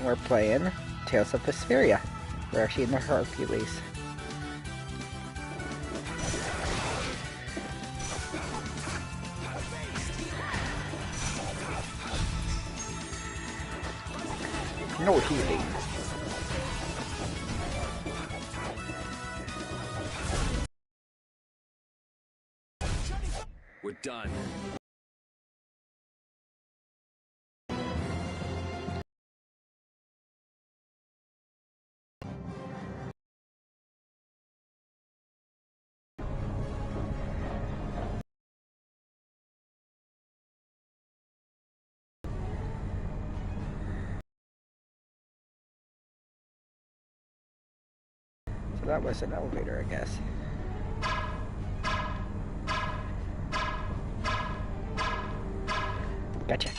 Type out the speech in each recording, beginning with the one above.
and we're playing Tales of Vesperia. We're actually in the Hercules. No healing. We're done. So that was an elevator, I guess. Gotcha.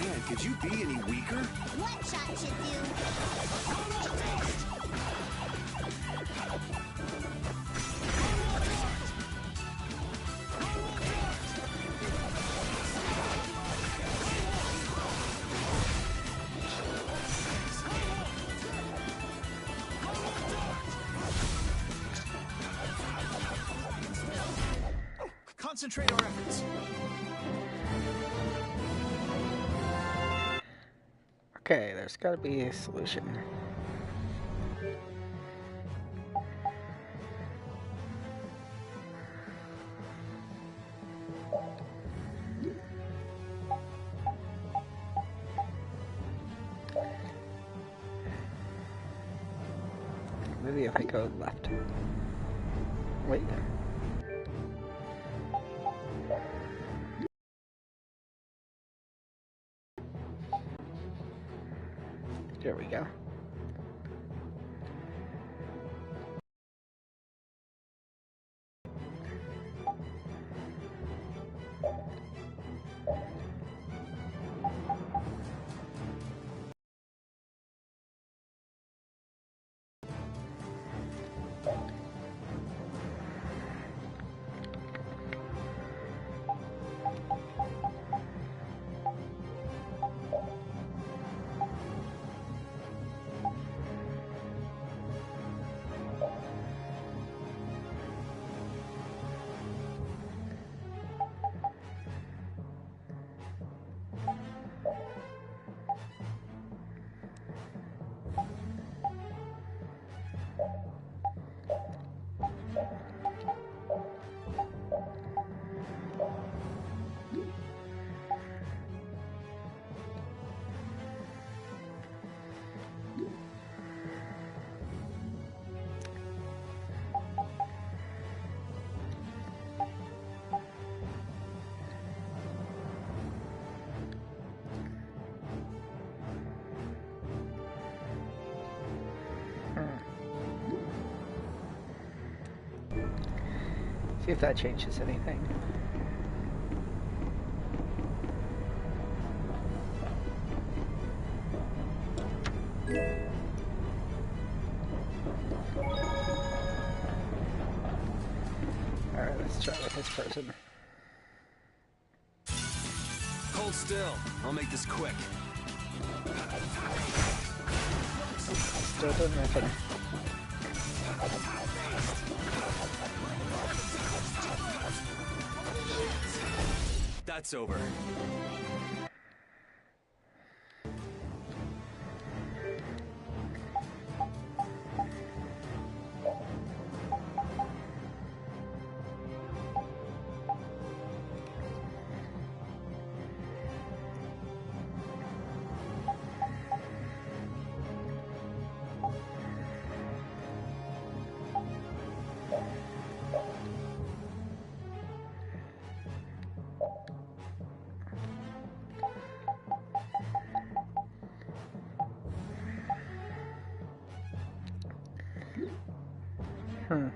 Man, could you be any weaker? One shot should do. Concentrate our efforts. Okay, there's gotta be a solution. Maybe if I go left. Wait. There we go. See if that changes anything. Alright, let's try with this person. Hold still. I'll make this quick. Still doing nothing. That's over. Hmm.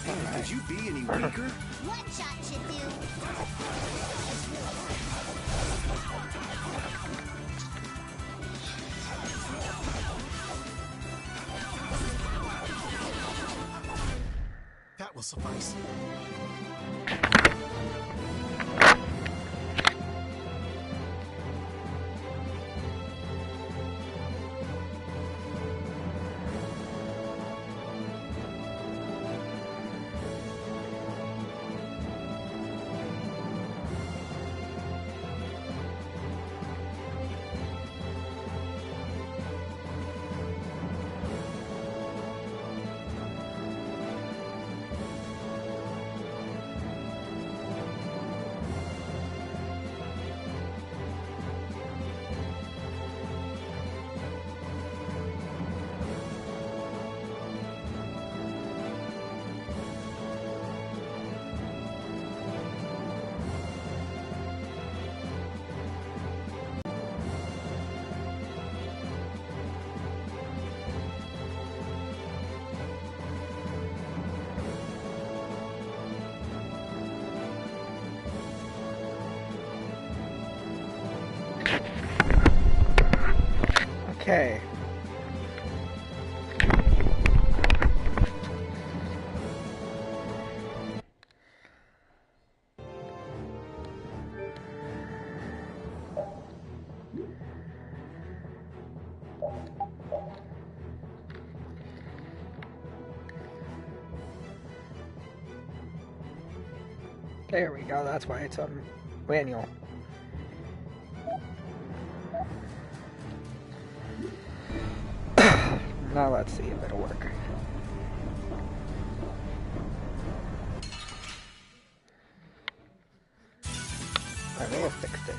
Could you be any weaker? One shot should do. That will suffice. Okay. There we go, that's why it's on manual. Now let's see if it'll work. I may have fixed it.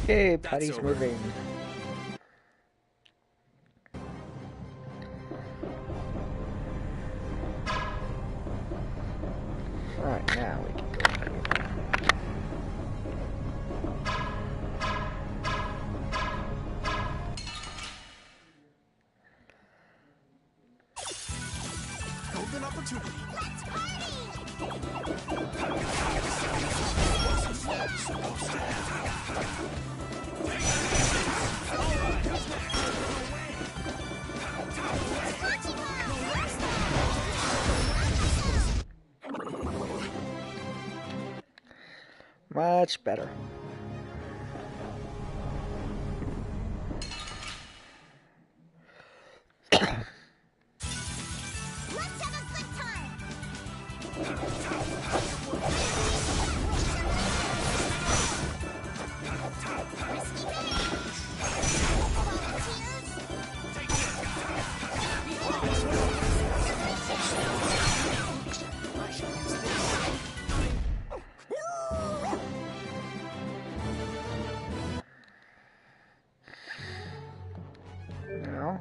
Hey, Patty's moving. Alright, now we can go through. Golden opportunity. Let's party! Much better. Let's have a good time! Risky minute! Volunteers? No.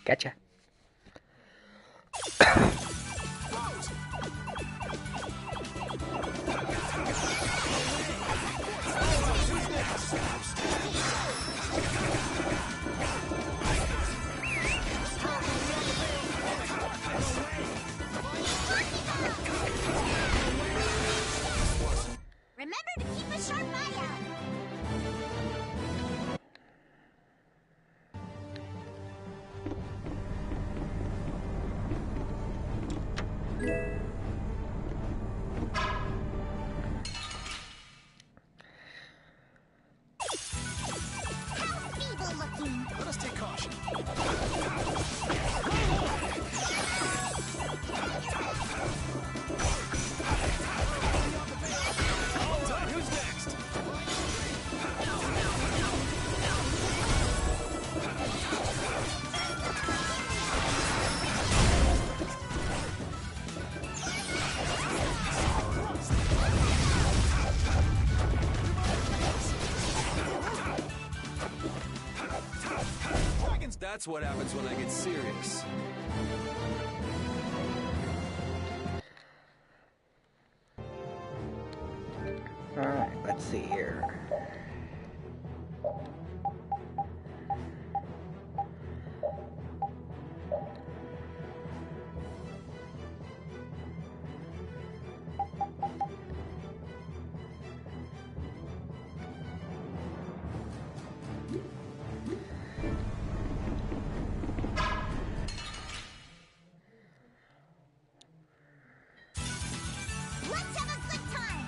Gotcha. Remember to keep a sharp eye out. How feeble looking. Let us take caution. All done. Who's next? That's what happens when I get serious. Alright, let's see here. Let's have a good time.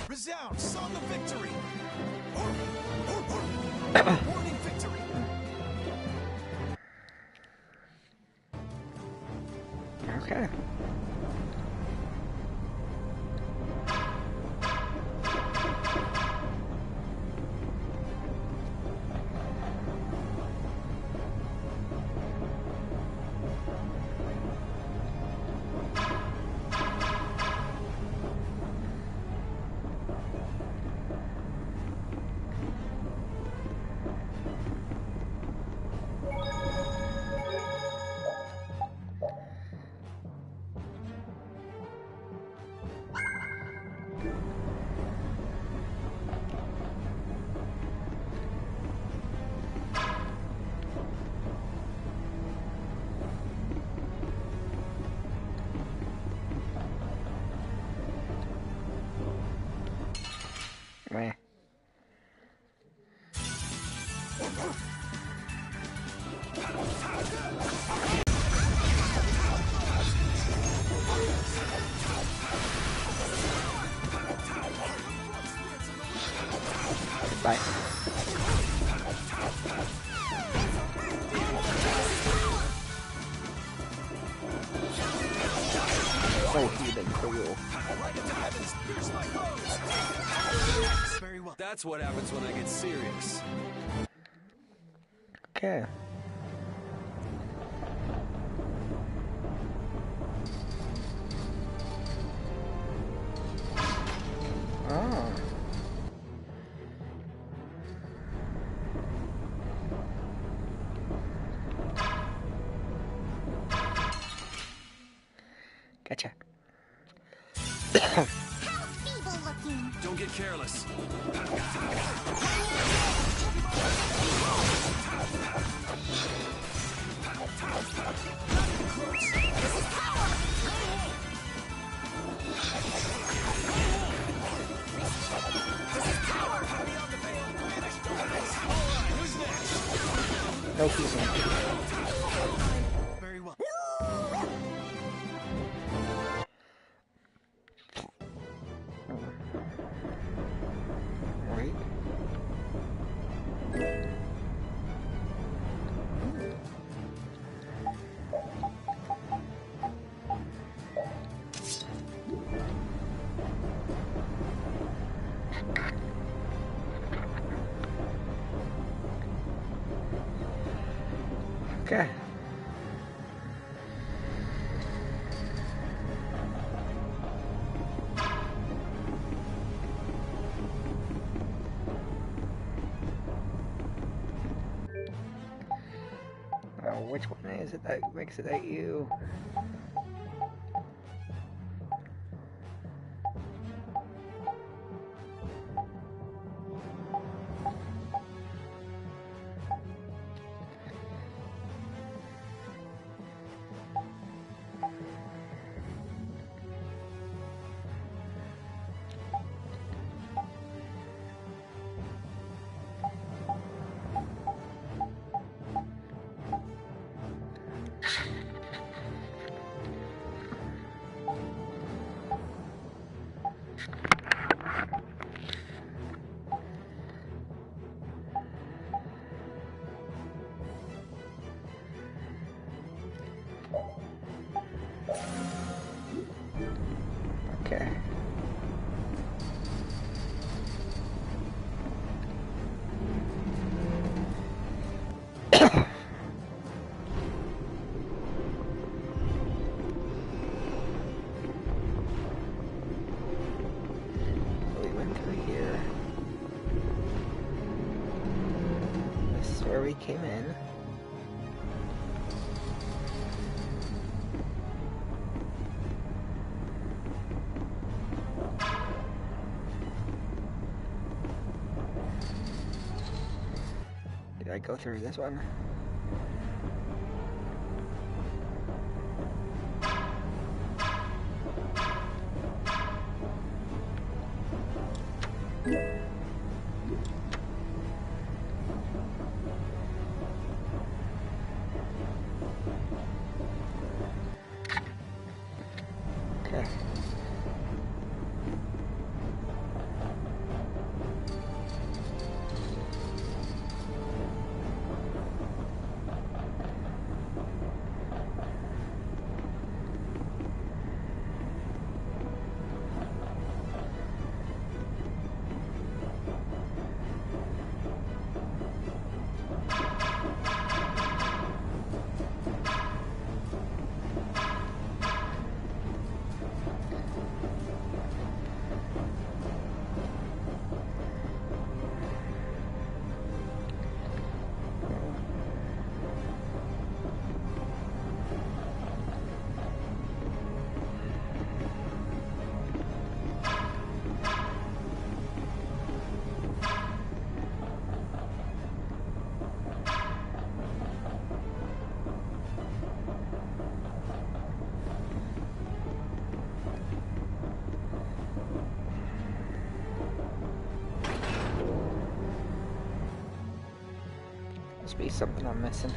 Resound, song of victory. Warning victory. Okay. Meh. Goodbye. So heathen cruel. Very well. That's what happens when I get serious. Okay. Oh. Gotcha. How feeble looking. Don't get careless. No heathen. Very well. Right. Okay. Which one is it that makes it at you? Okay. victory came in. Did I go through this one? Okay. Must be something I'm missing.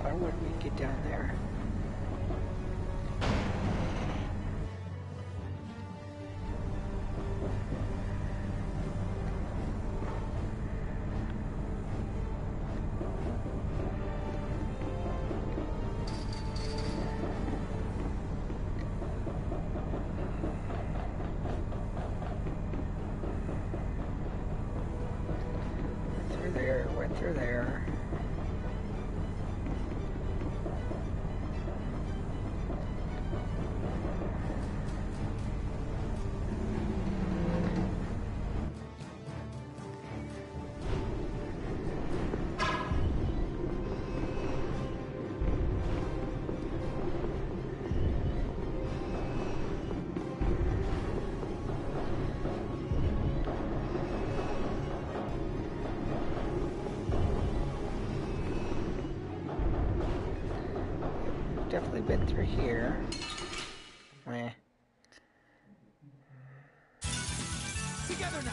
Why would we get down there? Went through there. Definitely been through here. Meh. Together now.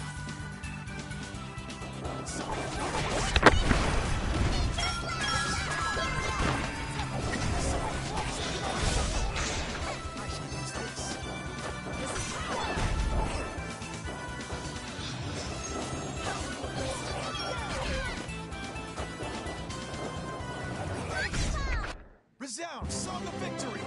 Resound, song of victory.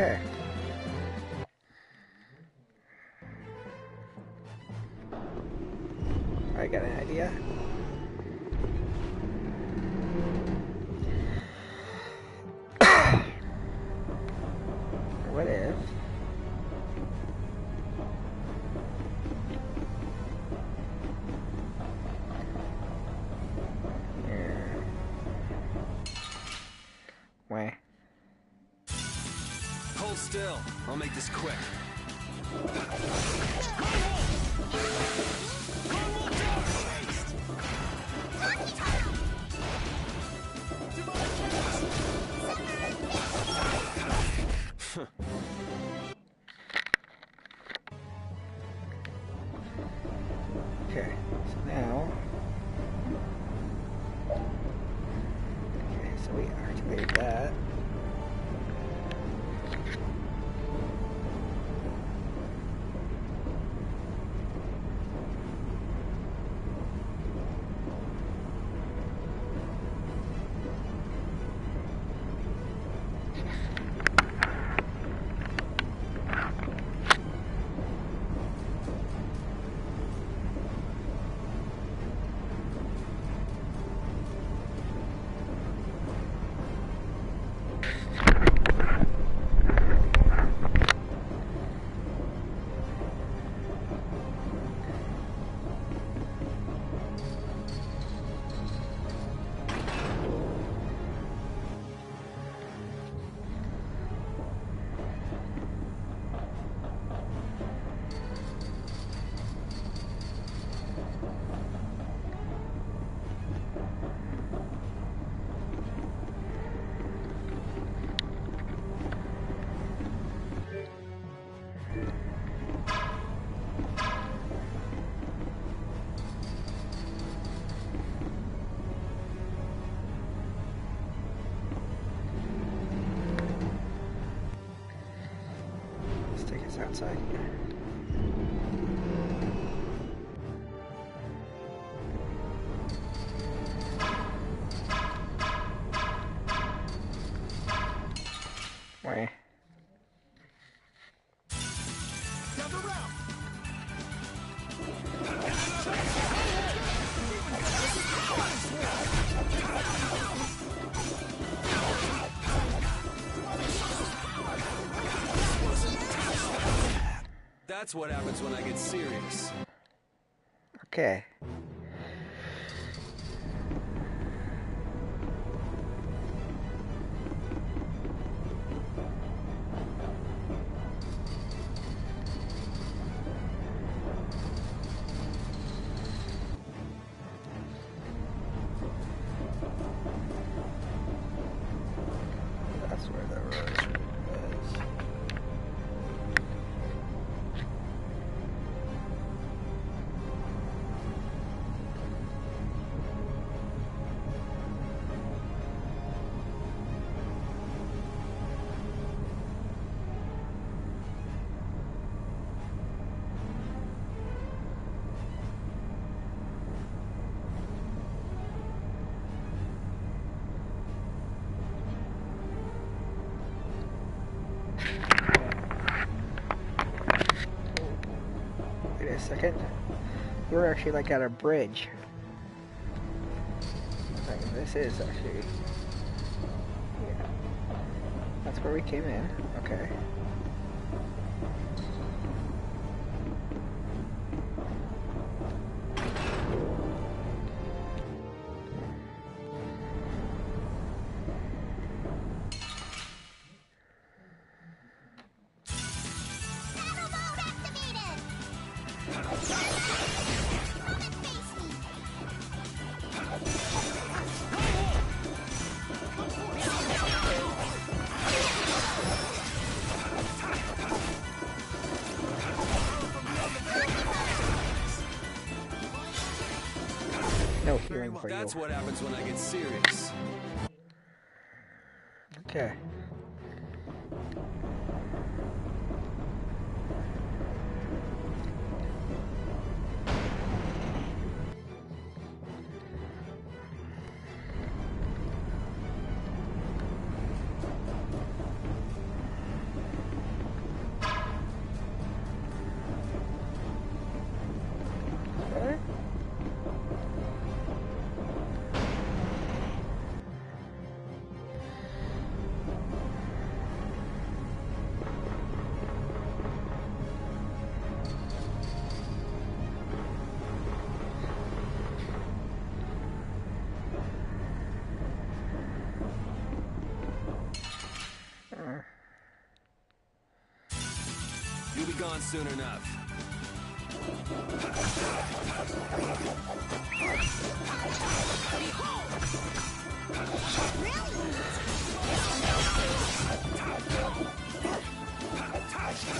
Okay. I got an idea. What if... Here. Wait. Hold still. I'll make this quick. Okay, so now... Okay, so we activated that. Let's take us outside here. Wait. Gather round. That's what happens when I get serious. Okay. That's where the rose is. Wait a second. We're actually like at a bridge. Like, this is actually... Yeah. That's where we came in. Okay. Battle mode activated! Come and face me! No healing for you. That's what happens when I get serious. Okay. gone soon enough.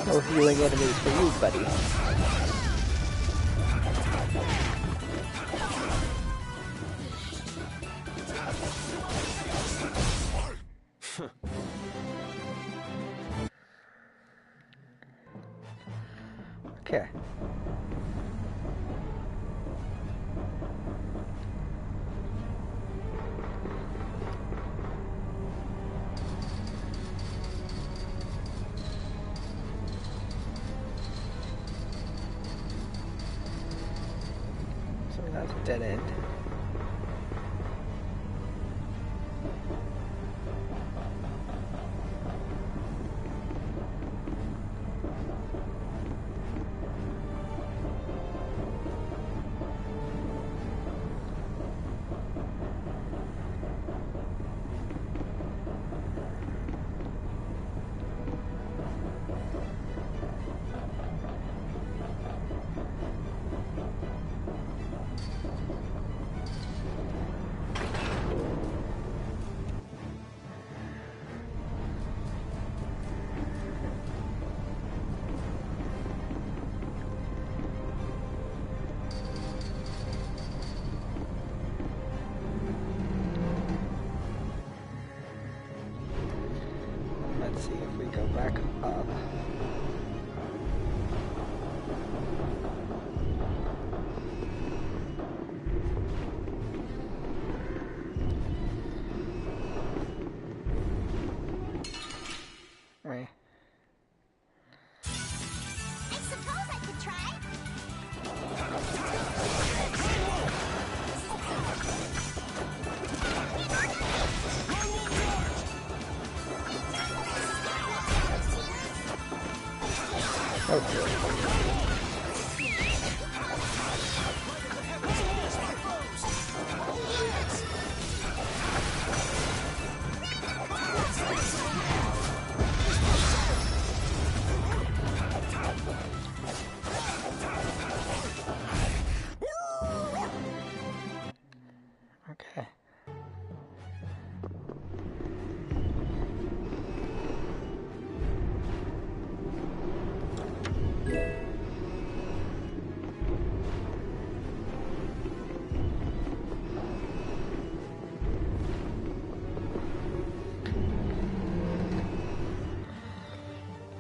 No healing enemies for you, buddy. Okay. So that's a dead end. Let's see if we go back up. Right. I suppose I could try. Okay.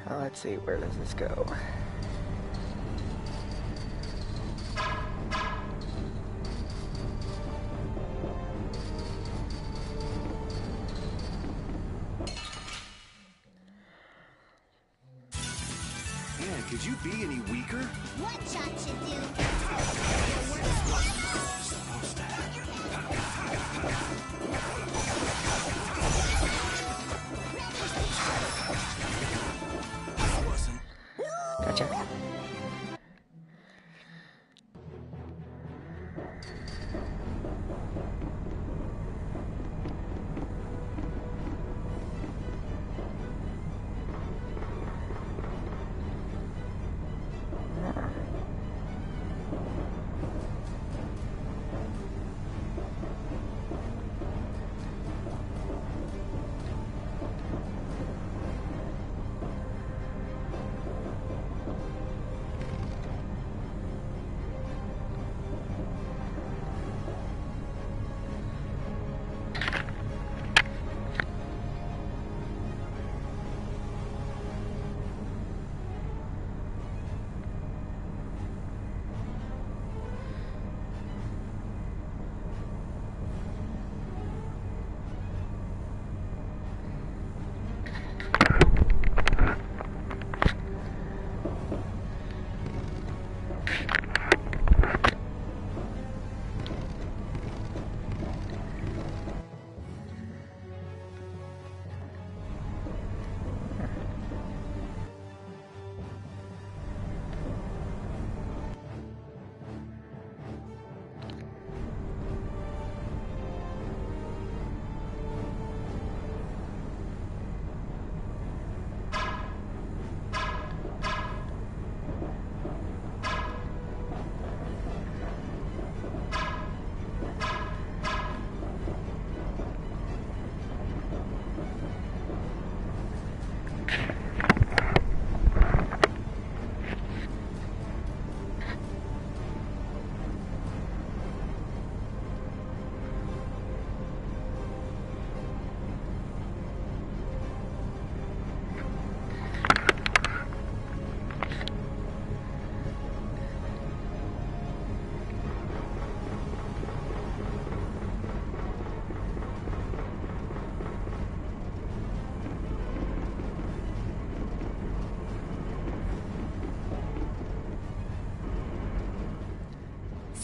Let's see, where does this go? Man, could you be any weaker? One shot should do. Gotcha.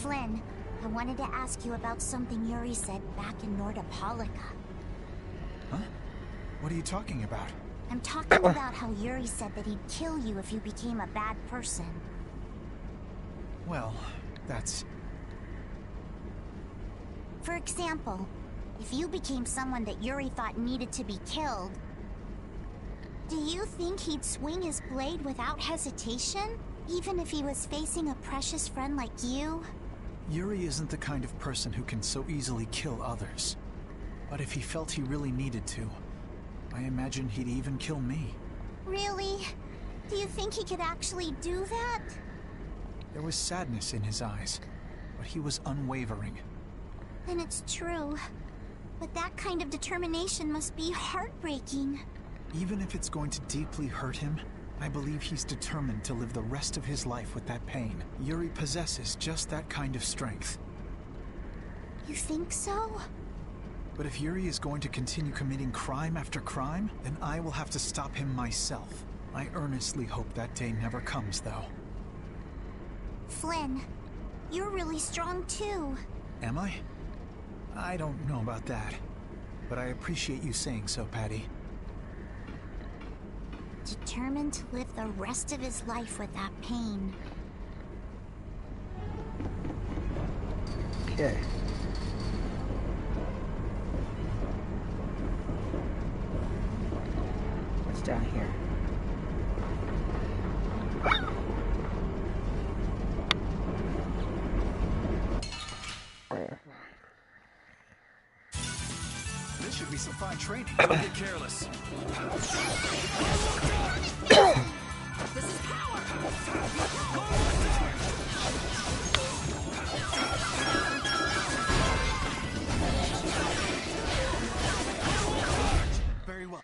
Flynn, I wanted to ask you about something Yuri said back in Nordopolica. Huh? What are you talking about? I'm talking about how Yuri said that he'd kill you if you became a bad person. Well, that's... For example, if you became someone that Yuri thought needed to be killed, do you think he'd swing his blade without hesitation? Even if he was facing a precious friend like you? Yuri isn't the kind of person who can so easily kill others. But if he felt he really needed to, I imagine he'd even kill me. Really? Do you think he could actually do that? There was sadness in his eyes, but he was unwavering. Then it's true. But that kind of determination must be heartbreaking. Even if it's going to deeply hurt him, I believe he's determined to live the rest of his life with that pain. Yuri possesses just that kind of strength. You think so? But if Yuri is going to continue committing crime after crime, then I will have to stop him myself. I earnestly hope that day never comes, though. Flynn, you're really strong too. Am I? I don't know about that. But I appreciate you saying so, Patty. Determined to live the rest of his life with that pain. Okay. What's down here? This should be some fine training. Don't get careless. This is power! Very well.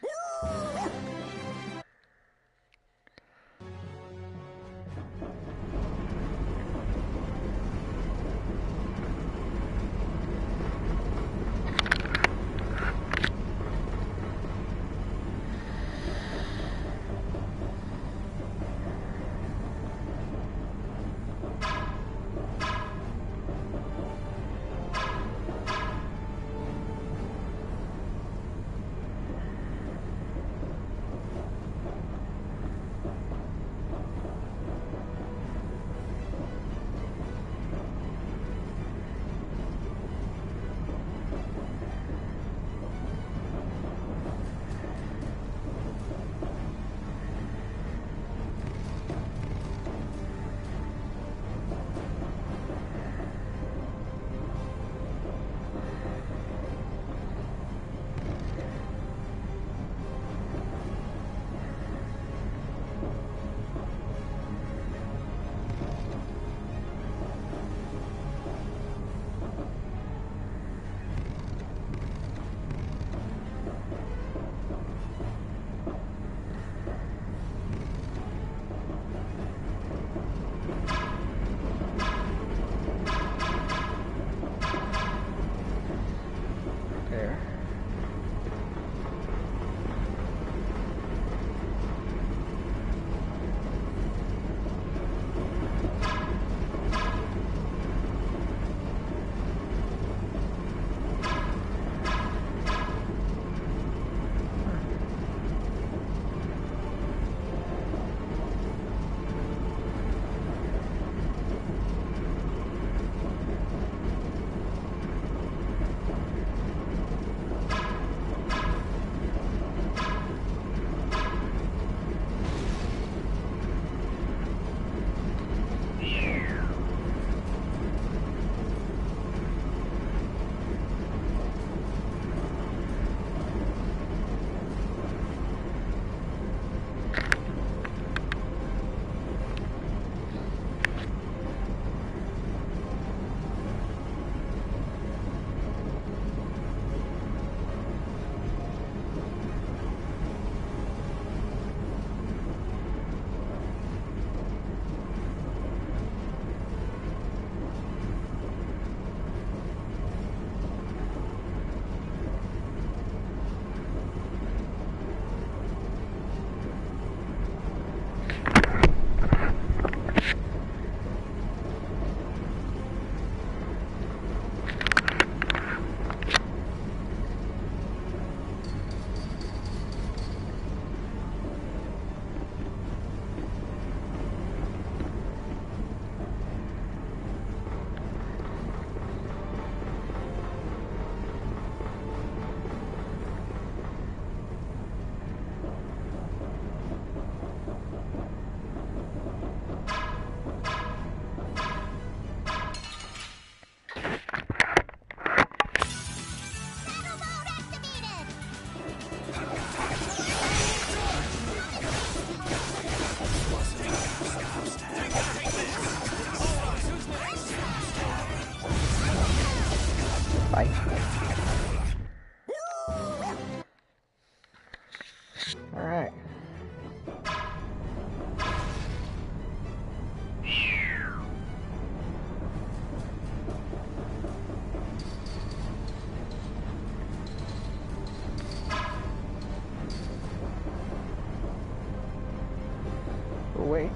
Oh wait,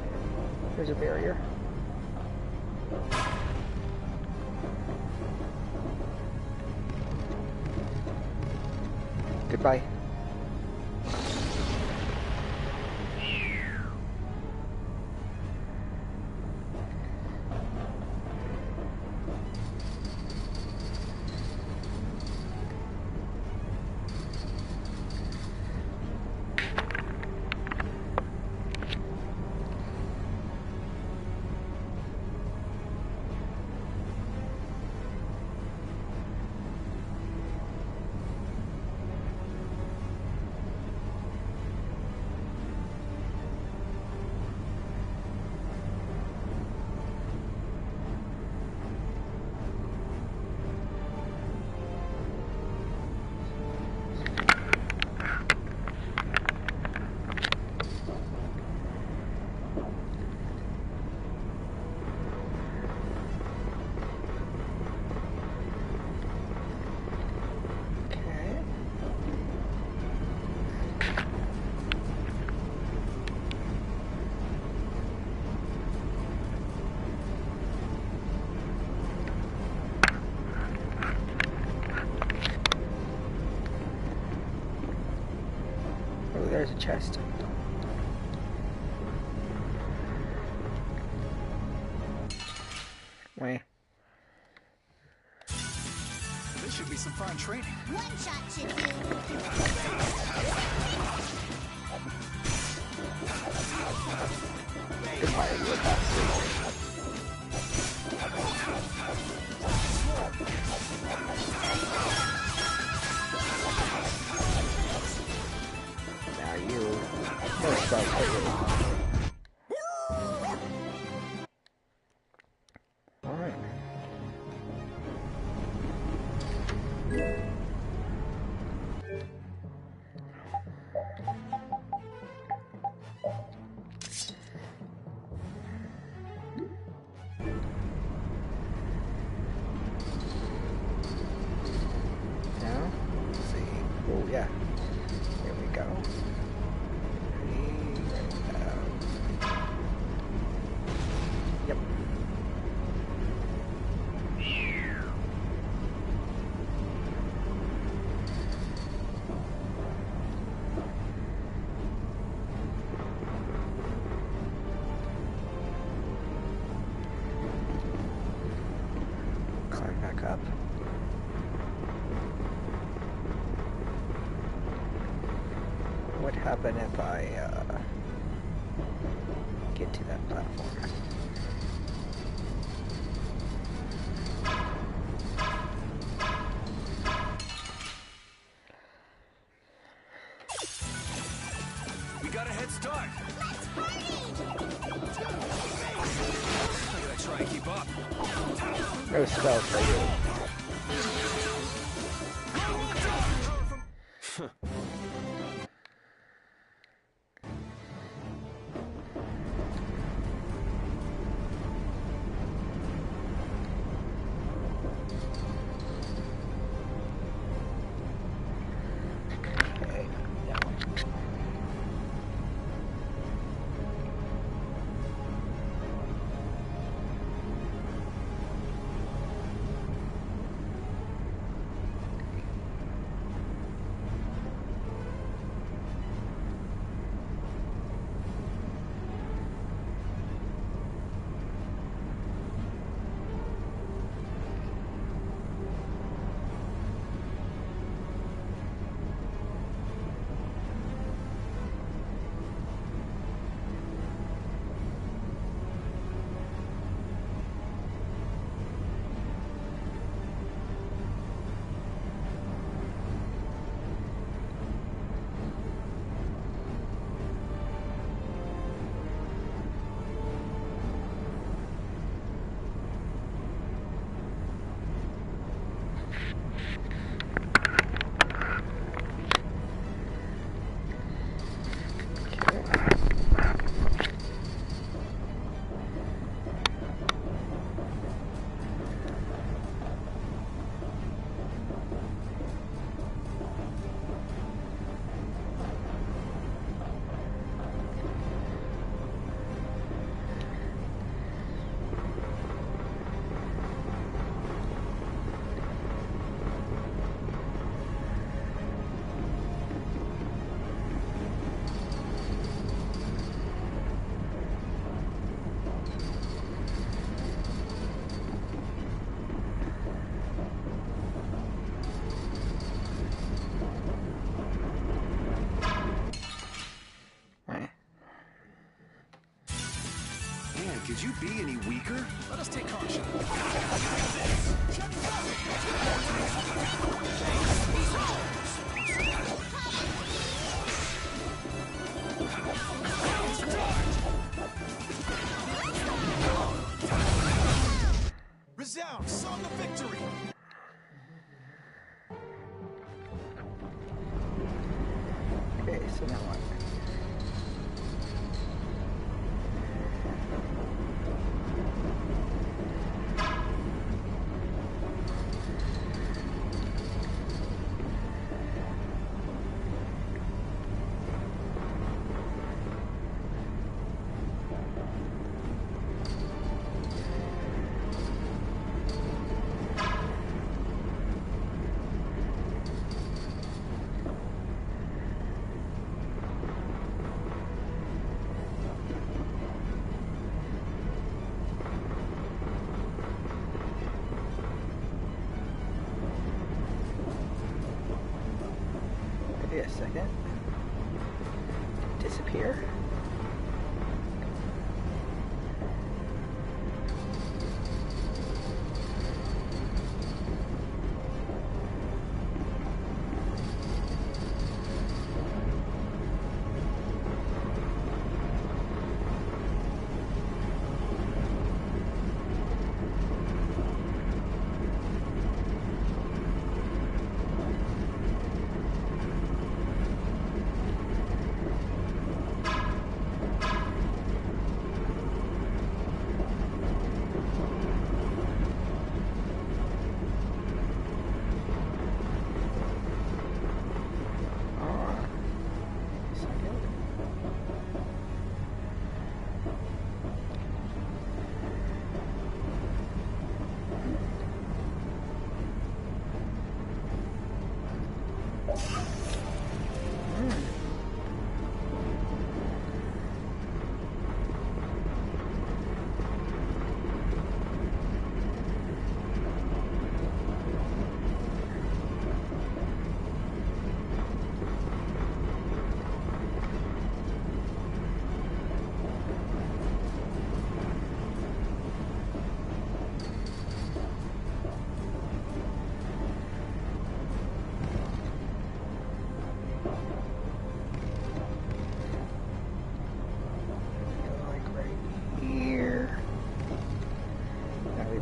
there's a barrier. Goodbye. There's a chest. Wait. This should be some fun training. One shot should do. Goodbye, you bastard. Now you. First I'll hit you. Alright. Now, let's see. Oh yeah. Here we go. Yep. Climb back up. What would happen if I get to that platform? We got a head start. Let's party! I gotta try and keep up. No spell for you. Okay, that one. Could you be any weaker? Let us take caution. Resound, song of victory! Okay, so now what? Wait a second. Disappear.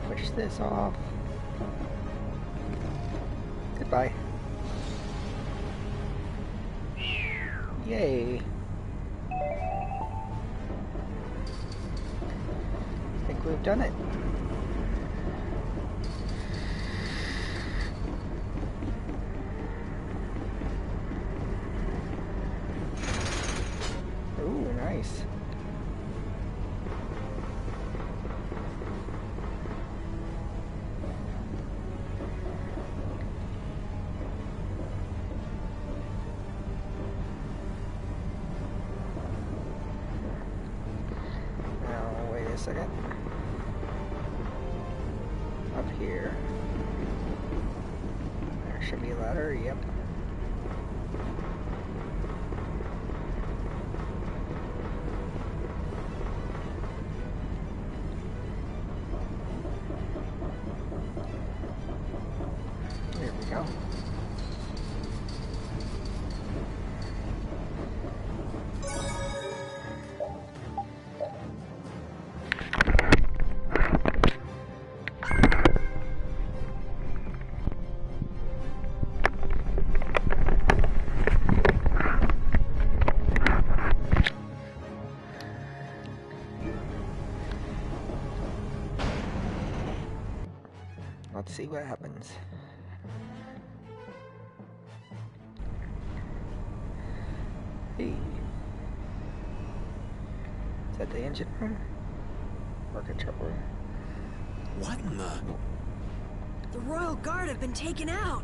Push this off. Goodbye. Yay. I think we've done it. Ooh, nice. Second. Up here. There should be a ladder, yep. There we go. Let's see what happens. Hey. Is that the engine room? Or control room? What in the... The Royal Guard have been taken out.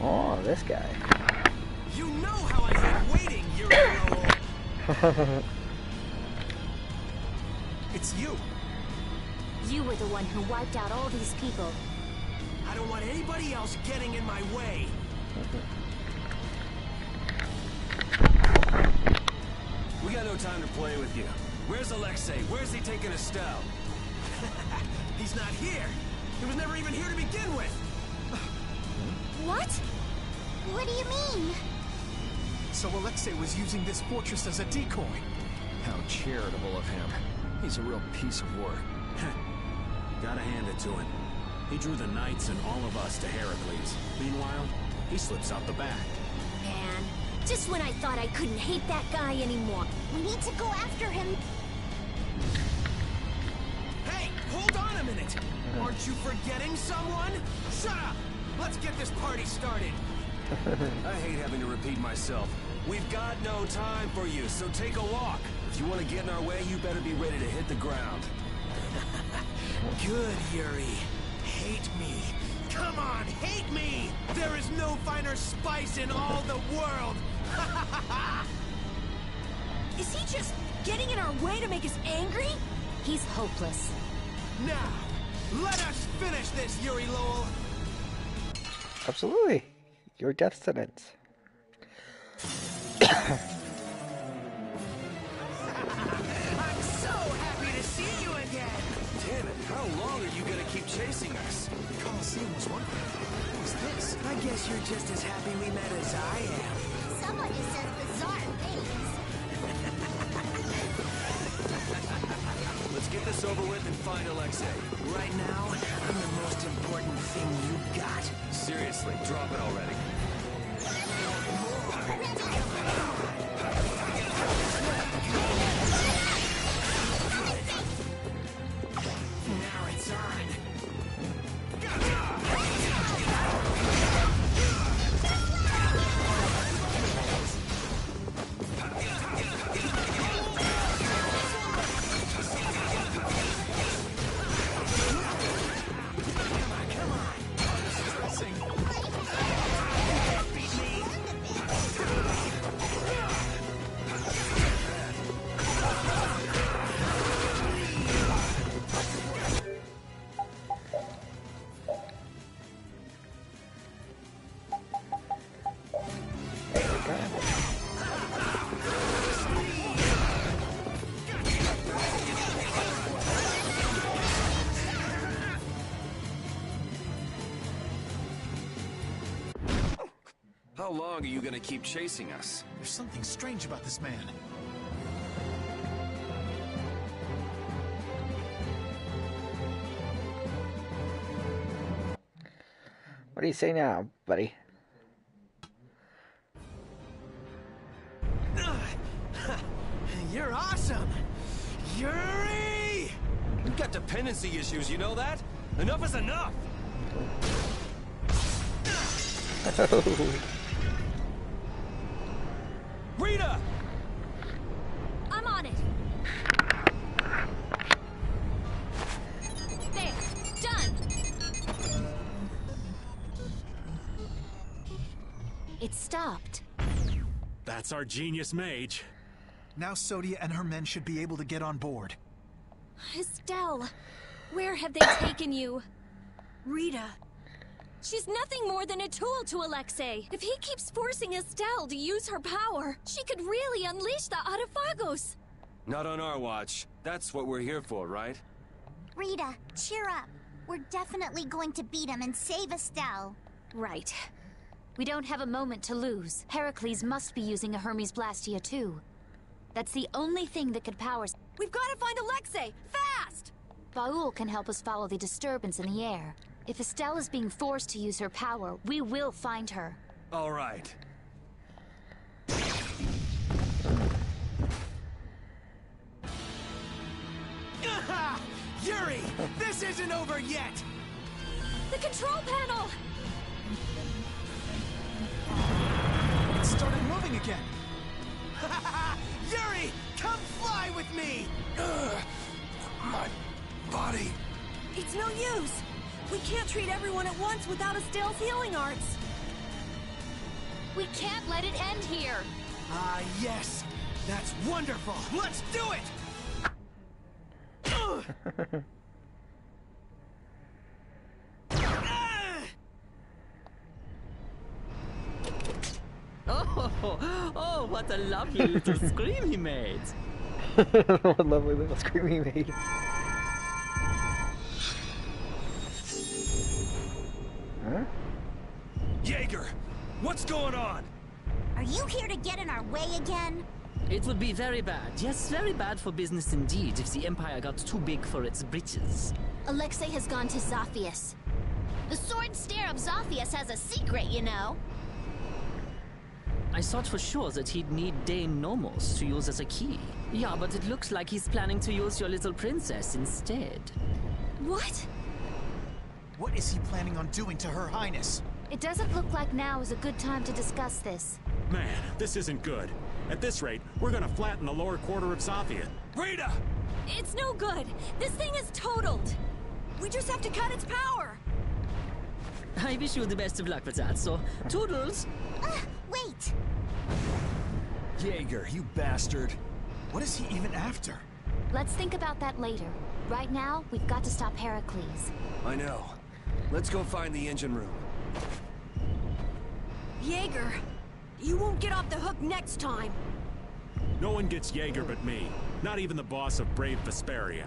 Oh, this guy. You know how I hate waiting, you know. It's you. You were the one who wiped out all these people. I don't want anybody else getting in my way. We got no time to play with you. Where's Alexei? Where's he taking Estelle? He's not here. He was never even here to begin with. What? What do you mean? So Alexei was using this fortress as a decoy. How charitable of him. He's a real piece of work. Gotta hand it to him. He drew the knights and all of us to Heracles. Meanwhile, he slips out the back. Man, just when I thought I couldn't hate that guy anymore. We need to go after him. Hey, hold on a minute! Aren't you forgetting someone? Shut up! Let's get this party started. I hate having to repeat myself. We've got no time for you, so take a walk. If you want to get in our way, you better be ready to hit the ground. Good, Yuri. Hate me. Come on, hate me! There is no finer spice in all the world! Is he just getting in our way to make us angry? He's hopeless. Now, let us finish this, Yuri Lowell! Absolutely. Your death sentence. I'm so happy to see you again! Damn it, how long are you gonna keep chasing us? Colosseum was wondering, who's this? I guess you're just as happy we met as I am. Someone who says bizarre things. Let's get this over with and find Alexei. Right now, I'm the most important thing you got. Seriously, drop it already. Now it's on. How long are you gonna keep chasing us? There's something strange about this man. What do you say now, buddy? You're awesome! Yuri! You've got dependency issues, you know that? Enough is enough! Rita! I'm on it. There, done. It stopped. That's our genius mage. Now Sodia and her men should be able to get on board. Estelle, where have they taken you? Rita. She's nothing more than a tool to Alexei. If he keeps forcing Estelle to use her power, she could really unleash the Autophagos. Not on our watch. That's what we're here for, right? Rita, cheer up. We're definitely going to beat him and save Estelle. Right. We don't have a moment to lose. Heracles must be using a Hermes Blastia too. That's the only thing that could power... We've got to find Alexei! Fast! Baul can help us follow the disturbance in the air. If Estelle is being forced to use her power, we will find her. All right. Yuri! This isn't over yet! The control panel! It started moving again. Yuri! Come fly with me! My body. It's no use! We can't treat everyone at once without Estelle's healing arts! We can't let it end here! Ah, yes! That's wonderful! Let's do it! Oh, what a lovely little scream he made. What a lovely little scream he made. Huh? Jaeger, what's going on? Are you here to get in our way again? It would be very bad, yes, very bad for business indeed if the Empire got too big for its britches. Alexei has gone to Zophius. The sword stare of Zophius has a secret, you know. I thought for sure that he'd need Dane Nomos to use as a key. Yeah, but it looks like he's planning to use your little princess instead. What? What is he planning on doing to Her Highness? It doesn't look like now is a good time to discuss this. Man, this isn't good. At this rate, we're gonna flatten the lower quarter of Zofia. Rita! It's no good. This thing is totaled. We just have to cut its power. I wish you the best of luck with that, so toodles! Wait! Jaeger, you bastard. What is he even after? Let's think about that later. Right now, we've got to stop Heracles. I know. Let's go find the engine room. Jaeger, you won't get off the hook next time. No one gets Jaeger but me. Not even the boss of brave Vesperia.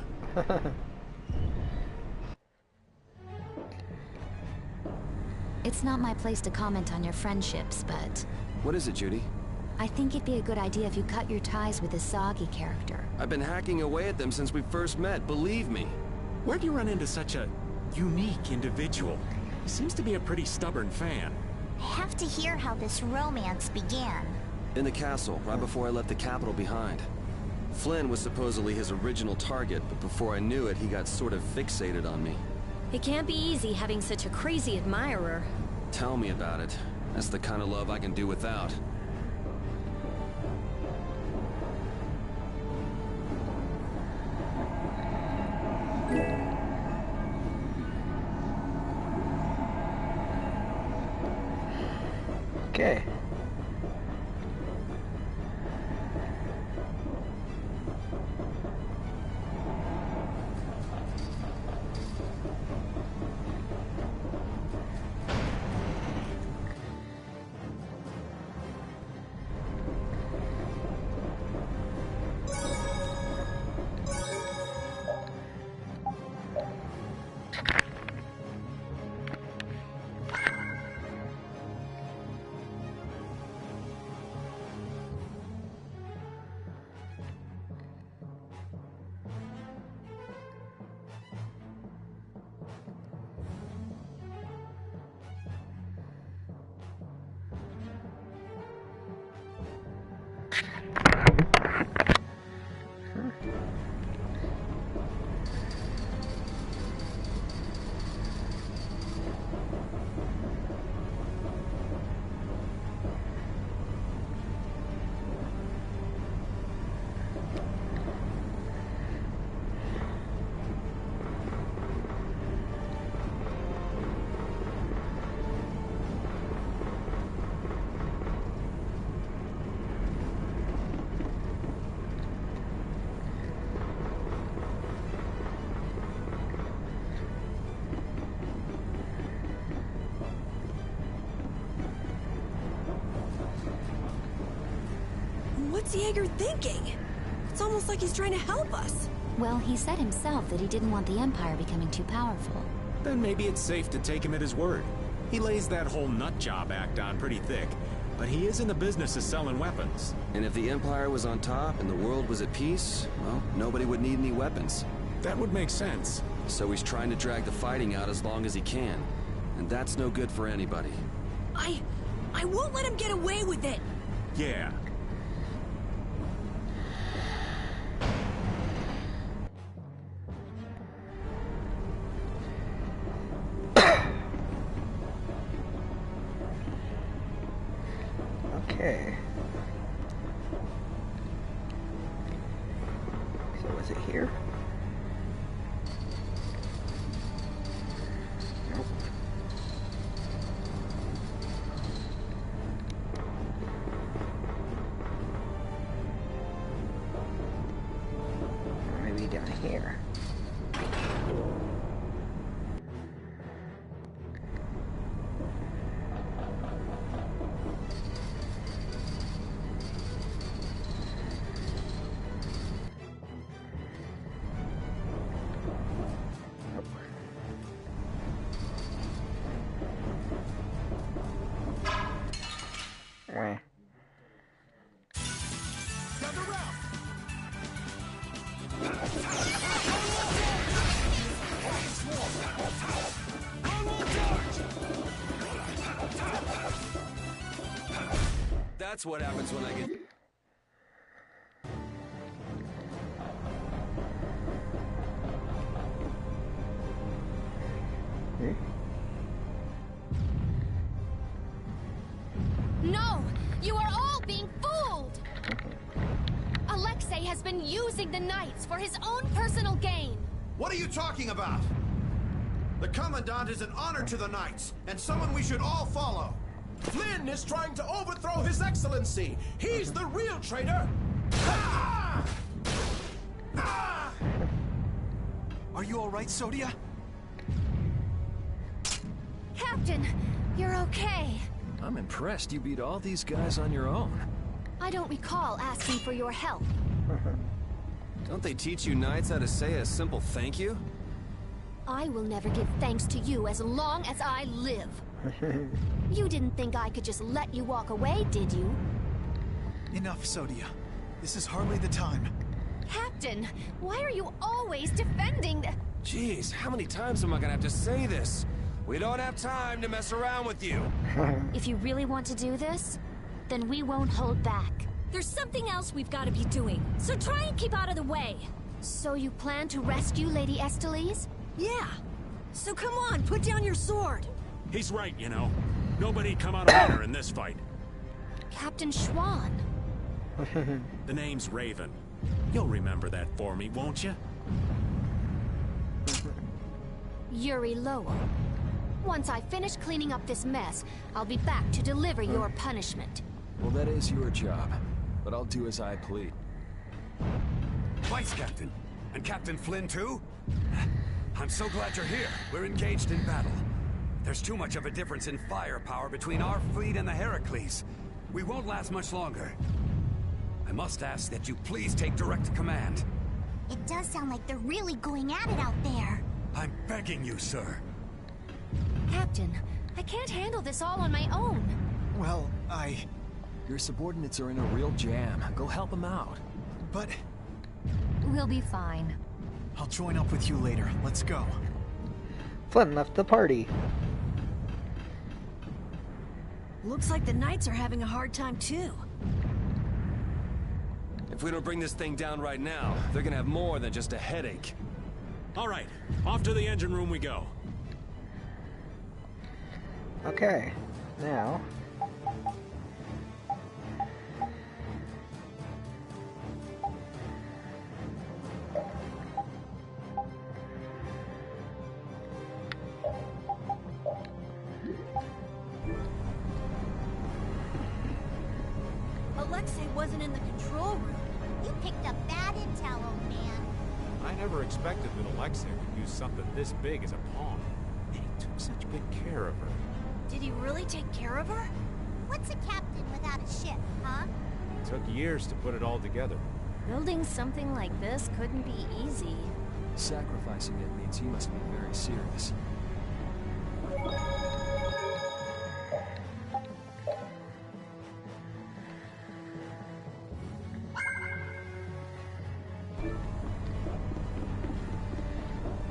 It's not my place to comment on your friendships, but What is it, Judy? I think it'd be a good idea if you cut your ties with this Zagi character. I've been hacking away at them since we first met, believe me. Where'd you run into such a unique individual? He seems to be a pretty stubborn fan. I have to hear how this romance began. In the castle, right before I left the capital behind. Flynn was supposedly his original target, but before I knew it, he got sort of fixated on me. It can't be easy having such a crazy admirer. Tell me about it. That's the kind of love I can do without. Okay. What's Jaeger thinking? It's almost like he's trying to help us. Well, he said himself that he didn't want the Empire becoming too powerful. Then maybe it's safe to take him at his word. He lays that whole nut job act on pretty thick, but he is in the business of selling weapons. And if the Empire was on top and the world was at peace, well, nobody would need any weapons. That would make sense. So he's trying to drag the fighting out as long as he can. And that's no good for anybody. I won't let him get away with it. Yeah. Okay. So was it here? Nope. Or maybe down here. Wah. Gather round. That's what happens when I get... No! You are all being fooled! Alexei has been using the Knights for his own personal gain. What are you talking about? The Commandant is an honor to the Knights, and someone we should all follow. Flynn is trying to overthrow His Excellency. He's the real traitor. Ah! Ah! Are you all right, Sodia? Captain, you're okay. I'm impressed you beat all these guys on your own. I don't recall asking for your help. Don't they teach you Knights how to say a simple thank you? I will never give thanks to you as long as I live. You didn't think I could just let you walk away, did you? Enough, Sodia. This is hardly the time. Captain, why are you always defending the... Jeez, how many times am I gonna have to say this? We don't have time to mess around with you. If you really want to do this, then we won't hold back. There's something else we've got to be doing, so try and keep out of the way. So you plan to rescue Lady Estellise? Yeah. So come on, put down your sword. He's right, you know. Nobody come out of winner in this fight. Captain Schwan. The name's Raven. You'll remember that for me, won't you? Yuri Lowell. Once I finish cleaning up this mess, I'll be back to deliver your punishment. Well, that is your job, but I'll do as I please. Vice Captain. And Captain Flynn, too? I'm so glad you're here. We're engaged in battle. There's too much of a difference in firepower between our fleet and the Heracles. We won't last much longer. I must ask that you please take direct command. It does sound like they're really going at it out there. I'm begging you, sir. Captain, I can't handle this all on my own. Well, Your subordinates are in a real jam. Go help them out. But We'll be fine. I'll join up with you later. Let's go. Flynn left the party. Looks like the Knights are having a hard time too. If we don't bring this thing down right now, they're gonna have more than just a headache. All right, off to the engine room we go. Okay, now... Alexei wasn't in the control room. You picked up bad intel, old man. I never expected that Alexei would use something this big as a pawn. He took such good care of her. Did he really take care of her? What's a captain without a ship, huh? It took years to put it all together. Building something like this couldn't be easy. Sacrificing it means he must be very serious.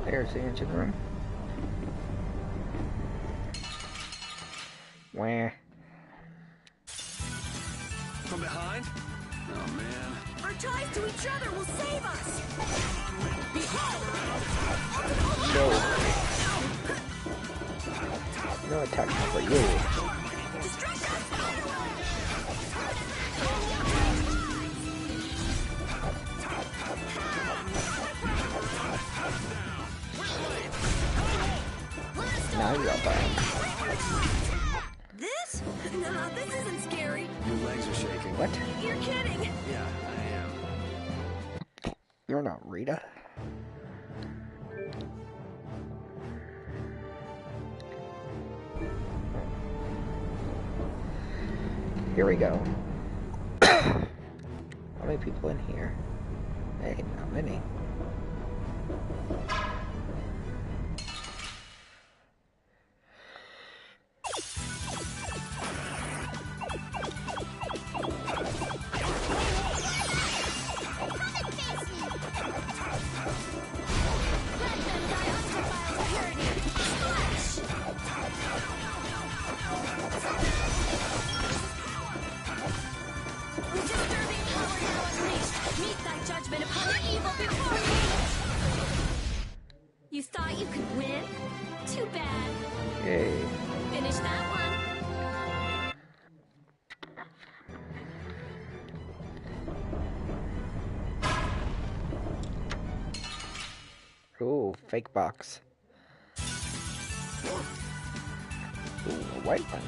There's the engine room. Wah. From behind? Oh, man. Our ties to each other will save us! No attack for you. Now you're up. This? No, this isn't scary. Your legs are shaking. What? You're kidding. Yeah, I am. You're not Rita. Here we go. How many people in here? Hey, not many. Okay. Finish that one. Ooh, fake box. Ooh, a white one.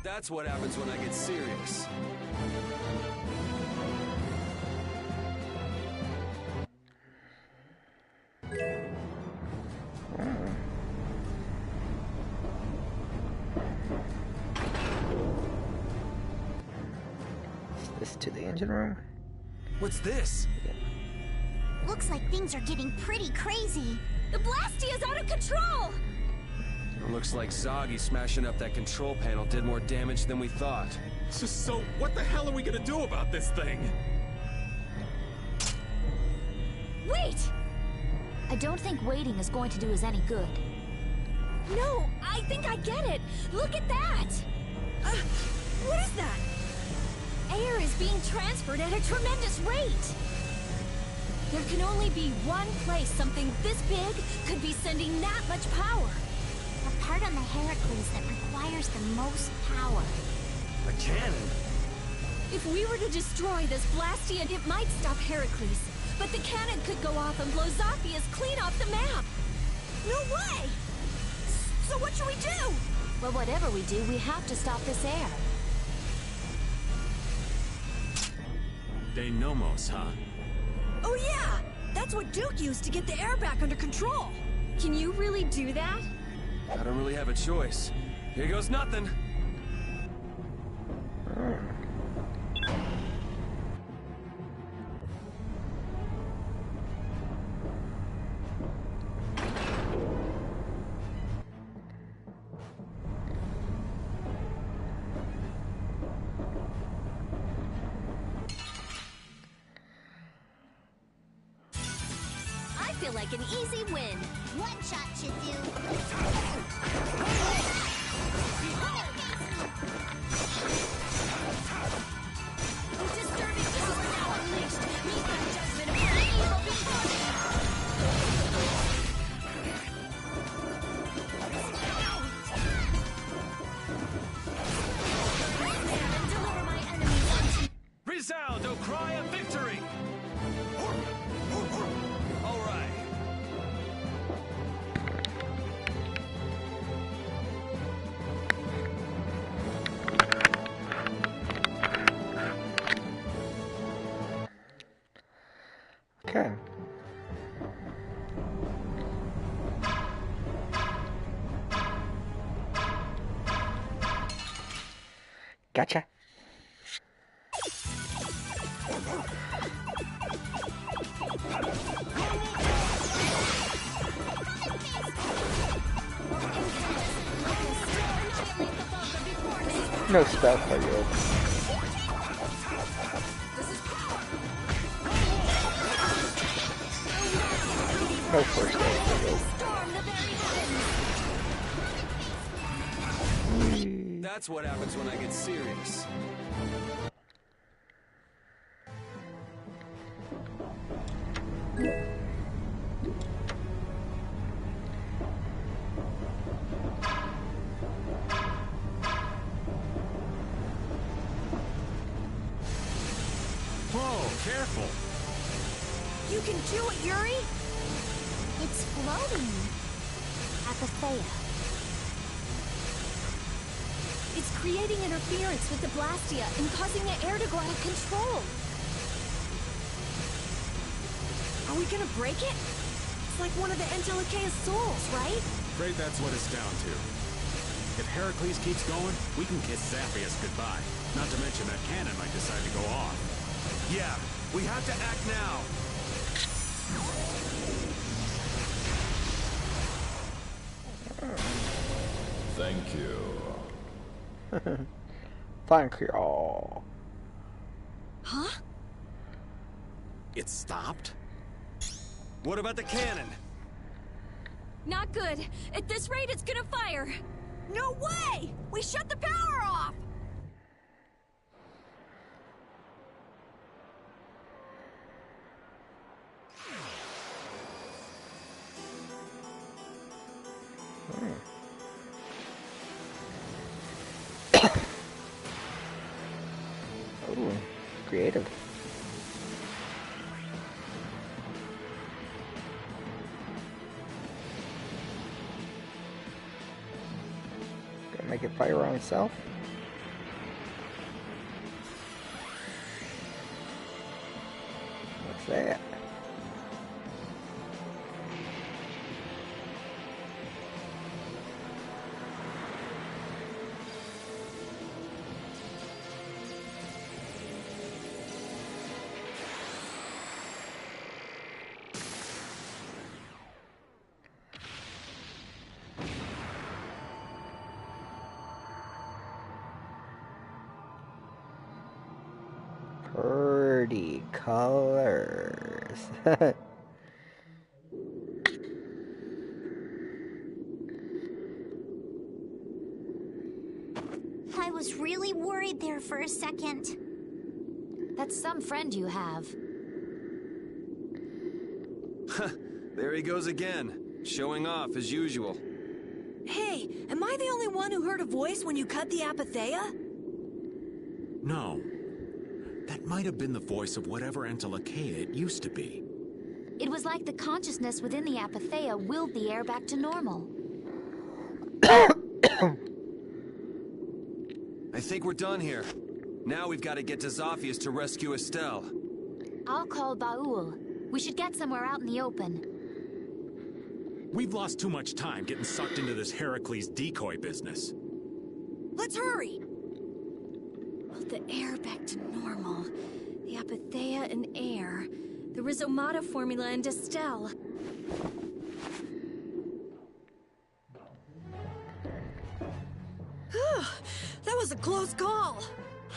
That's what happens when I get serious. Is this to the engine room? What's this? Looks like things are getting pretty crazy. The Blastia's out of control! It looks like Zoggy smashing up that control panel did more damage than we thought. So what the hell are we gonna do about this thing? Wait! I don't think waiting is going to do us any good. No, I think I get it. Look at that! What is that? Air is being transferred at a tremendous rate. There can only be one place something this big could be sending that much power. The part on the heracles that requires the most power. A cannon? If we were to destroy this Blastia, it might stop Heracles. But the cannon could go off and blow Zophius clean off the map. No way! So what should we do? Well, whatever we do, we have to stop this air. De Nomos, huh? Oh yeah! That's what Duke used to get the air back under control. Can you really do that? I don't really have a choice. Here goes nothing. I feel like an easy win. One shot should do. The disturbing power now unleashed means the judgment of your evil before me. And deliver my enemies unto Resound, O cry of victory! All right. Okay. Gotcha. No spell for you. No first aid for you. That's what happens when I get serious. Whoa, careful! You can do it, Yuri! It's floating. Apatheia. It's creating interference with the Blastia and causing the air to go out of control. Are we gonna break it? It's like one of the Entelikea's souls, right? Afraid that's what it's down to. If Heracles keeps going, we can kiss Zaphius goodbye. Not to mention that cannon might decide to go off. Yeah, we have to act now. Thank you. Thank you all. Huh? It stopped? What about the cannon? Not good. At this rate, it's gonna fire. No way! We shut the power off! Ooh, creative. Gonna make it fire on itself. What's that? Pretty colors. I was really worried there for a second. That's some friend you have. There he goes again, showing off as usual. Hey, am I the only one who heard a voice when you cut the apatheia? No. That might have been the voice of whatever Entelakea it used to be. It was like the consciousness within the apatheia willed the air back to normal. I think we're done here. Now we've got to get to Zaphias to rescue Estelle. I'll call Baul. We should get somewhere out in the open. We've lost too much time getting sucked into this Heracles decoy business. Let's hurry! Well, the air back to normal. The apatheia and air. The Rhizomata formula and Estelle. That was a close call.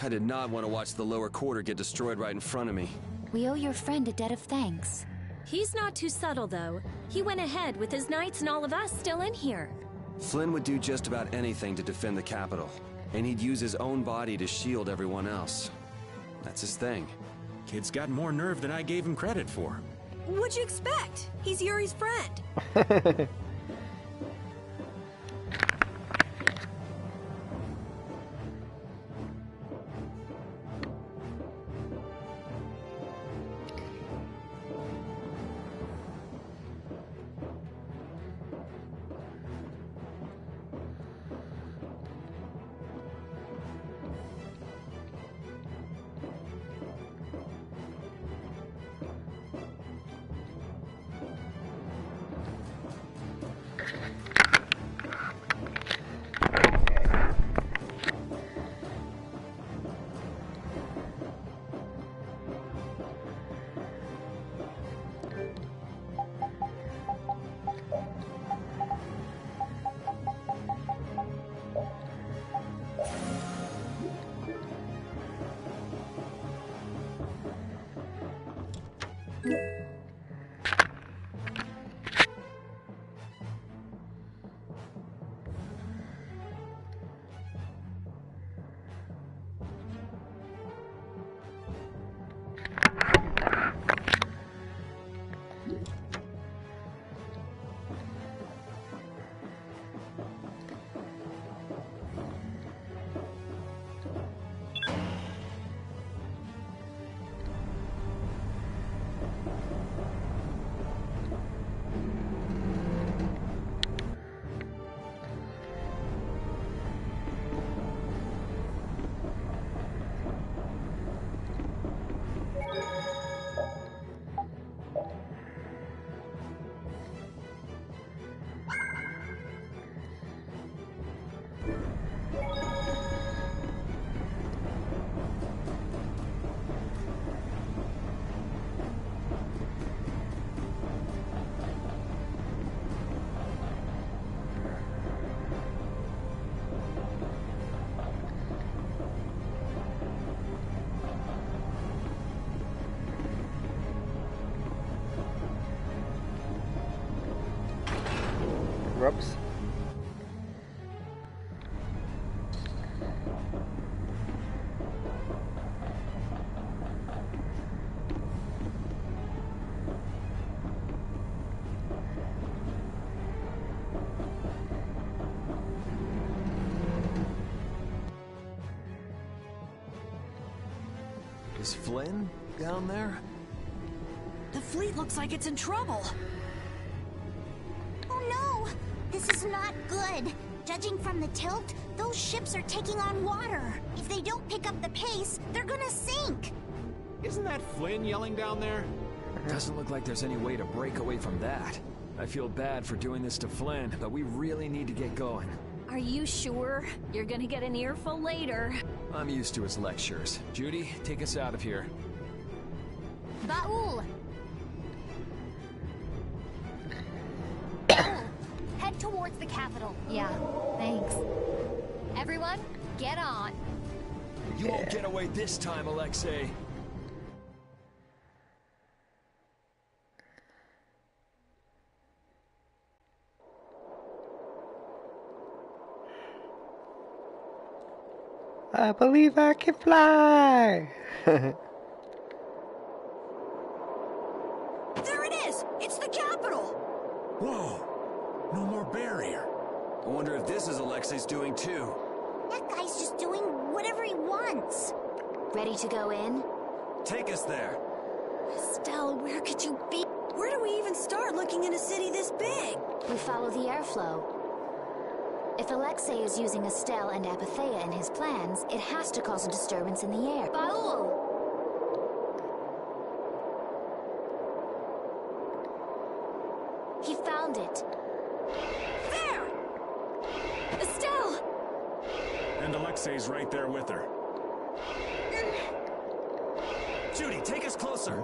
I did not want to watch the lower quarter get destroyed right in front of me. We owe your friend a debt of thanks. He's not too subtle, though. He went ahead with his knights and all of us still in here. Flynn would do just about anything to defend the capital, and he'd use his own body to shield everyone else. That's his thing. Kid's got more nerve than I gave him credit for. What'd you expect? He's Yuri's friend. Whoops. Is Flynn down there? The fleet looks like it's in trouble. Oh no! This is not good. Judging from the tilt, those ships are taking on water. If they don't pick up the pace, they're gonna sink. Isn't that Flynn yelling down there? Doesn't look like there's any way to break away from that. I feel bad for doing this to Flynn, but we really need to get going. Are you sure? You're gonna get an earful later. I'm used to his lectures. Judy, take us out of here. Baul! Head towards the capital. Yeah, thanks. Everyone, get on. You won't get away this time, Alexei. I believe I can fly! There it is! It's the capital! Whoa! No more barrier. I wonder if this is Alexei's doing too. That guy's just doing whatever he wants. Ready to go in? Take us there. Estelle, where could you be? Where do we even start looking in a city this big? We follow the airflow. If Alexei is using Estelle and Apatheia in his plans, it has to cause a disturbance in the air. Baul! He found it. There! Estelle! And Alexei's right there with her. Judy, take us closer.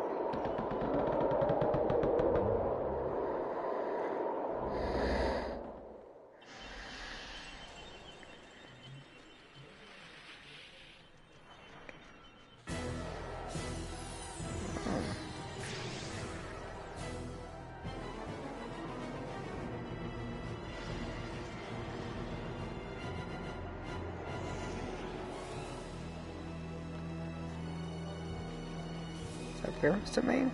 Appearance domain?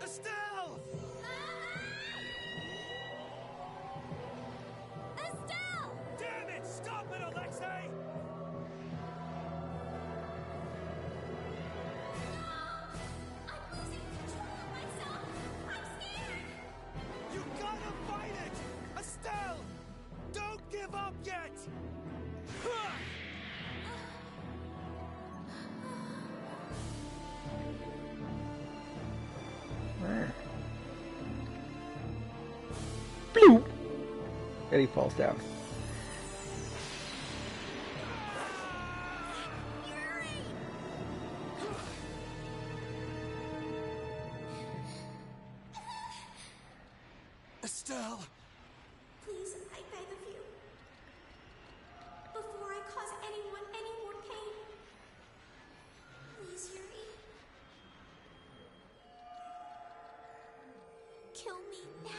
Estelle! Estelle! Damn it! Stop it, Alexei! I'm losing control of myself! I'm scared! You gotta fight it! Estelle! Don't give up yet! Where? Bloop! And he falls down. Estelle! Please, I beg of you. Before I cause anyone any more pain. Please, Yuri. Kill me now.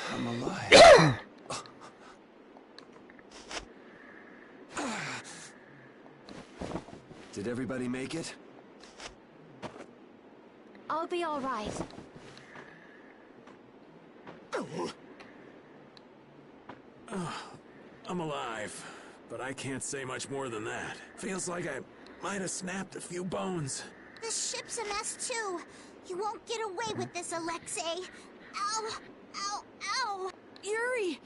I'm alive. Did everybody make it? I'll be all right. I'm alive, but I can't say much more than that. Feels like I might have snapped a few bones. This ship's a mess too. You won't get away with this, Alexei. Ow! Ow! Ow! Yuri!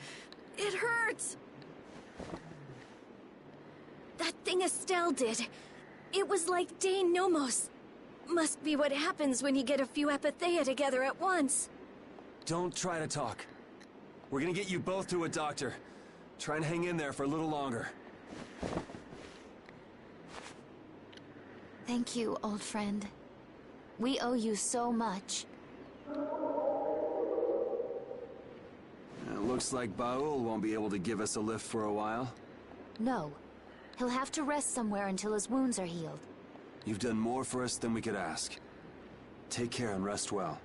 It hurts! That thing Estelle did. It was like Dane Nomos. Must be what happens when you get a few Apatheia together at once. Don't try to talk. We're gonna get you both to a doctor. Try and hang in there for a little longer. Thank you, old friend. We owe you so much. It looks like Baul won't be able to give us a lift for a while. No. He'll have to rest somewhere until his wounds are healed. You've done more for us than we could ask. Take care and rest well.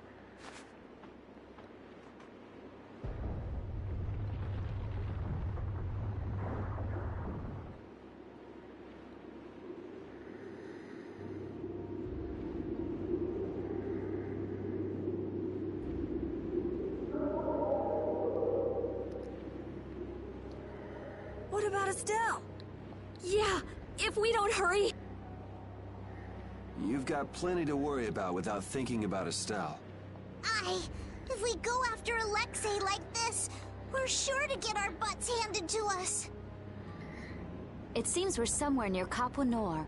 What about Estelle? Yeah, if we don't hurry... You've got plenty to worry about without thinking about Estelle. If we go after Alexei like this, we're sure to get our butts handed to us. It seems we're somewhere near Capua Nor.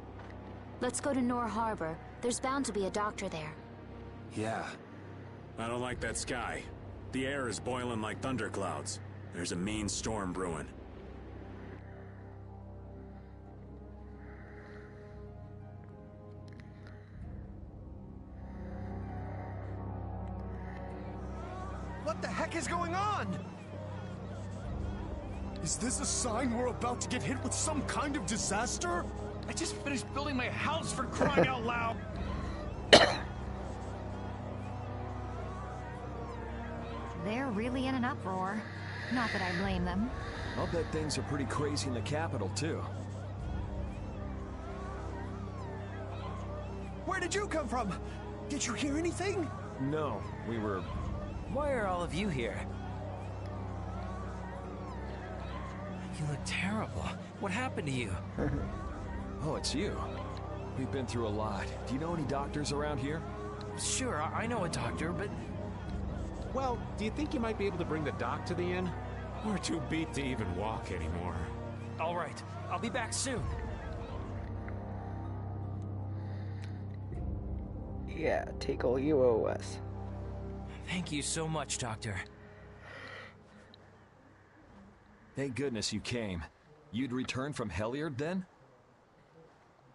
Let's go to Nor Harbor. There's bound to be a doctor there. Yeah. I don't like that sky. The air is boiling like thunderclouds. There's a mean storm brewing. What the heck is going on? Is this a sign we're about to get hit with some kind of disaster? I just finished building my house, for crying out loud! They're really in an uproar. Not that I blame them. I'll bet things are pretty crazy in the capital, too. Where did you come from? Did you hear anything? No, we were... Why are all of you here? You look terrible. What happened to you? Oh, it's you. We've been through a lot. Do you know any doctors around here? Sure, I know a doctor, but... Well, do you think you might be able to bring the doc to the inn? We're too beat to even walk anymore. All right, I'll be back soon. Yeah, take all you owe us. Thank you so much, Doctor. Thank goodness you came. You'd returned from Heliard, then?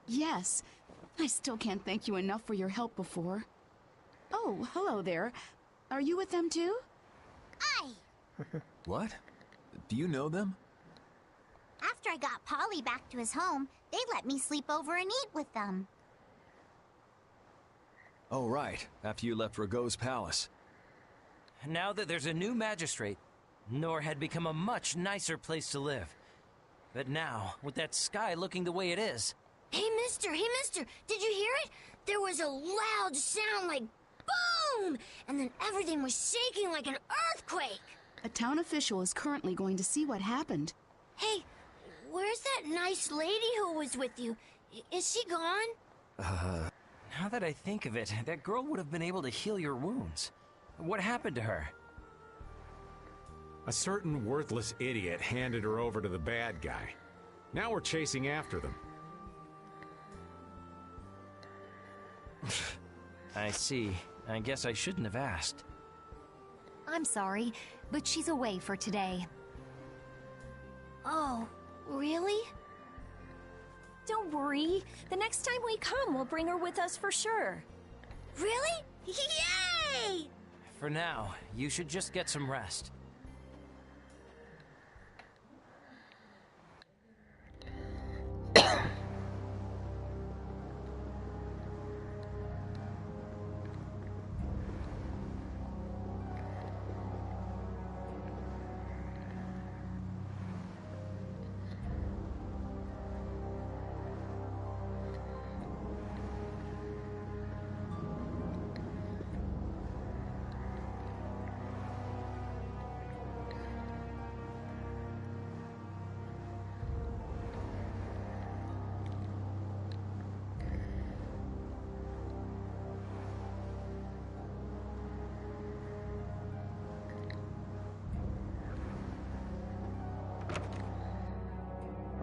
Yes. I still can't thank you enough for your help before. Oh, hello there. Are you with them too? What? Do you know them? After I got Polly back to his home, they let me sleep over and eat with them. Oh, right. After you left Rago's palace. Now that there's a new magistrate, Nor had become a much nicer place to live. But now, with that sky looking the way it is... Hey, mister, did you hear it? There was a loud sound like boom! And then everything was shaking like an earthquake! A town official is currently going to see what happened. Hey, where's that nice lady who was with you? Is she gone? Now that I think of it, that girl would have been able to heal your wounds. What happened to her? A certain worthless idiot handed her over to the bad guy. Now we're chasing after them. I see. I guess I shouldn't have asked. I'm sorry, but she's away for today. Oh, really? Don't worry. The next time we come, we'll bring her with us for sure. Really? Yay! For now, you should just get some rest.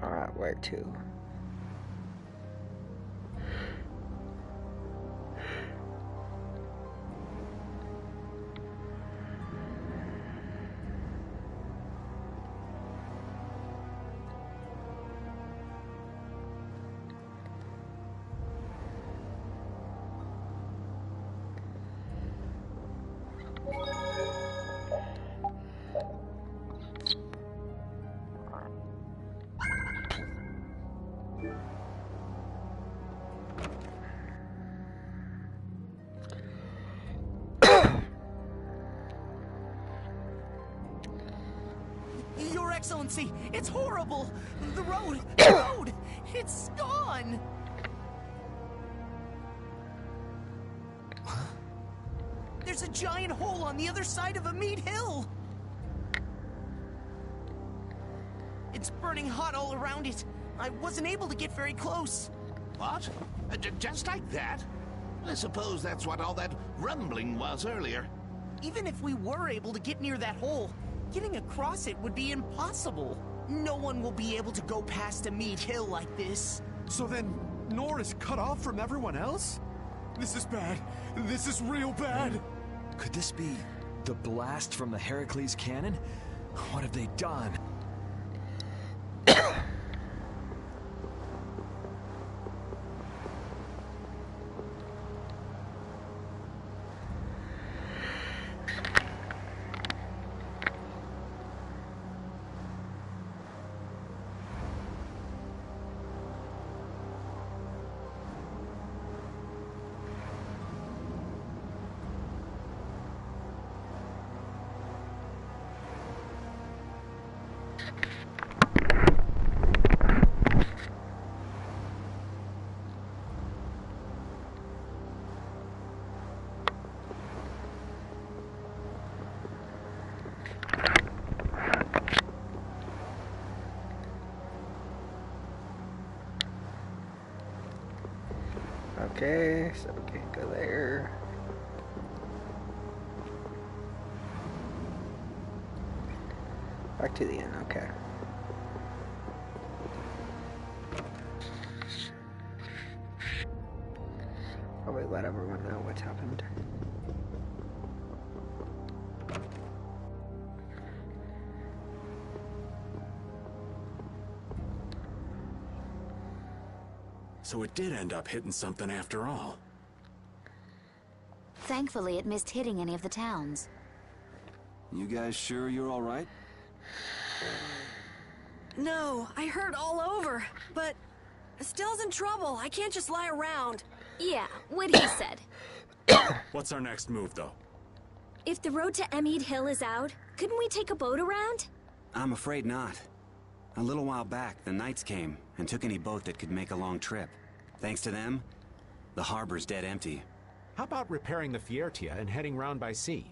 Alright, where to? Excellency, it's horrible! The road, it's gone! There's a giant hole on the other side of Amid Hill! It's burning hot all around it. I wasn't able to get very close. What? Just like that? I suppose that's what all that rumbling was earlier. Even if we were able to get near that hole, getting across it would be impossible. No one will be able to go past Amid Hill like this. So then, Nor is cut off from everyone else? This is bad. This is real bad. Could this be the blast from the Heracles cannon? What have they done? Okay, so we can't go there. Back to the inn, okay. Probably let everyone know what's happened. So it did end up hitting something after all. Thankfully, it missed hitting any of the towns. You guys sure you're all right? No, I hurt all over, but Estelle's in trouble. I can't just lie around. Yeah, what he said. What's our next move, though? If the road to Amid Hill is out, couldn't we take a boat around? I'm afraid not. A little while back, the Knights came and took any boat that could make a long trip. Thanks to them, the harbor's dead empty. How about repairing the Fiertia and heading round by sea?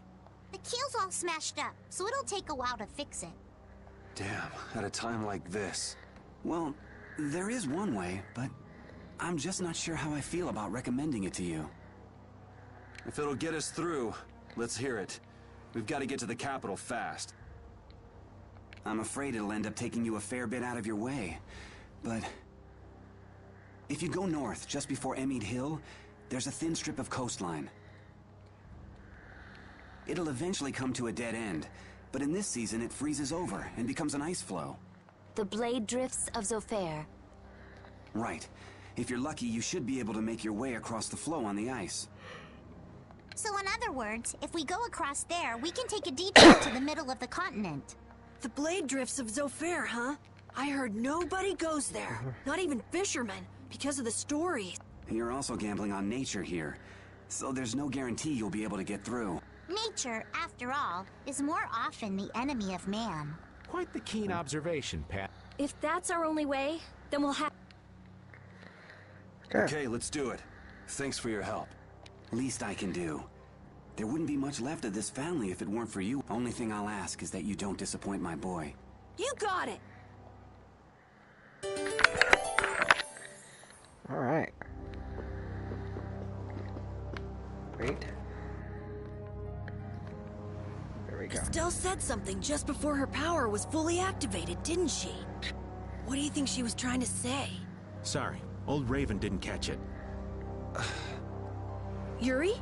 The keel's all smashed up, so it'll take a while to fix it. Damn, at a time like this. Well, there is one way, but I'm just not sure how I feel about recommending it to you. If it'll get us through, let's hear it. We've got to get to the capital fast. I'm afraid it'll end up taking you a fair bit out of your way, but if you go north just before Amid Hill, there's a thin strip of coastline. It'll eventually come to a dead end, but in this season it freezes over and becomes an ice flow. The blade drifts of Zophair. Right. If you're lucky, you should be able to make your way across the flow on the ice. So in other words, if we go across there, we can take a detour to the middle of the continent. The blade drifts of Zophair, huh? I heard nobody goes there. Not even fishermen, because of the stories. You're also gambling on nature here, so there's no guarantee you'll be able to get through. Nature, after all, is more often the enemy of man. Quite the keen observation, Pat. If that's our only way, then we'll have... Okay, let's do it. Thanks for your help. Least I can do. There wouldn't be much left of this family if it weren't for you. Only thing I'll ask is that you don't disappoint my boy. You got it! Alright. Wait. There we go. Estelle said something just before her power was fully activated, didn't she? What do you think she was trying to say? Sorry, old Raven didn't catch it. Yuri?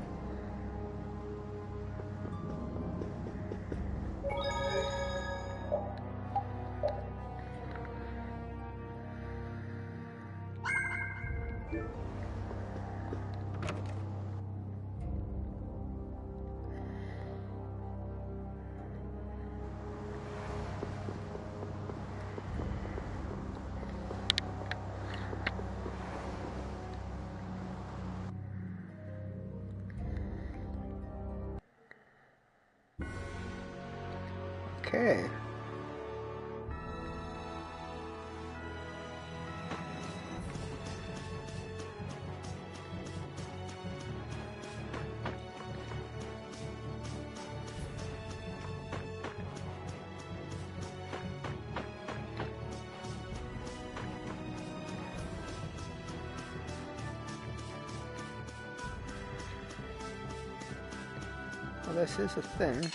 Okay. Well, this is a thing.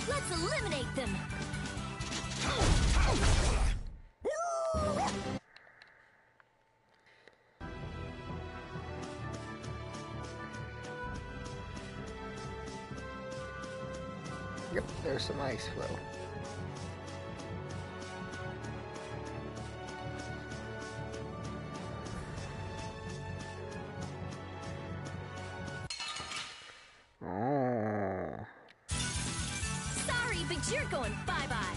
Let's eliminate them. Yep, there's some ice flow. Oh. Sorry, but you're going bye-bye.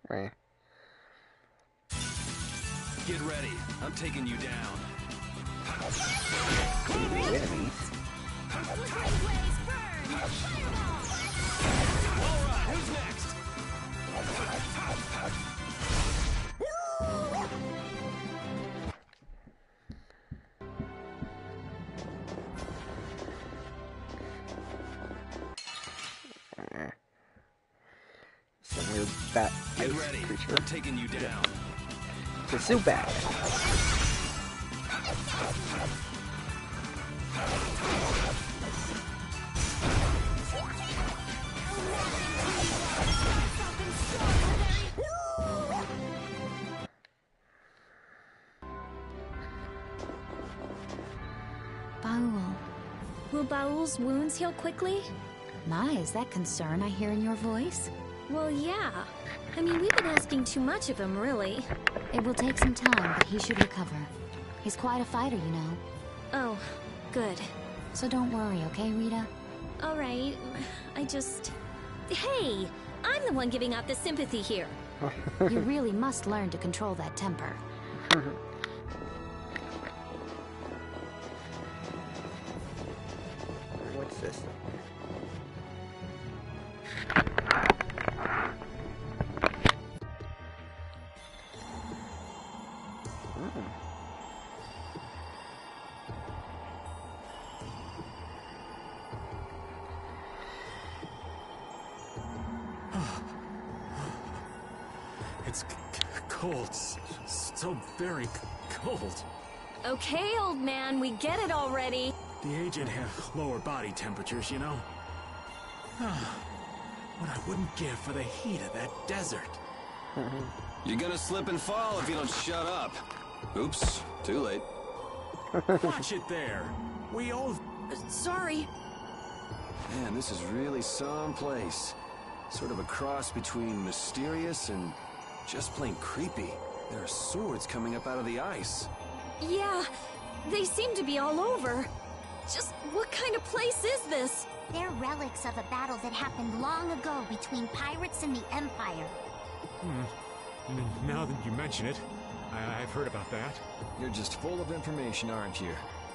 Right. Get ready. I'm taking you down. Enemies. All right, who's next? Some weird bat Get ice ready. creature. I'm taking you down. It's a Zubat. Baul. Will Baul's wounds heal quickly? My, is that concern I hear in your voice? Well, yeah. I mean, we've been asking too much of him, really. It will take some time, but he should recover. He's quite a fighter, you know. Oh, good. So don't worry, okay, Rita? All right. I just... Hey! I'm the one giving out the sympathy here. You really must learn to control that temper. What's this? It's cold. So very cold. Okay, old man, we get it already. The aged have lower body temperatures, you know? What I wouldn't give for the heat of that desert. You're gonna slip and fall if you don't shut up. Oops, too late. Watch it there. We all... Sorry. Man, this is really someplace. Sort of a cross between mysterious and just plain creepy. There are swords coming up out of the ice. Yeah, they seem to be all over. Just what kind of place is this? They're relics of a battle that happened long ago between pirates and the Empire. Now that you mention it, I've heard about that. You're just full of information, aren't you?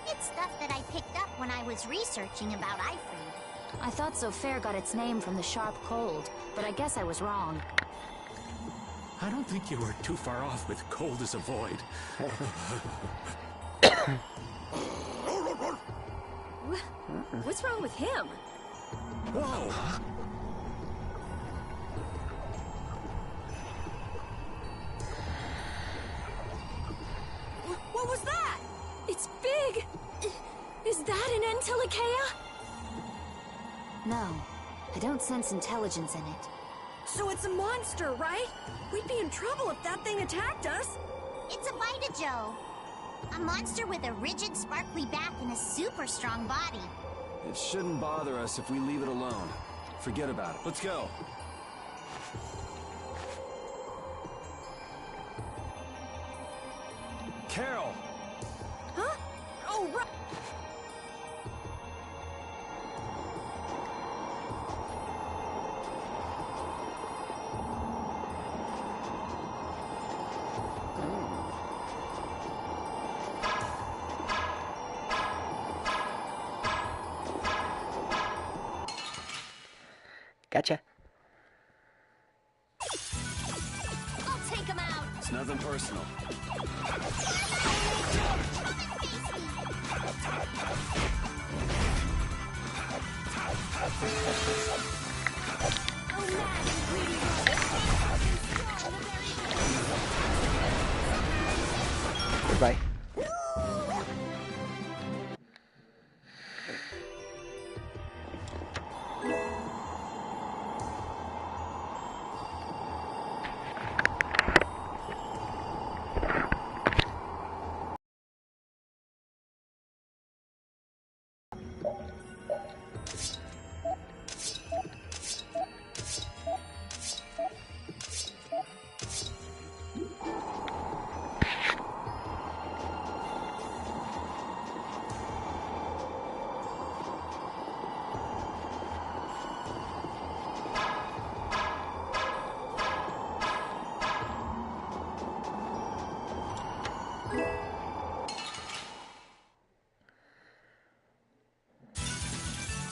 It's stuff that I picked up when I was researching about Ifrit. I thought so fair got its name from the sharp cold, but I guess I was wrong. I don't think you were too far off with cold as a void. What's wrong with him? Whoa! What was that? It's big! Is that an Antilochea? No, I don't sense intelligence in it. So it's a monster, right? We'd be in trouble if that thing attacked us. It's a Vitajo. A monster with a rigid, sparkly back and a super strong body. It shouldn't bother us if we leave it alone. Forget about it. Let's go. Carol! Huh? Oh, right. Gotcha. I'll take him out. nothing personal. Goodbye.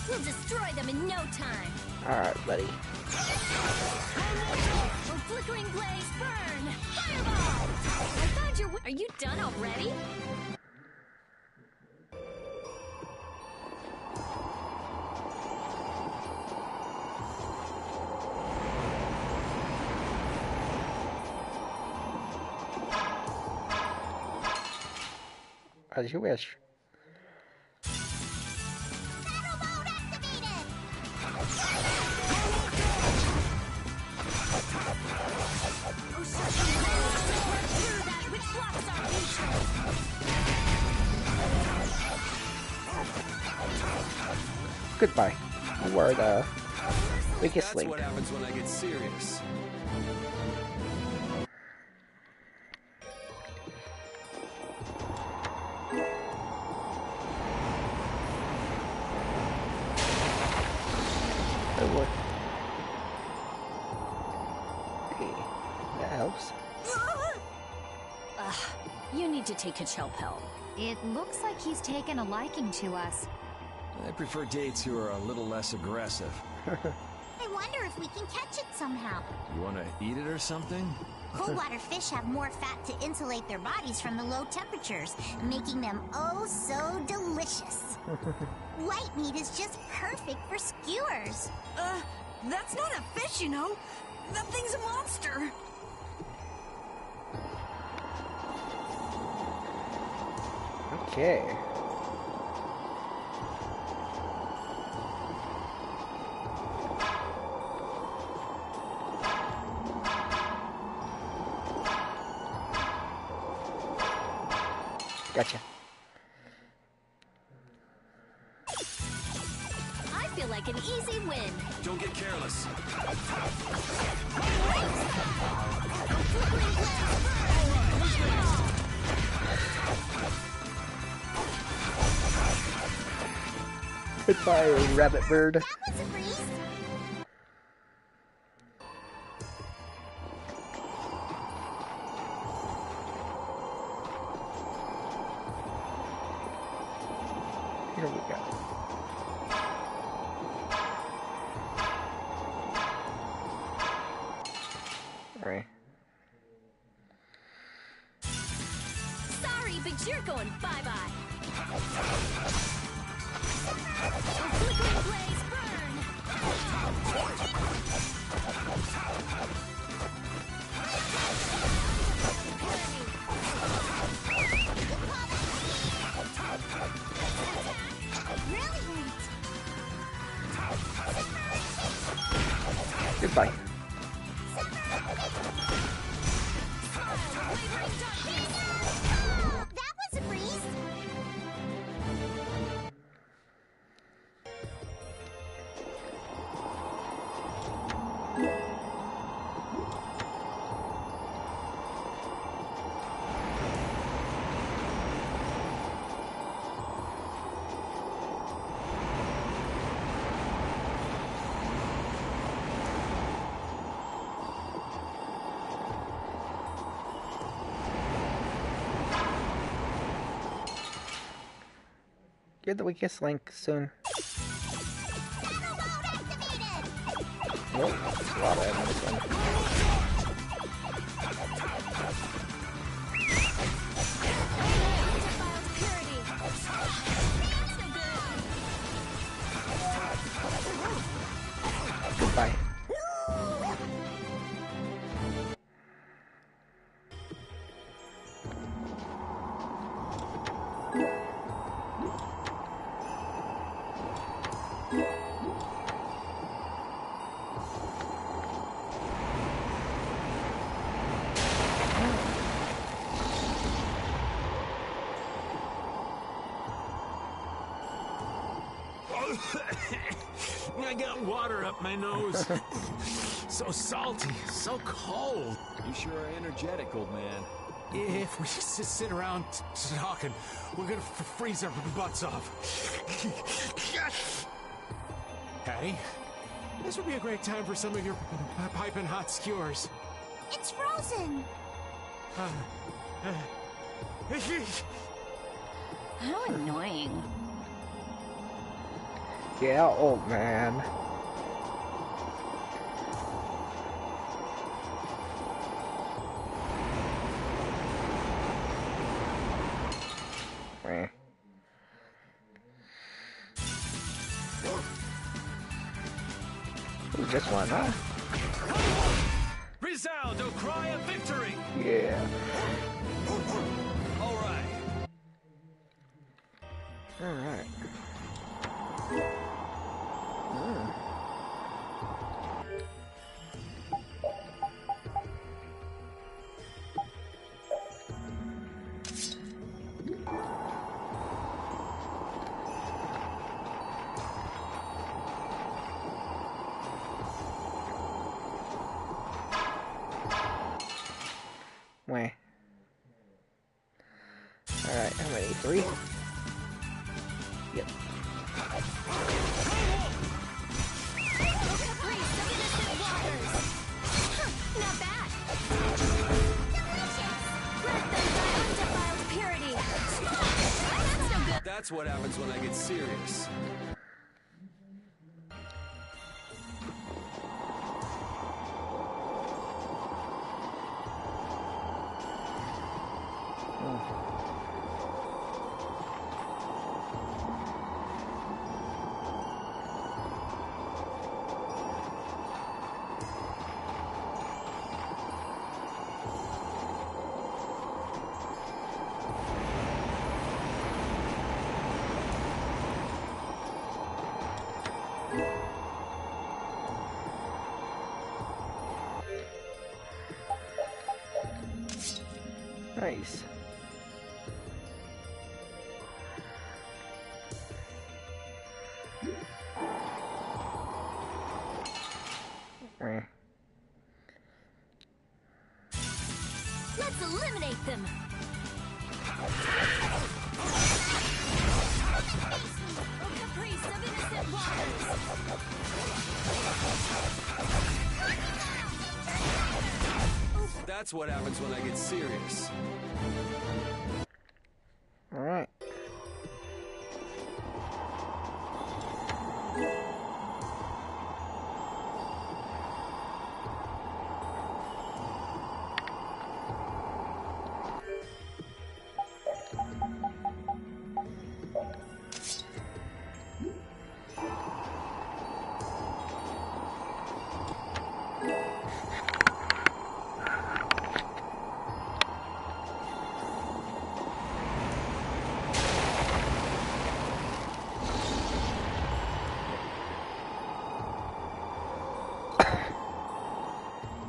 We'll destroy them in no time. Alright, buddy. Oh, flickering blaze, burn! Fireball! I found your. Are you done already? As you wish. Goodbye. You are the weakest link. That's what happens when I get serious. Hey, that helps. Ugh, you need to take Kachelpel. It looks like he's taken a liking to us. I prefer dates who are a little less aggressive. I wonder if we can catch it somehow. You want to eat it or something? Cold water fish have more fat to insulate their bodies from the low temperatures, making them oh so delicious. White meat is just perfect for skewers. That's not a fish, you know. That thing's a monster. Okay. Gotcha. I feel like an easy win. Don't get careless. Goodbye, rabbit bird. That was a breeze. Here we go. Alright. Sorry, but you're going bye-bye. Flickering blaze, burn! Brilliant. Goodbye. That was a breeze. You're the weakest link soon. Nope, there's a lot of ammo this one. I got water up my nose. So salty, so cold. You sure are energetic, old man. If we just sit around talking, we're gonna freeze our butts off. Patty, this would be a great time for some of your piping hot skewers. It's frozen. How annoying. Yeah, old man. Meh. Ooh, just one, huh? Resound, O cry of victory! Yeah. All right. Alright. Wah. Alright, how many? 3? Yep. Not bad. Let them die undefiled purity. That's no good. That's what happens when I get serious. Nice. Meh. Let's eliminate them. Oh, caprice of innocent waters. That's what happens when I get serious. Alright.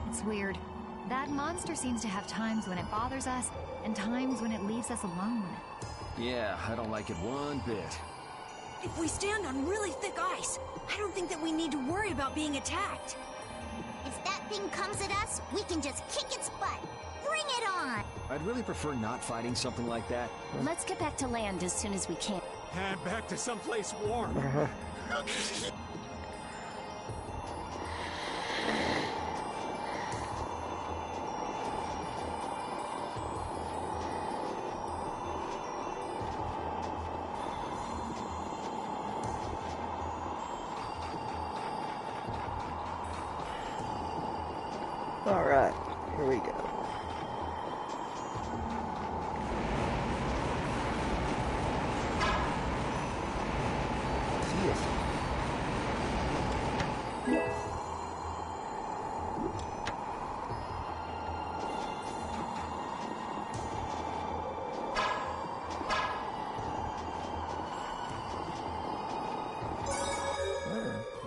It's weird. That monster seems to have times when it bothers us, and times when it leaves us alone. Yeah, I don't like it one bit. If we stand on really thick ice, I don't think that we need to worry about being attacked. If that thing comes at us, we can just kick its butt. Bring it on! I'd really prefer not fighting something like that. Let's get back to land as soon as we can. And back to someplace warm. Alright, here we go. Yes.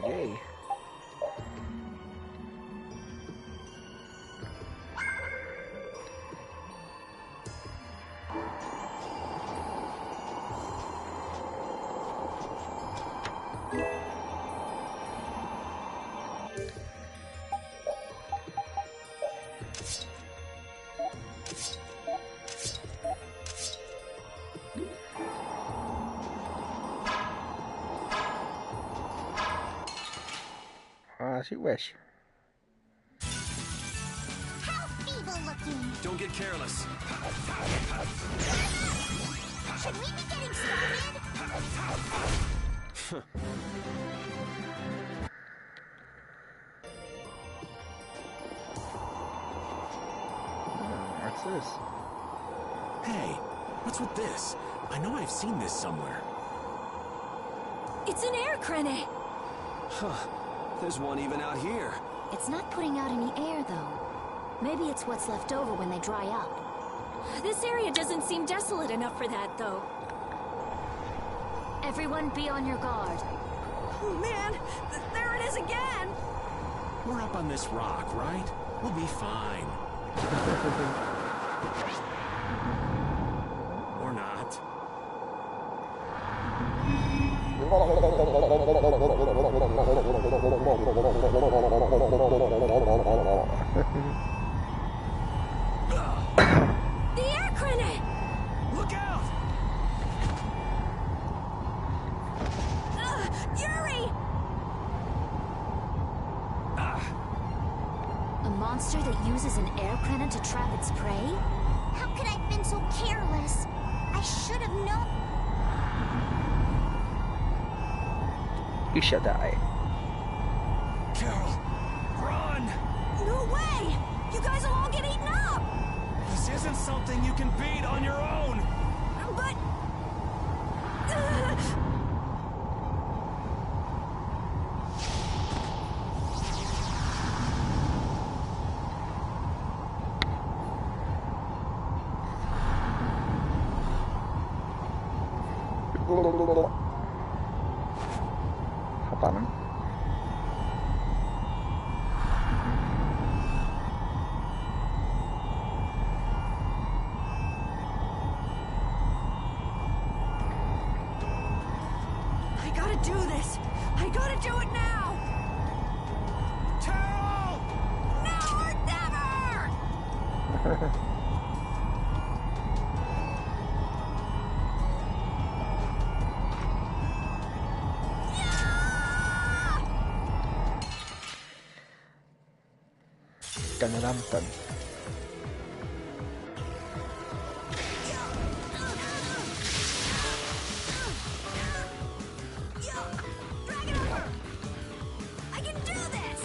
Yay. As you wish. How feeble looking! Don't get careless. Should we be getting started? What's this? Hey, what's with this? I know I've seen this somewhere. It's an air crane. Huh. There's one even out here. It's not putting out any air, though. Maybe it's what's left over when they dry up. This area doesn't seem desolate enough for that, though. Everyone be on your guard. Oh, man! There it is again! We're up on this rock, right? We'll be fine. Or not. The air crane! Look out! Yuri! A monster that uses an air cannon to trap its prey? How could I have been so careless? I should have known. You shall die. Carol, run! No way! You guys will all get eaten up! This isn't something you can beat on your own! But... Hop on him. I gotta do this! I gotta do it now! Carol! Now or never! Dun dun dun. I can do this!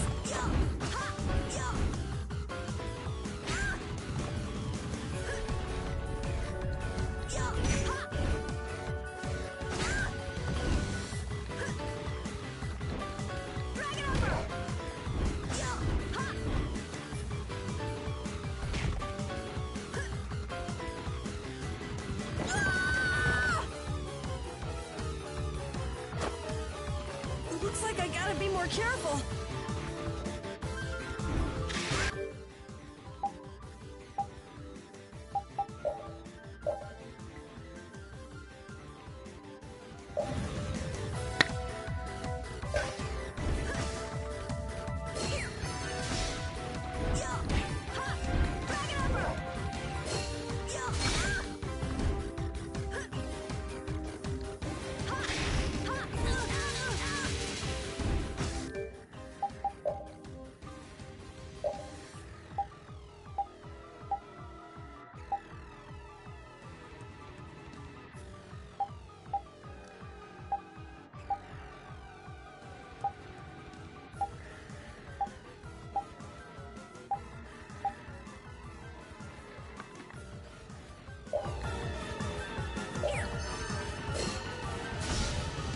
Looks like I gotta be more careful.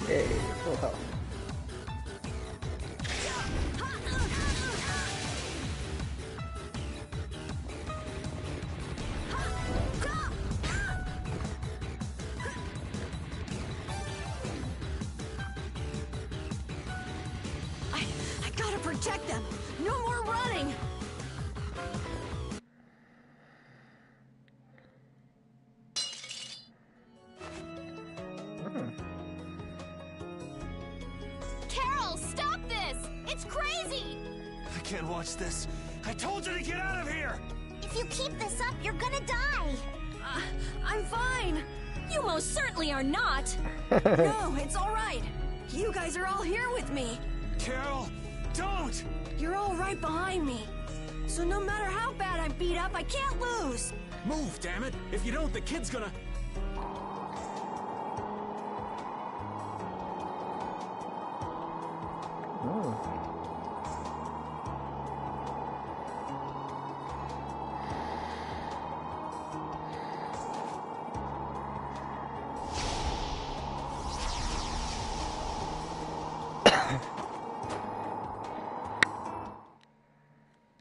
Yay, full health. I gotta protect them. No more running. Carol, stop this! It's crazy! I can't watch this. I told you to get out of here! If you keep this up, you're gonna die. I'm fine. You most certainly are not! No, it's all right. You guys are all here with me. Carol, Don't! You're all right behind me. So no matter how bad I'm beat up, I can't lose. Move, damn it! If you don't, the kid's gonna...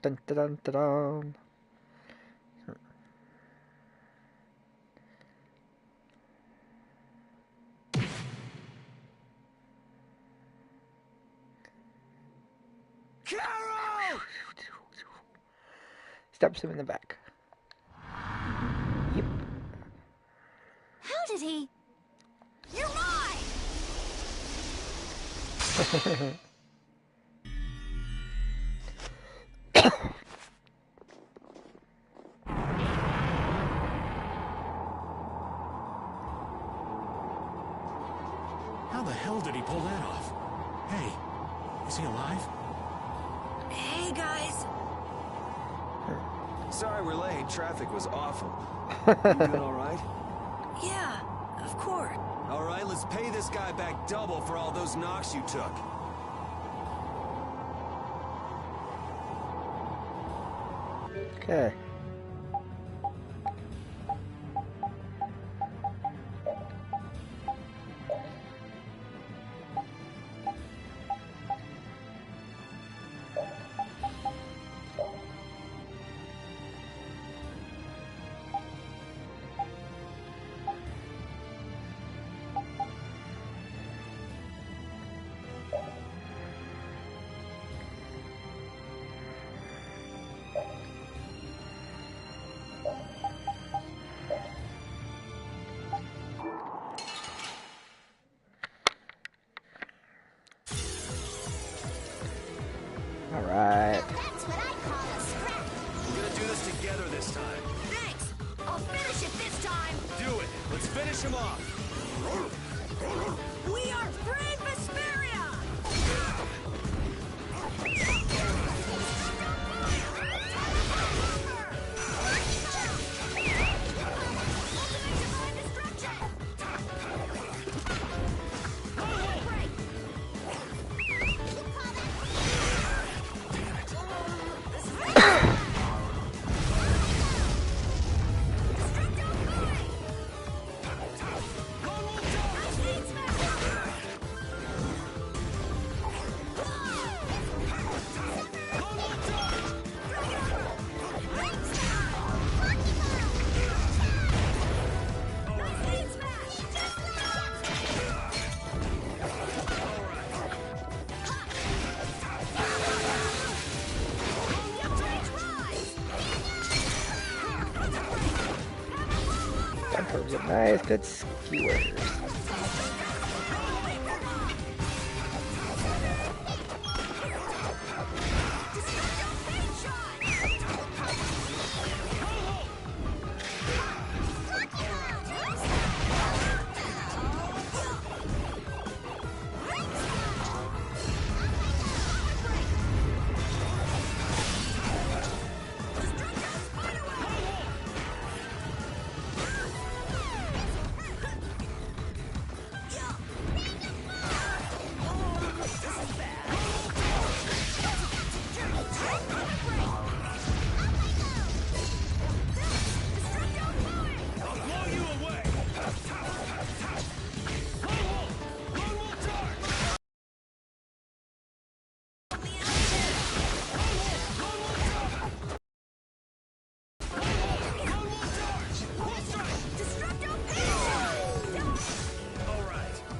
Dun dun dun dun dun. Carol! Stabs him in the back. Yep. How did he? You're mine! How the hell did he pull that off? Hey, is he alive? Hey, guys. Sorry we're late. Traffic was awful. You doing all right? Yeah, of course. All right, let's pay this guy back double for all those knocks you took. Okay. Alright. That's what I call a scrap. We're gonna do this together this time. Thanks. I'll finish it this time. Do it. Let's finish him off. We are free Vesperia! Bumpers are nice, good skewers.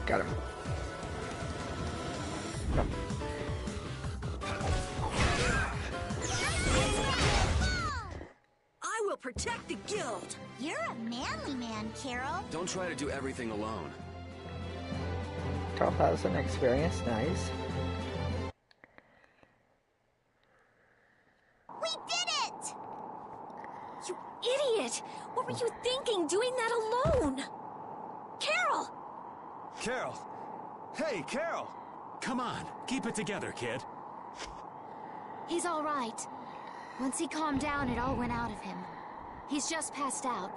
Got him. I will protect the guild. You're a manly man, Carol. Don't try to do everything alone. 12,000 experience, nice. We did it! You idiot! What were you thinking doing that alone? Carol! Carol! Hey, Carol! Come on, keep it together, kid. He's all right. Once he calmed down, it all went out of him. He's just passed out.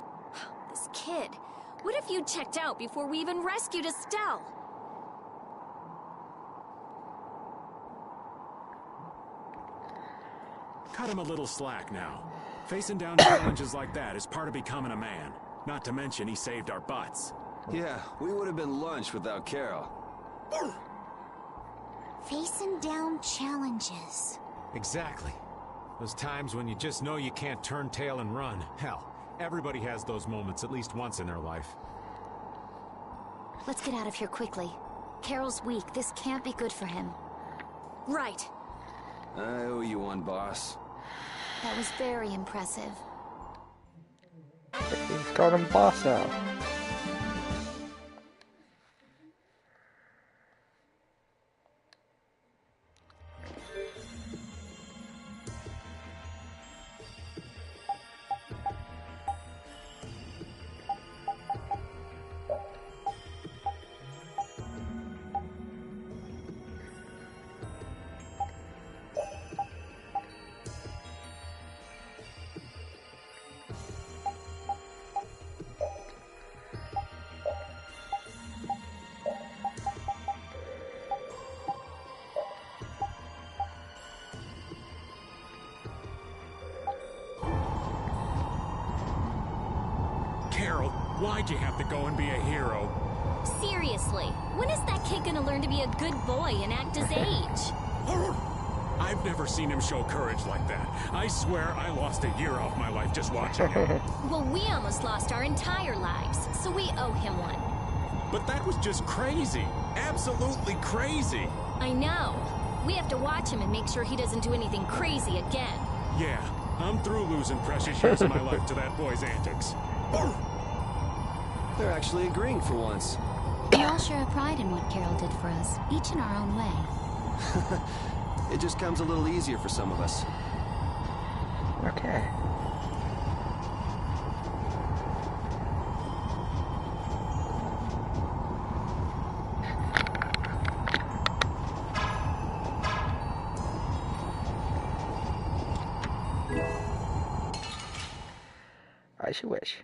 This kid. What if you checked out before we even rescued Estelle? Cut him a little slack now. Facing down challenges like that is part of becoming a man. Not to mention he saved our butts. Yeah, we would have been lunch without Carol. Facing down challenges. Exactly. Those times when you just know you can't turn tail and run. Hell, everybody has those moments at least once in their life. Let's get out of here quickly. Carol's weak. This can't be good for him. Right. I owe you one, boss. That was very impressive. He's called him boss now. Carol, why'd you have to go and be a hero? Seriously, when is that kid gonna learn to be a good boy and act his age? I've never seen him show courage like that. I swear I lost a year off my life just watching him. Well, we almost lost our entire lives, so we owe him one. But that was just crazy. Absolutely crazy. I know. We have to watch him and make sure he doesn't do anything crazy again. Yeah, I'm through losing precious years of my life to that boy's antics. They're actually agreeing for once. We all share a pride in what Carol did for us, each in our own way. It just comes a little easier for some of us. Okay. I should wish.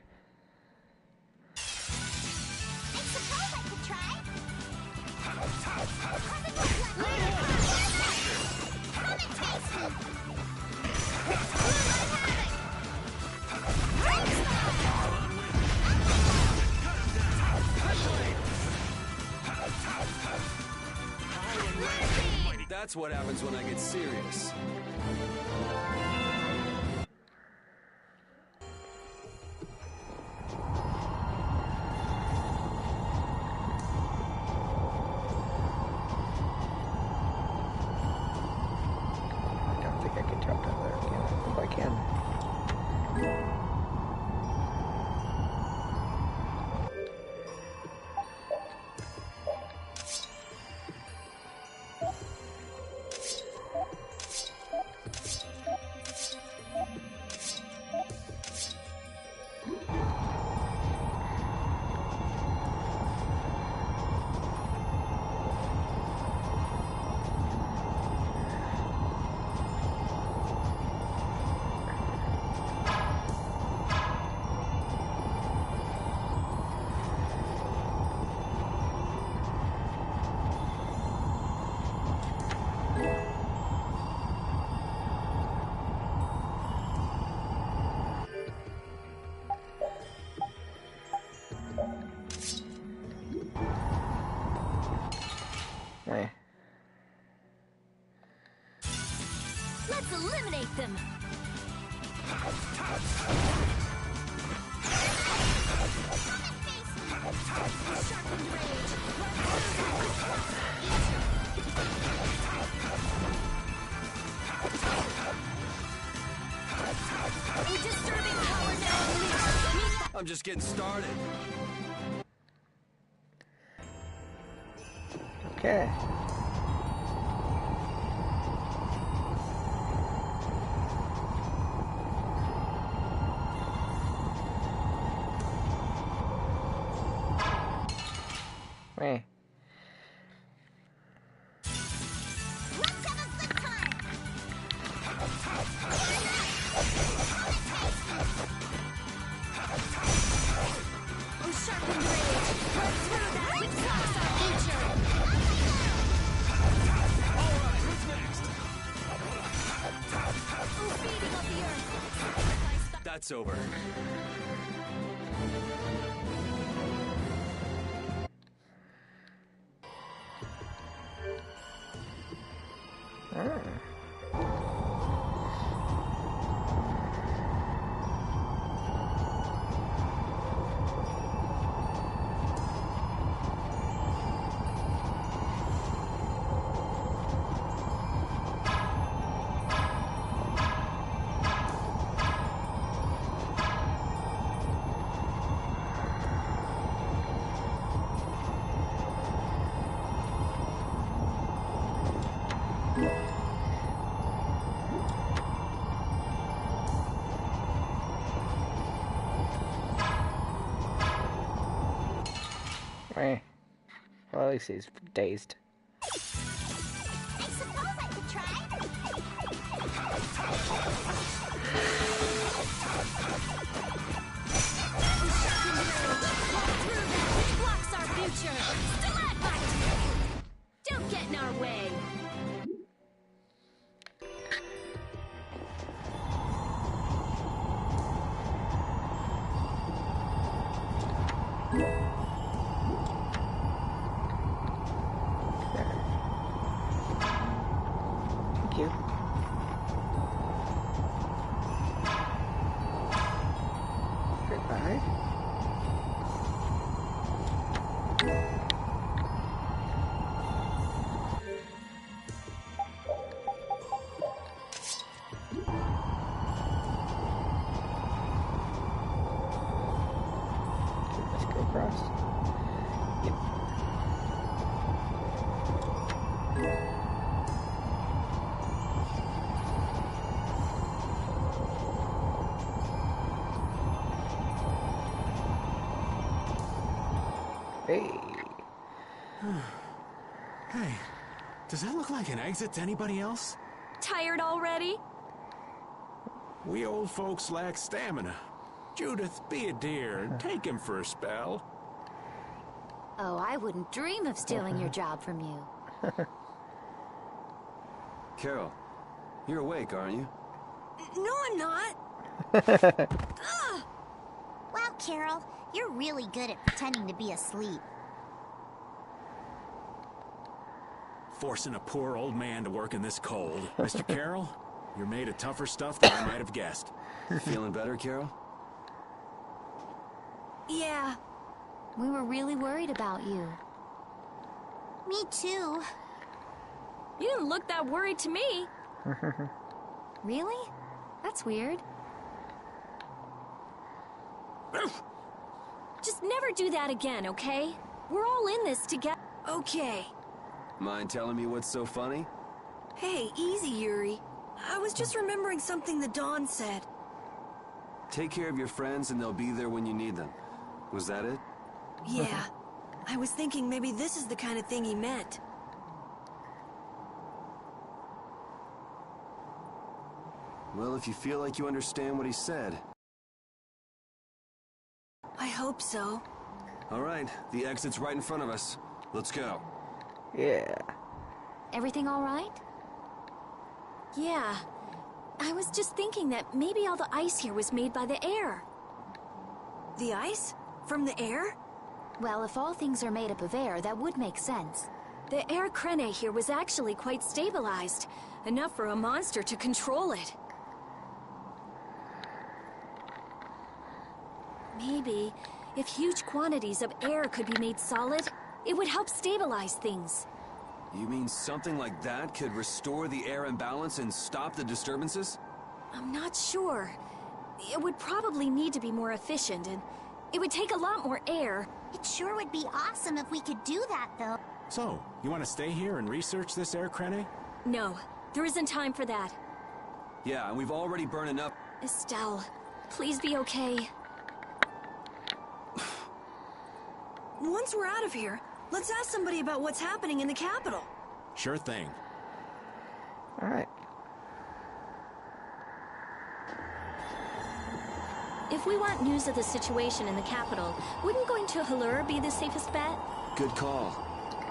That's what happens when I get serious. I don't think I can jump down there again. I hope I can. Wait. Let's eliminate them! I'm just getting started. Okay. Wait. that's over. Well, at least he's dazed. I suppose I could try. Blocks our future. Stalagmite! Don't get in our way. Thank you. Goodbye. Let's go across. Yep. Hey. Hey, does that look like an exit to anybody else? Tired already? We old folks lack stamina. Judith, be a dear and take him for a spell. Oh, I wouldn't dream of stealing your job from you. Carol, you're awake, aren't you? No, I'm not. Wow, Carol, you're really good at pretending to be asleep. Forcing a poor old man to work in this cold. Mr. Carroll, you're made of tougher stuff than I might have guessed. Feeling better, Carol? Yeah. We were really worried about you. Me too. You didn't look that worried to me. Really? That's weird. Just never do that again, okay? We're all in this together. Okay. Mind telling me what's so funny? Hey, easy, Yuri. I was just remembering something the Dawn said. Take care of your friends and they'll be there when you need them. Was that it? Yeah. I was thinking maybe this is the kind of thing he meant. Well, if you feel like you understand what he said. I hope so. All right, the exit's right in front of us. Let's go. Yeah. Everything all right? Yeah. I was just thinking that maybe all the ice here was made by the air. The ice? From the air? Well, if all things are made up of air, that would make sense. The air crene here was actually quite stabilized. Enough for a monster to control it. Maybe, if huge quantities of air could be made solid, it would help stabilize things. You mean something like that could restore the air imbalance and stop the disturbances? I'm not sure. It would probably need to be more efficient, and it would take a lot more air. It sure would be awesome if we could do that, though. So, you want to stay here and research this air crene? No, there isn't time for that. Yeah, and we've already burned enough. Estelle, please be okay. Once we're out of here, let's ask somebody about what's happening in the capital. Sure thing. All right. If we want news of the situation in the capital, wouldn't going to Halur be the safest bet? Good call.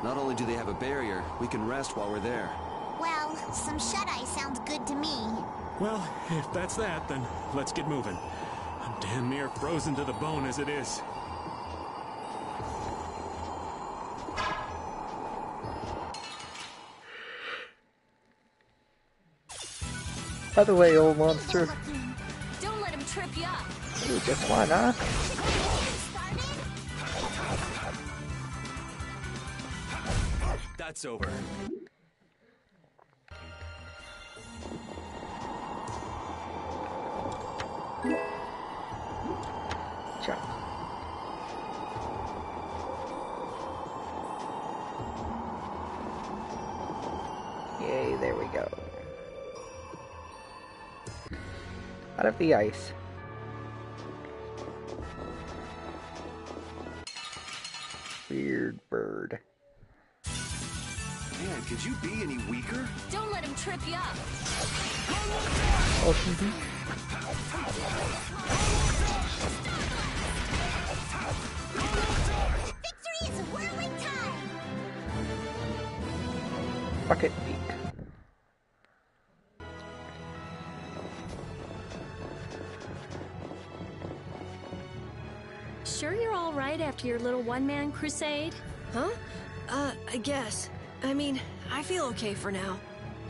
Not only do they have a barrier, we can rest while we're there. Well, some shut-eye sounds good to me. Well, if that's that, then let's get moving. I'm damn near frozen to the bone as it is. By the way, old monster. Don't let him trip you up. Ooh, just one, huh? That's over. Jump. Yay, there we go. Out of the ice. Weird bird. Man, could you be any weaker? Don't let him trip you up. Oh, Victory is a whirling time! bucket beak. Sure you're all right after your little one-man crusade? Huh? I guess. I mean, I feel okay for now.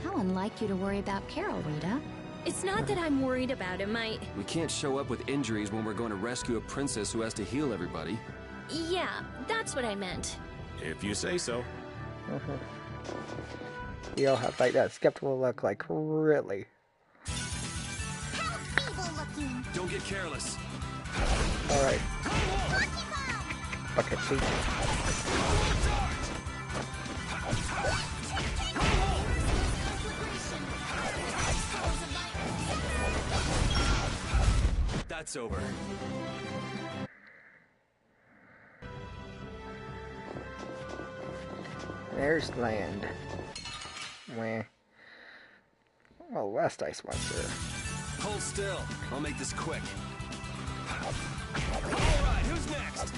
How unlike you to worry about Carol, Rita. It's not that I'm worried about him, We can't show up with injuries when we're going to rescue a princess who has to heal everybody. Yeah, that's what I meant. If you say so. We all have like that skeptical look, like, really? How feeble looking! Don't get careless. Alright. Bucket beak. That's over. There's land. Wah. Well, last ice monster. Hold still. I'll make this quick. Alright, who's next?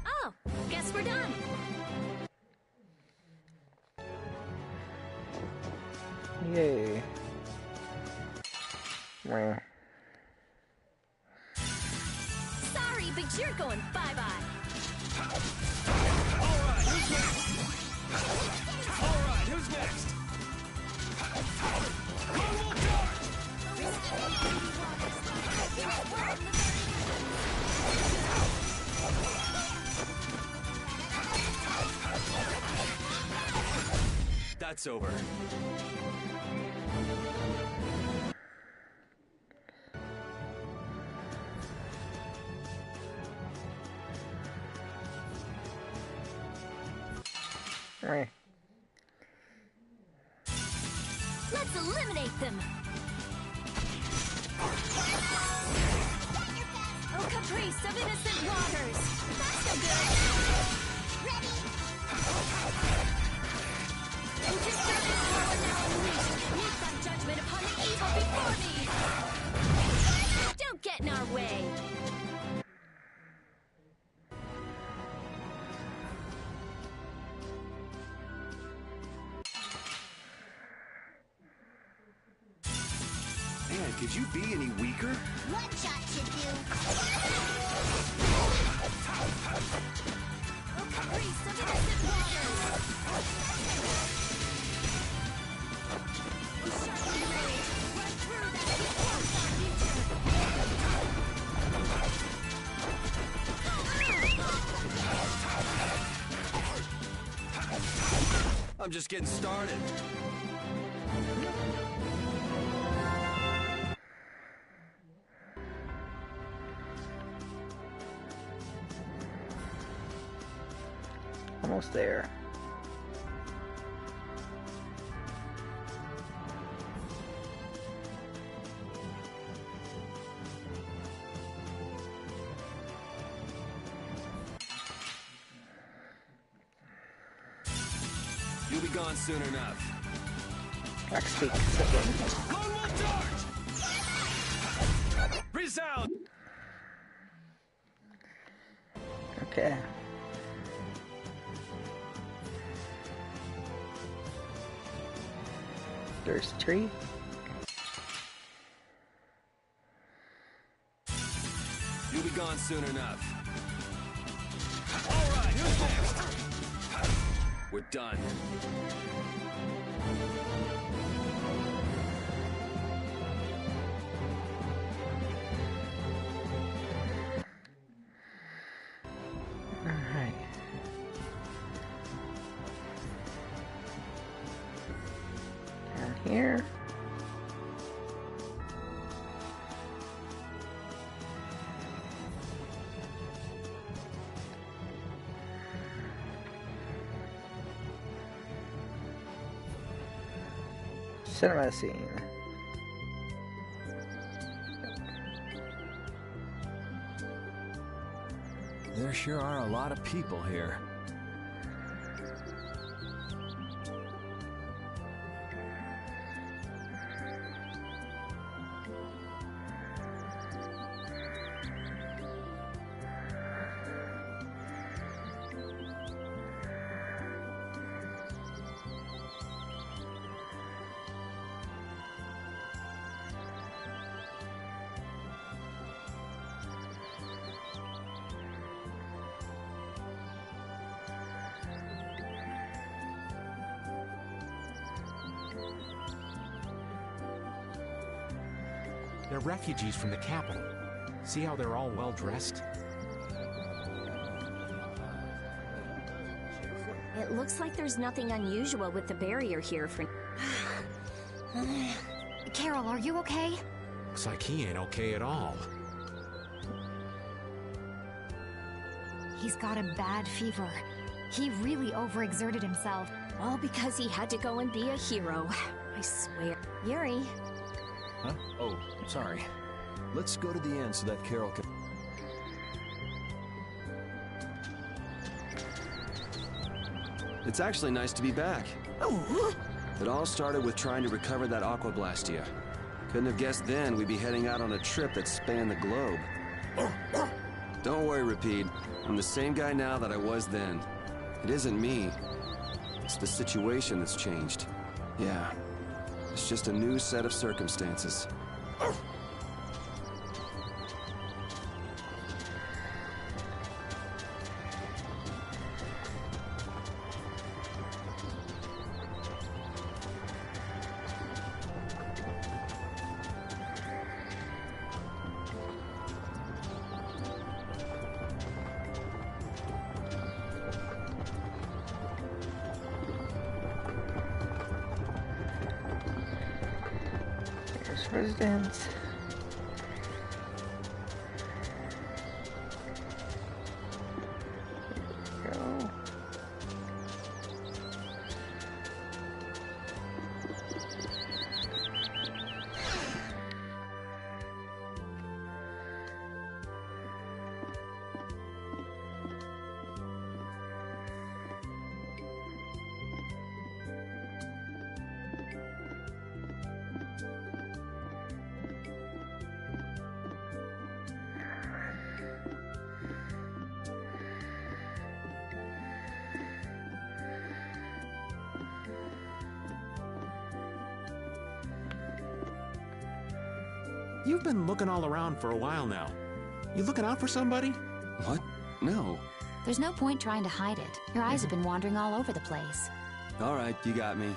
Oh, guess we're done. Yay. Wah. Sorry, but you're going bye-bye. Alright, who's next? Alright, who's next? That's over. Wah. Let's eliminate them. Oh, caprice of innocent waters. That's no good. Ready? You just started power now unleashed. You've got judgment upon the evil before me. Don't get in our way. Man, could you be any weaker? One shot should do. Oh, caprice of innocent waters. Oh, sharp rage. Run through that before future. I'm just getting started. Almost there. You'll be gone soon enough. Axe beak. Resound! Okay. There's a tree. You'll be gone soon enough. All right, who's next? We're done. Alright. Down here. Cinema scene. There sure are a lot of people here. They're refugees from the capital. See how they're all well dressed? It looks like there's nothing unusual with the barrier here for... Carol, are you okay? Looks like he ain't okay at all. He's got a bad fever. He really overexerted himself. All because he had to go and be a hero. I swear. Yuri. Huh? Oh, sorry. Let's go to the end so that Carol can... It's actually nice to be back. It all started with trying to recover that Aqua Blastia. Couldn't have guessed then we'd be heading out on a trip that spanned the globe. Don't worry, Rapide. I'm the same guy now that I was then. It isn't me. It's the situation that's changed. Yeah. It's just a new set of circumstances. Residence. Go. You've been looking all around for a while now. You looking out for somebody? What? No. There's no point trying to hide it. Your eyes have been wandering all over the place. All right, you got me.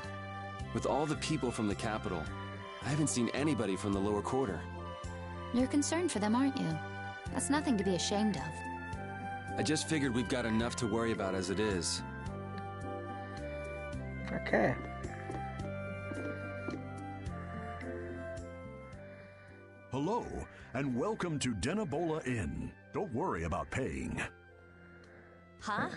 With all the people from the capital, I haven't seen anybody from the lower quarter. You're concerned for them, aren't you? That's nothing to be ashamed of. I just figured we've got enough to worry about as it is. Okay. Hello, and welcome to Denabola Inn. Don't worry about paying. Huh?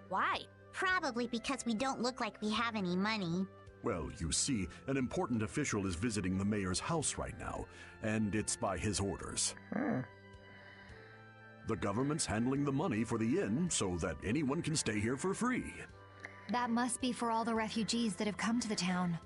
Why? Probably because we don't look like we have any money. Well, you see, an important official is visiting the mayor's house right now, and it's by his orders. The government's handling the money for the inn so that anyone can stay here for free. That must be for all the refugees that have come to the town.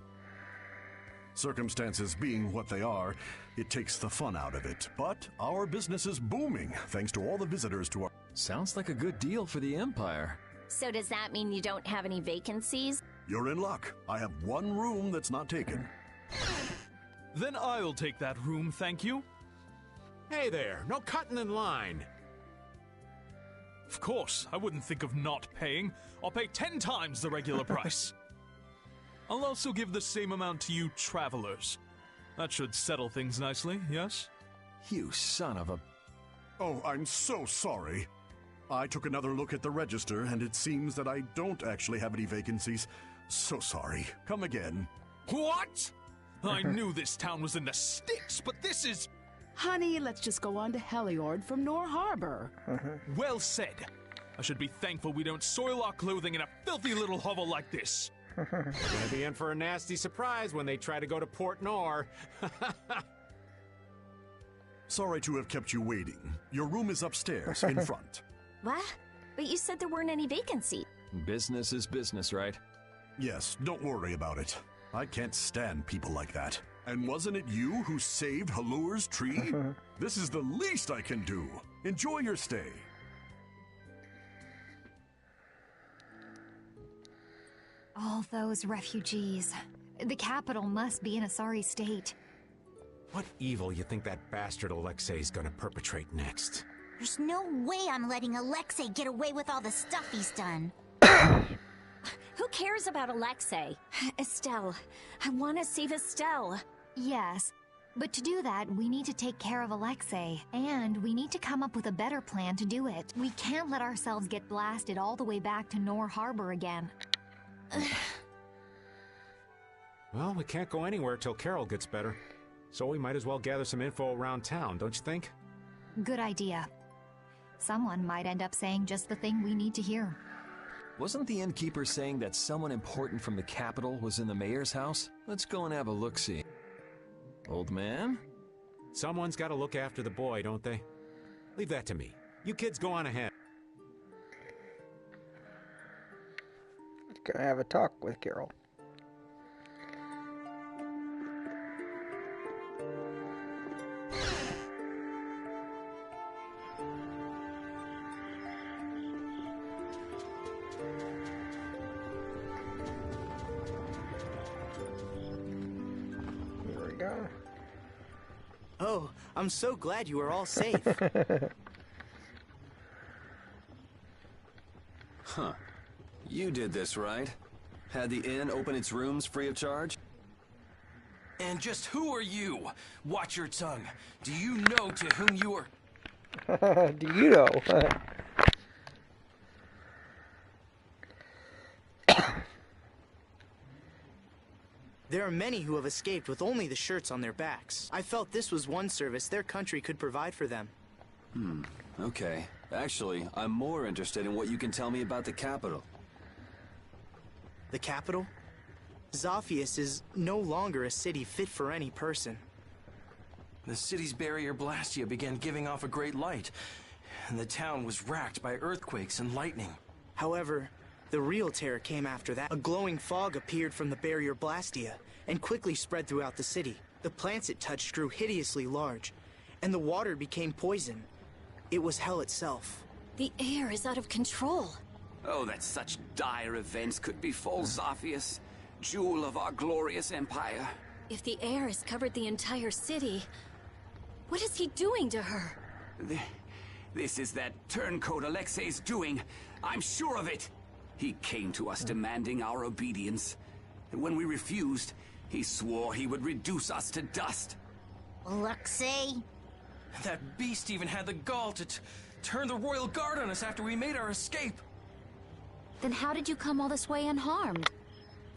Circumstances being what they are, it takes the fun out of it. But our business is booming, thanks to all the visitors to our... Sounds like a good deal for the Empire. So does that mean you don't have any vacancies? You're in luck. I have one room that's not taken. Then I'll take that room, thank you. Hey there, no cutting in line. Of course, I wouldn't think of not paying. I'll pay 10 times the regular price. I'll also give the same amount to you travelers. That should settle things nicely, yes? You son of a... Oh, I'm so sorry. I took another look at the register, and it seems that I don't actually have any vacancies. So sorry. Come again. What? I knew this town was in the sticks, but this is... Honey, let's just go on to Heliord from Nor Harbor. Well said. I should be thankful we don't soil our clothing in a filthy little hovel like this. We're gonna be in for a nasty surprise when they try to go to Port Nor. Sorry to have kept you waiting. Your room is upstairs, in front. What? But you said there weren't any vacancies. Business is business, right? Yes, don't worry about it. I can't stand people like that. And wasn't it you who saved Halur's tree? This is the least I can do. Enjoy your stay. All those refugees. The capital must be in a sorry state. What evil you think that bastard Alexei's gonna perpetrate next? There's no way I'm letting Alexei get away with all the stuff he's done. Who cares about Alexei? Estelle. I want to save Estelle. Yes, but to do that, we need to take care of Alexei, and we need to come up with a better plan to do it. We can't let ourselves get blasted all the way back to Nor Harbor again. Well, we can't go anywhere till Carol gets better. So we might as well gather some info around town, don't you think? Good idea. Someone might end up saying just the thing we need to hear. Wasn't the innkeeper saying that someone important from the capital was in the mayor's house? Let's go and have a look-see. Old man? Someone's got to look after the boy, don't they? Leave that to me. You kids go on ahead. Gonna have a talk with Carol. Here we go. Oh, I'm so glad you are all safe. Huh. You did this, right? Had the inn open its rooms free of charge? And just who are you? Watch your tongue. Do you know to whom you are... Do you know? There are many who have escaped with only the shirts on their backs. I felt this was one service their country could provide for them. Okay. Actually, I'm more interested in what you can tell me about the capital. The capital? Zophius is no longer a city fit for any person. The city's barrier Blastia began giving off a great light, and the town was racked by earthquakes and lightning. However, the real terror came after that. A glowing fog appeared from the barrier Blastia and quickly spread throughout the city. The plants it touched grew hideously large, and the water became poison. It was hell itself. The air is out of control. Oh, that such dire events could befall Zophius, jewel of our glorious empire. If the air has covered the entire city, what is he doing to her? This is that turncoat Alexei's doing. I'm sure of it. He came to us demanding our obedience. And when we refused, he swore he would reduce us to dust. Alexei? That beast even had the gall to turn the royal guard on us after we made our escape. Then how did you come all this way unharmed?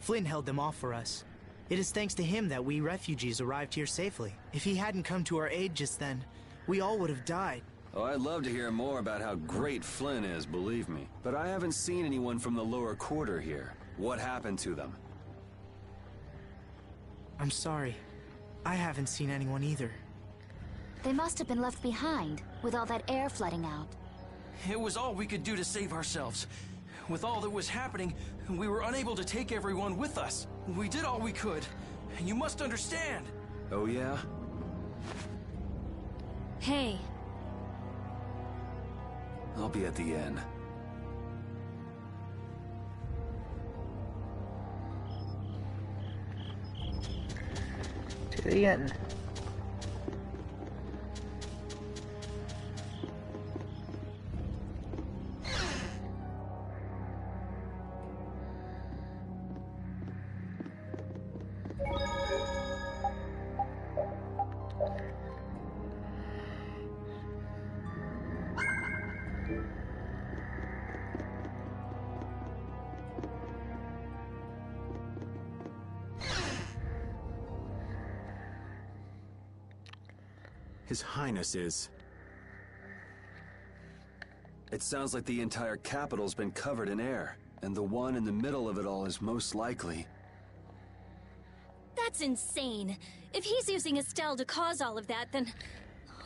Flynn held them off for us. It is thanks to him that we refugees arrived here safely. If he hadn't come to our aid just then, we all would have died. Oh, I'd love to hear more about how great Flynn is, believe me. But I haven't seen anyone from the lower quarter here. What happened to them? I'm sorry. I haven't seen anyone either. They must have been left behind, with all that air flooding out. It was all we could do to save ourselves. With all that was happening, we were unable to take everyone with us. We did all we could, and you must understand. Oh, yeah? Hey. I'll be at the inn. To the end. His Highness is... It sounds like the entire capital's been covered in air, and the one in the middle of it all is most likely... That's insane. If he's using Estelle to cause all of that, then...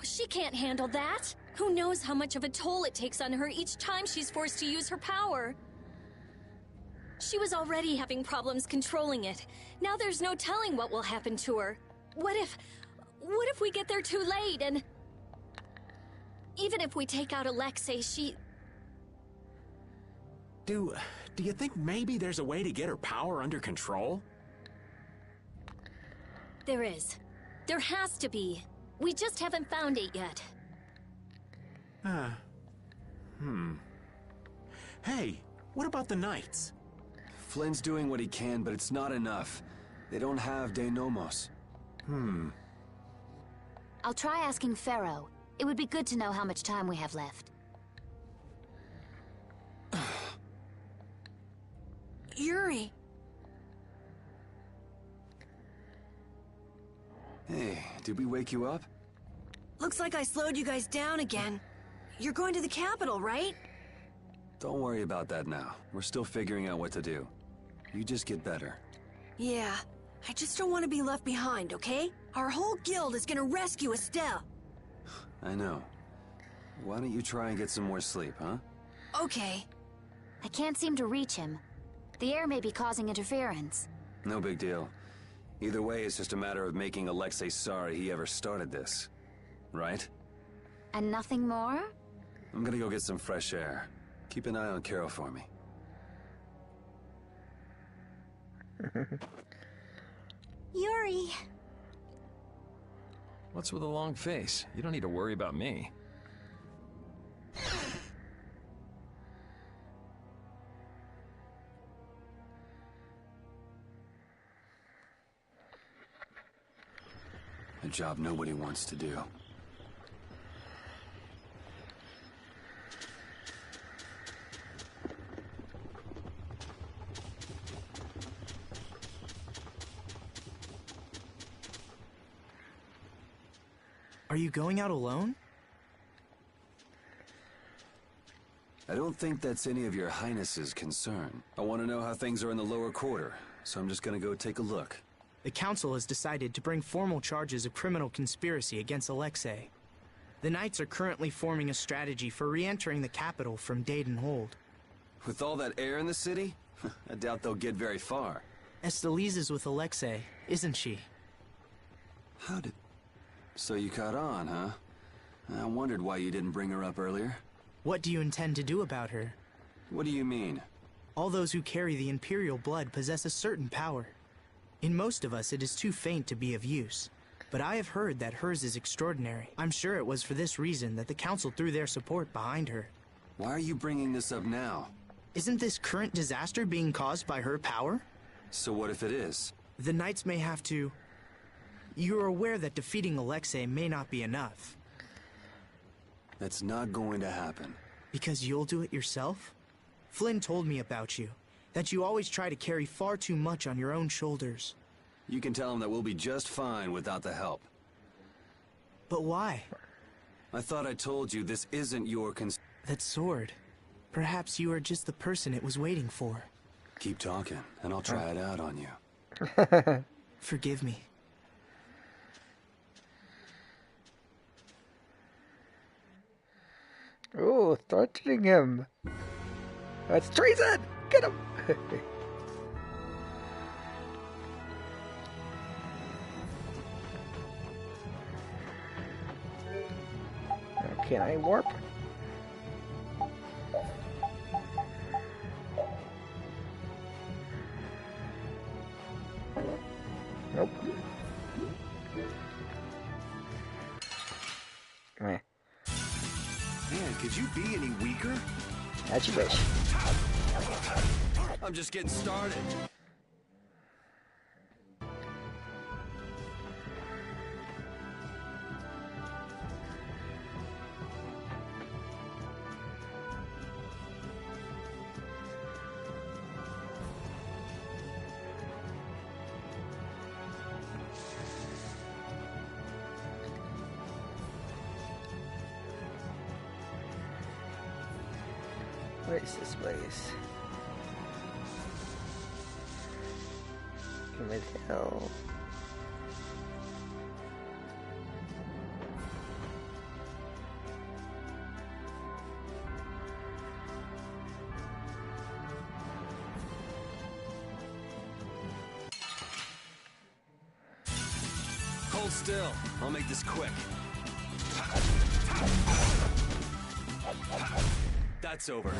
she can't handle that. Who knows how much of a toll it takes on her each time she's forced to use her power. She was already having problems controlling it. Now there's no telling what will happen to her. What if we get there too late and... Even if we take out Alexei, she... Do you think maybe there's a way to get her power under control? There is. There has to be. We just haven't found it yet. Hey, what about the Knights? Flynn's doing what he can, but it's not enough. They don't have De Nomos. I'll try asking Pharaoh. It would be good to know how much time we have left. Yuri! Hey, did we wake you up? Looks like I slowed you guys down again. You're going to the capital, right? Don't worry about that now. We're still figuring out what to do. You just get better. Yeah. I just don't want to be left behind, okay? Our whole guild is gonna rescue Estelle. I know. Why don't you try and get some more sleep, huh? Okay. I can't seem to reach him. The air may be causing interference. No big deal. Either way, it's just a matter of making Alexei sorry he ever started this. Right? And nothing more? I'm gonna go get some fresh air. Keep an eye on Carol for me. Yuri. What's with a long face? You don't need to worry about me. A job nobody wants to do. Are you going out alone? I don't think that's any of your Highness's concern. I want to know how things are in the lower quarter, so I'm just gonna go take a look. The Council has decided to bring formal charges of criminal conspiracy against Alexei. The Knights are currently forming a strategy for re-entering the capital from Dayton Hold. With all that air in the city? I doubt they'll get very far. Estelise is with Alexei, isn't she? How did... So you caught on, huh? I wondered why you didn't bring her up earlier. What do you intend to do about her? What do you mean? All those who carry the Imperial blood possess a certain power. In most of us, it is too faint to be of use. But I have heard that hers is extraordinary. I'm sure it was for this reason that the Council threw their support behind her. Why are you bringing this up now? Isn't this current disaster being caused by her power? So what if it is? The Knights may have to... You're aware that defeating Alexei may not be enough. That's not going to happen. Because you'll do it yourself? Flynn told me about you, that you always try to carry far too much on your own shoulders. You can tell him that we'll be just fine without the help. But why? I thought I told you this isn't your That sword. Perhaps you are just the person it was waiting for. Keep talking, and I'll try it out on you. Forgive me. Oh, threatening him. That's treason! Get him! Can I warp? Nope. could you be any weaker? As you wish. I'm just getting started. What is this place? With hell. Hold still. I'll make this quick. That's over.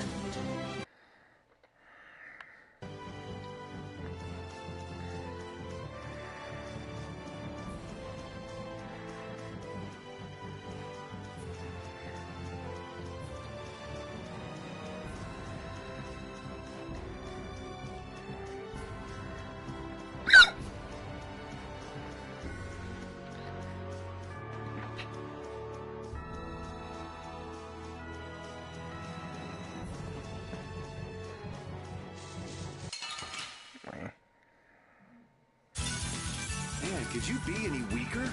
Man, could you be any weaker?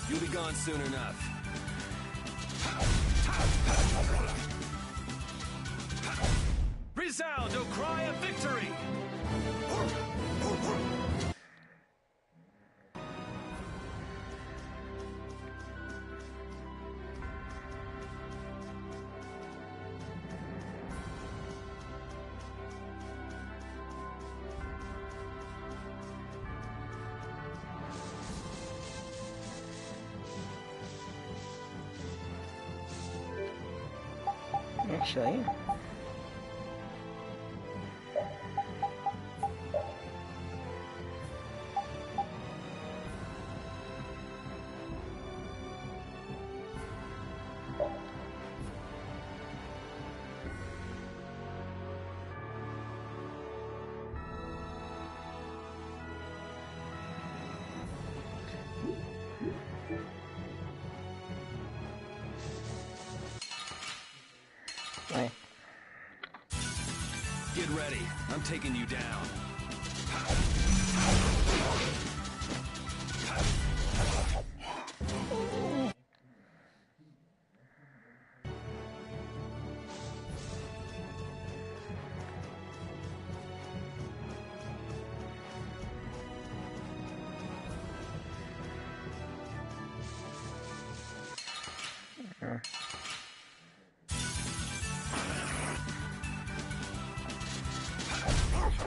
You'll be gone soon enough. Resound, O cry of victory! Actually. Right. Get ready. I'm taking you down.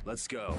Let's go.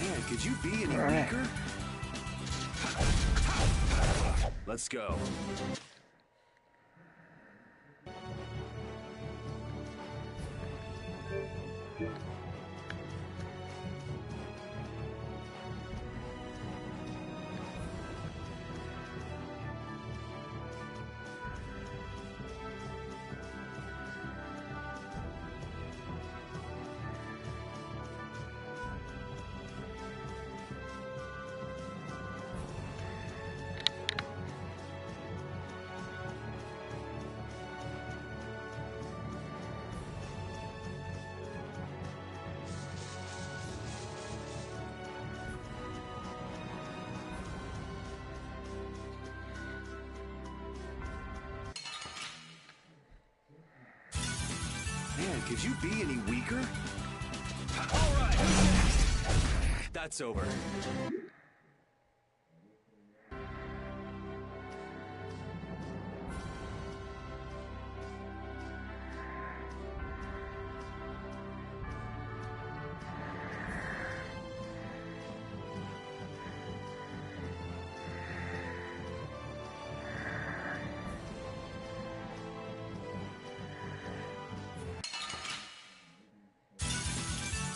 Man, could you be any Right. weaker? Let's go. Man, could you be any weaker? All right. That's over.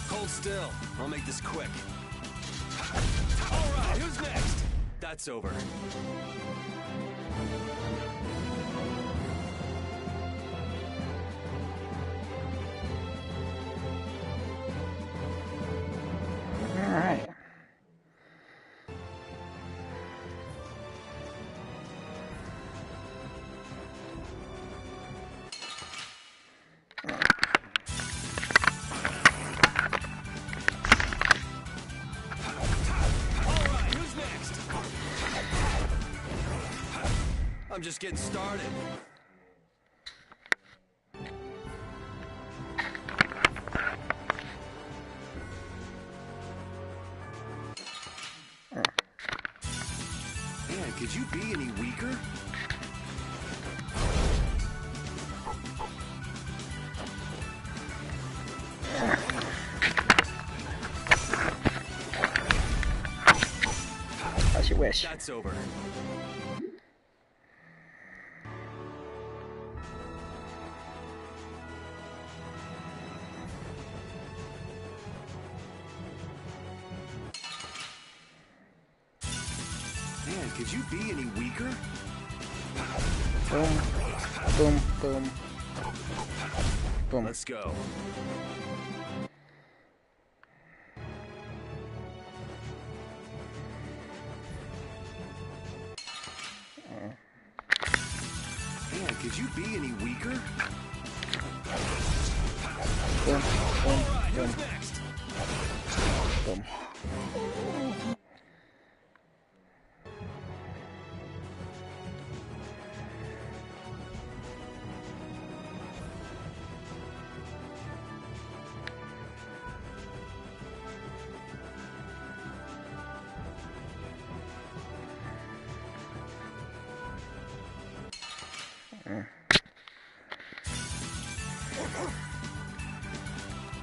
Hold still. I'll make this quick. All right, who's next? That's over. All right. I'm just getting started. Man, could you be any weaker? As you wish. That's over. Man, could you be any weaker? Boom, boom, boom, boom. Let's go. Man, could you be any weaker? Boom, boom, boom. Boom.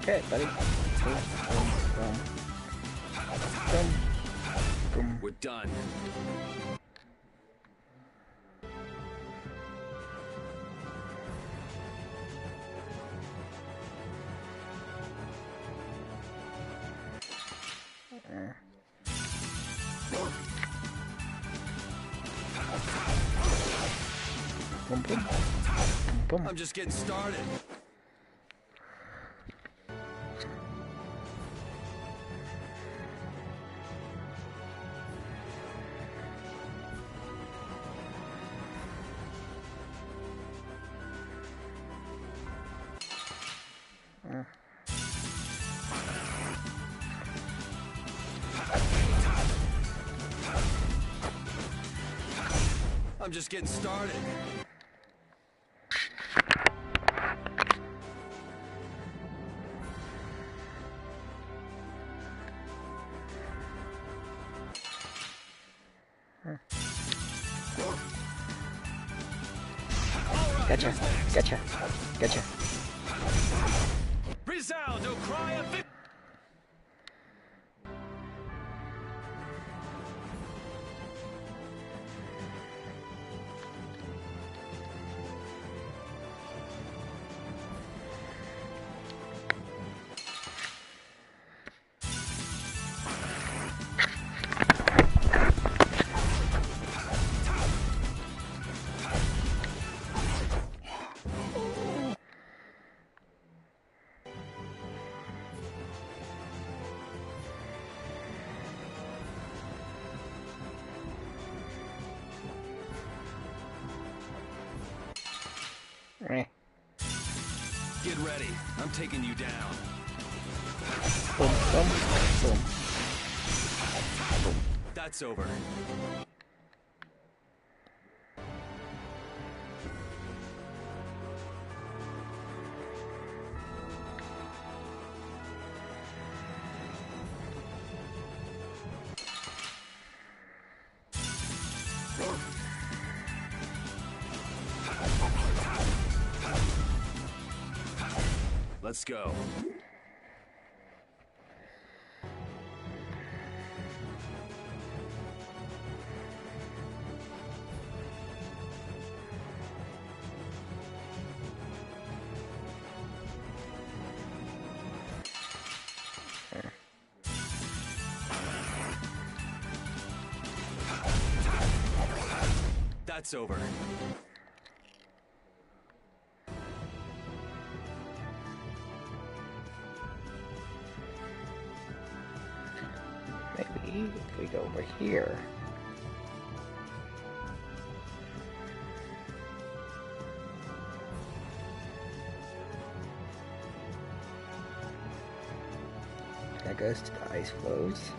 Okay, buddy. Boom, boom, boom. Boom, boom. We're done. Boom, boom. Boom. I'm just getting started. I'm just getting started. Gotcha, gotcha, gotcha. Resound, O cry of victory! ready. I'm taking you down. Boom, boom, boom. That's over. Let's go. That's over. Maybe if we go over here. That goes to the ice flows.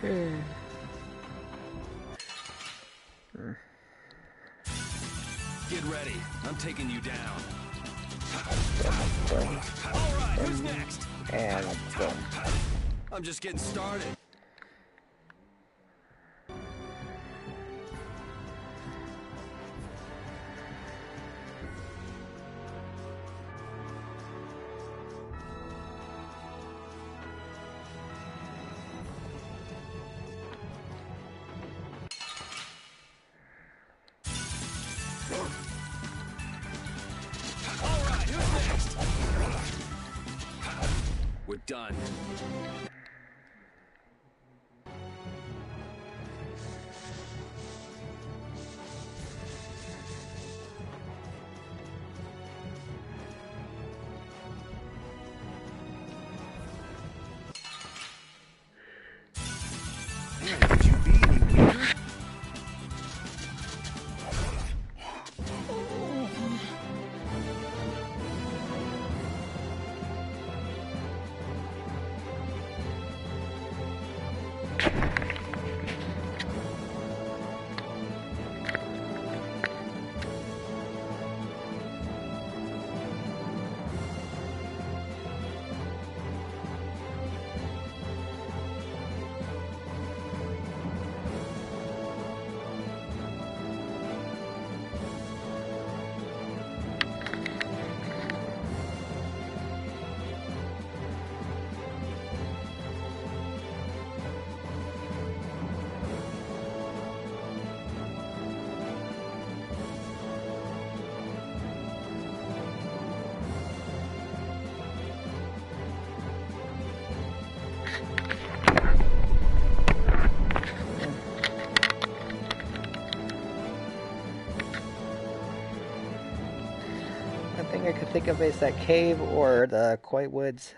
Okay. Get ready. I'm taking you down. Boom, All right, who's next? and boom. I'm just getting started. We're done. Could you be any weaker? One thing I could think of is that cave or the Koi Woods.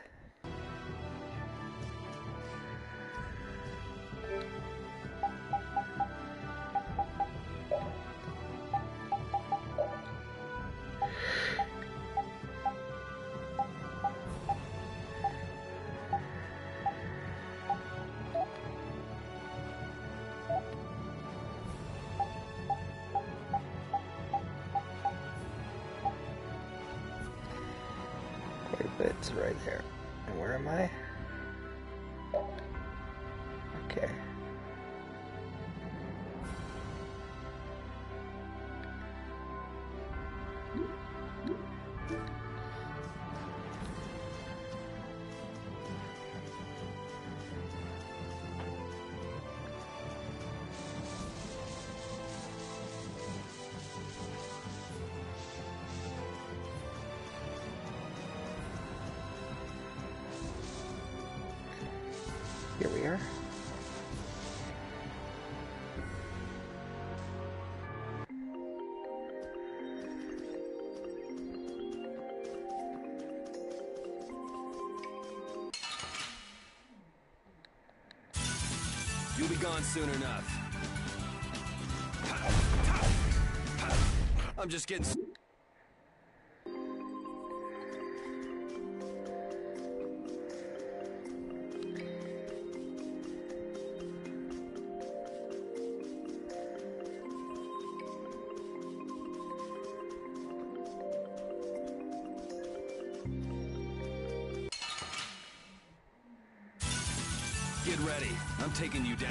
Koi Woods right there. And where am I? Okay. You'll be gone soon enough. I'm just getting... Get ready. I'm taking you down.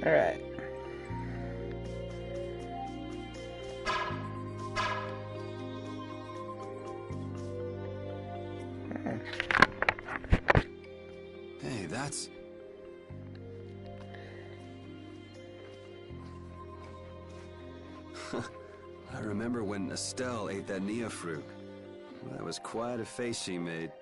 All right. Hey, that's... I remember when Estelle ate that Nia fruit. That was quite a face she made.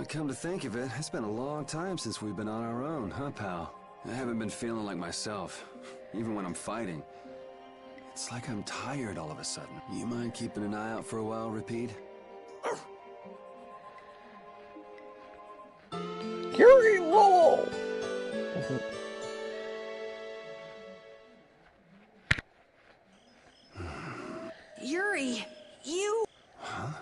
Come to think of it, it's been a long time since we've been on our own, huh, pal? I haven't been feeling like myself, even when I'm fighting. It's like I'm tired all of a sudden. You mind keeping an eye out for a while, Repeat? Yuri, whoa! Yuri, you... Huh?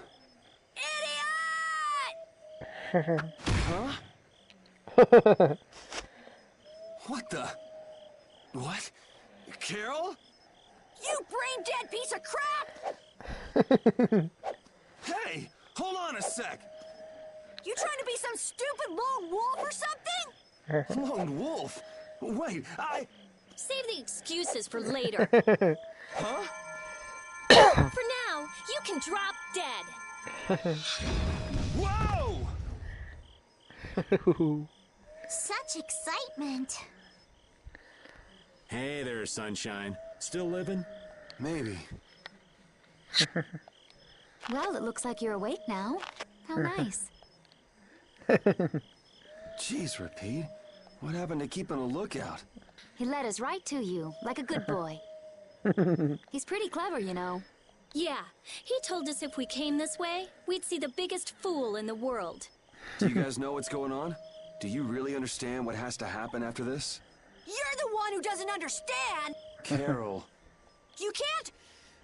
Huh? What the? What? Carol? You brain-dead piece of crap! Hey, hold on a sec. You trying to be some stupid lone wolf or something? Lone wolf? Wait, Save the excuses for later. Huh? For now, you can drop dead. Whoa! Such excitement. Hey there, Sunshine. Still living? Maybe. Well, it looks like you're awake now. How nice. Jeez, Repeat. What happened to keeping a lookout? He led us right to you, like a good boy. He's pretty clever, you know. Yeah, he told us if we came this way, we'd see the biggest fool in the world. Do you guys know what's going on? Do you really understand what has to happen after this? You're the one who doesn't understand! Carol. You can't...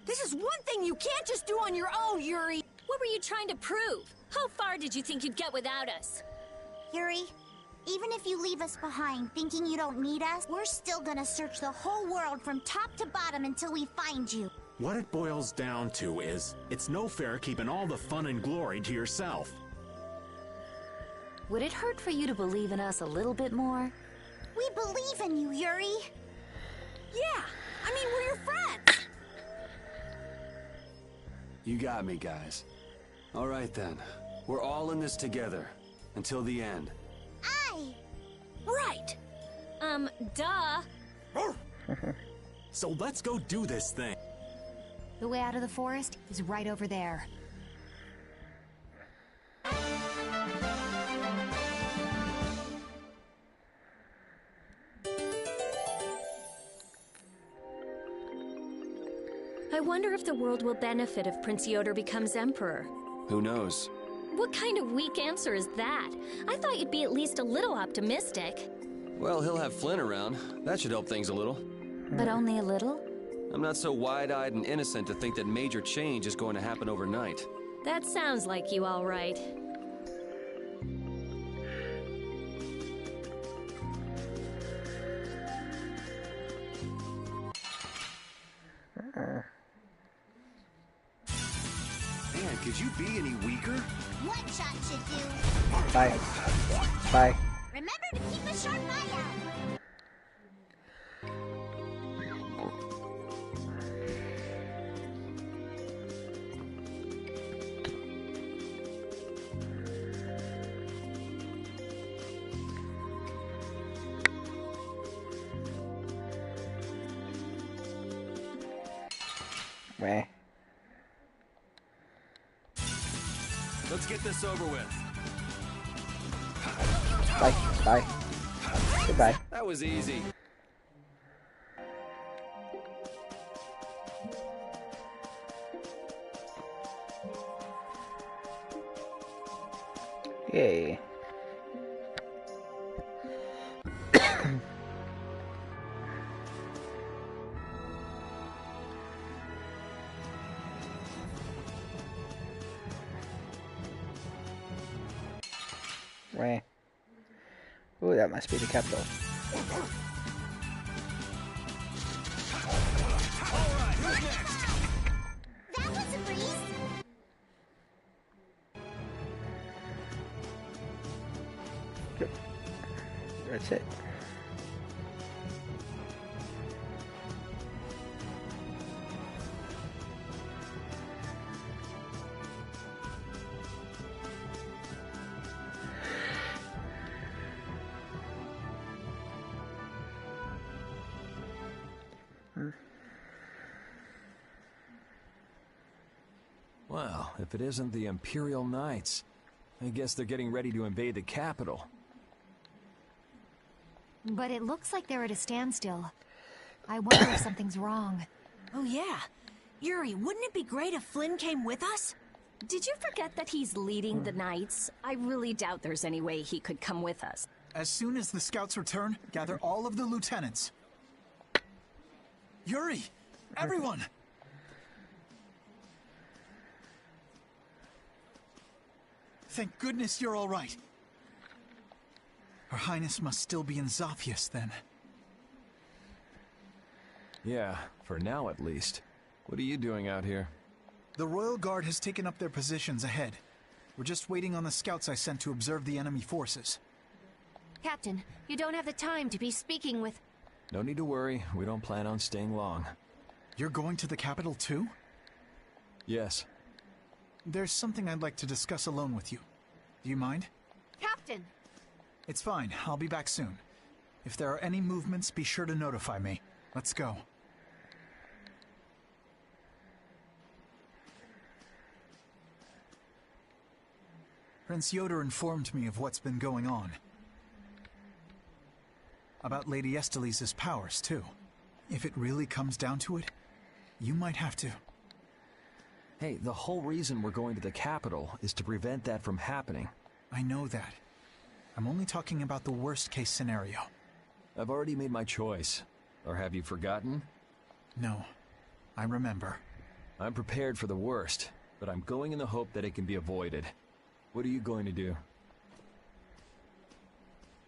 This is one thing you can't just do on your own, Yuri! What were you trying to prove? How far did you think you'd get without us? Yuri, even if you leave us behind thinking you don't need us, we're still gonna search the whole world from top to bottom until we find you. What it boils down to is, it's no fair keeping all the fun and glory to yourself. Would it hurt for you to believe in us a little bit more? We believe in you, Yuri. Yeah, I mean, we're your friends. You got me, guys. All right, then. We're all in this together. Until the end. Aye. Right. Duh. So let's go do this thing. The way out of the forest is right over there. I wonder if the world will benefit if Prince Yoder becomes emperor. Who knows? What kind of weak answer is that? I thought you'd be at least a little optimistic. Well, he'll have Flynn around. That should help things a little. But only a little? I'm not so wide-eyed and innocent to think that major change is going to happen overnight. That sounds like you, all right. Man, could you be any weaker? One shot should do. Bye. Bye. Remember to keep a sharp eye out. Meh. Let's get this over with. Bye. Bye. Goodbye. That was easy. Yay. Where? Ooh, that must be the capital. That was a breeze. Yep. That's it. Well, if it isn't the Imperial Knights, I guess they're getting ready to invade the capital. But it looks like they're at a standstill. I wonder if something's wrong. Oh yeah. Yuri, wouldn't it be great if Flynn came with us? Did you forget that he's leading the Knights? I really doubt there's any way he could come with us. As soon as the scouts return, gather all of the lieutenants. Yuri! Everyone! Thank goodness you're all right. Her Highness must still be in Zaphius, then. Yeah, for now at least. What are you doing out here? The Royal Guard has taken up their positions ahead. We're just waiting on the scouts I sent to observe the enemy forces. Captain, you don't have the time to be speaking with... No need to worry, we don't plan on staying long. You're going to the capital too? Yes. There's something I'd like to discuss alone with you. Do you mind? Captain! It's fine, I'll be back soon. If there are any movements, be sure to notify me. Let's go. Prince Yoder informed me of what's been going on. About Lady Estelise's powers, too. If it really comes down to it, you might have to... Hey, the whole reason we're going to the capital is to prevent that from happening. I know that. I'm only talking about the worst-case scenario. I've already made my choice. Or have you forgotten? No. I remember. I'm prepared for the worst, but I'm going in the hope that it can be avoided. What are you going to do?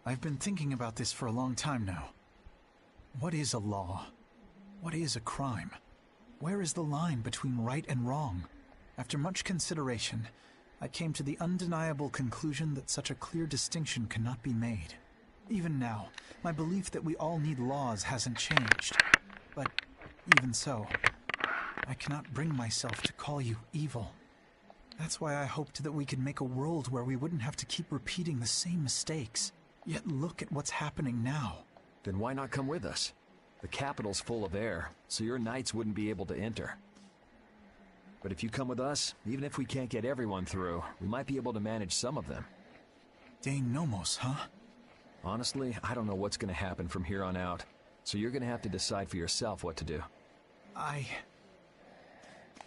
I've been thinking about this for a long time now. What is a law? What is a crime? Where is the line between right and wrong? After much consideration, I came to the undeniable conclusion that such a clear distinction cannot be made. Even now, my belief that we all need laws hasn't changed. But even so, I cannot bring myself to call you evil. That's why I hoped that we could make a world where we wouldn't have to keep repeating the same mistakes. Yet look at what's happening now. Then why not come with us? The capital's full of air, so your knights wouldn't be able to enter. But if you come with us, even if we can't get everyone through, we might be able to manage some of them. Dane Nomos, huh? Honestly, I don't know what's going to happen from here on out, so you're going to have to decide for yourself what to do. I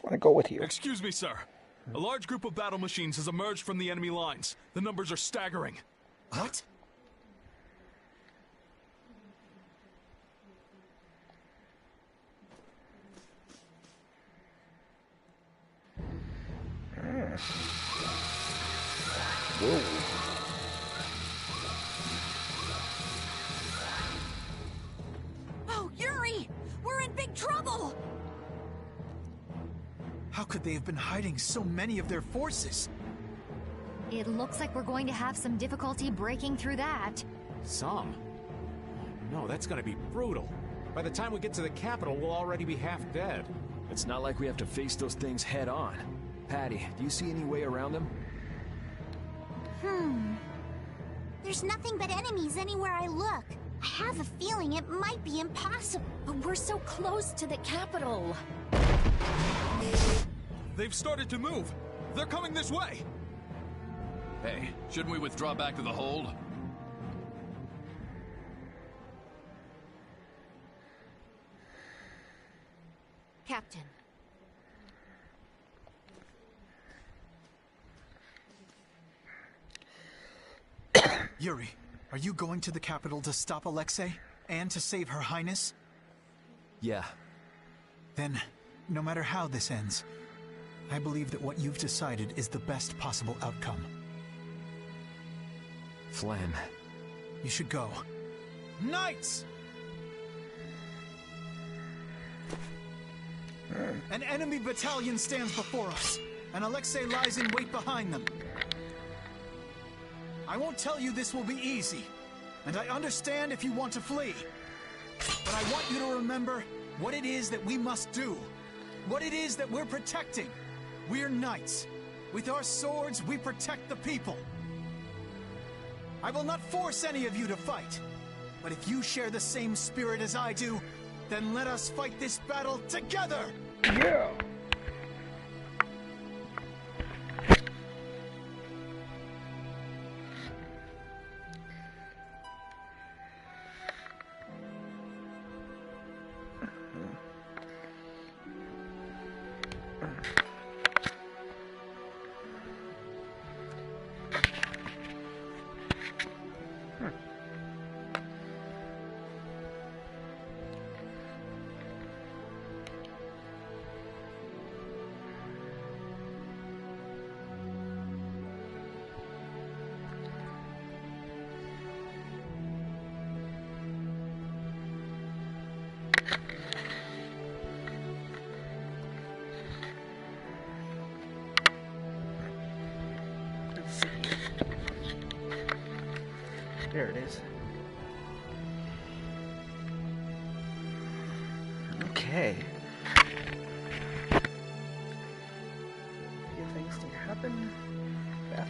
want to go with you. Excuse me, sir. A large group of battle machines has emerged from the enemy lines. The numbers are staggering. What? Whoa. Oh, Yuri! We're in big trouble! How could they have been hiding so many of their forces? It looks like we're going to have some difficulty breaking through that. Some? No, that's gonna be brutal. By the time we get to the capital, we'll already be half dead. It's not like we have to face those things head on. Patty, do you see any way around them? There's nothing but enemies anywhere I look. I have a feeling it might be impossible. But we're so close to the capital. They've started to move. They're coming this way. Hey, shouldn't we withdraw back to the hold? Captain. Yuri, are you going to the capital to stop Alexei? And to save Her Highness? Yeah. Then, no matter how this ends, I believe that what you've decided is the best possible outcome. Flynn. You should go. Knights! An enemy battalion stands before us, and Alexei lies in wait behind them. I won't tell you this will be easy, and I understand if you want to flee. But I want you to remember what it is that we must do, what it is that we're protecting. We're knights. With our swords, we protect the people. I will not force any of you to fight, but if you share the same spirit as I do, then let us fight this battle together! Yeah! There it is. Okay. Few things need to happen. Yeah.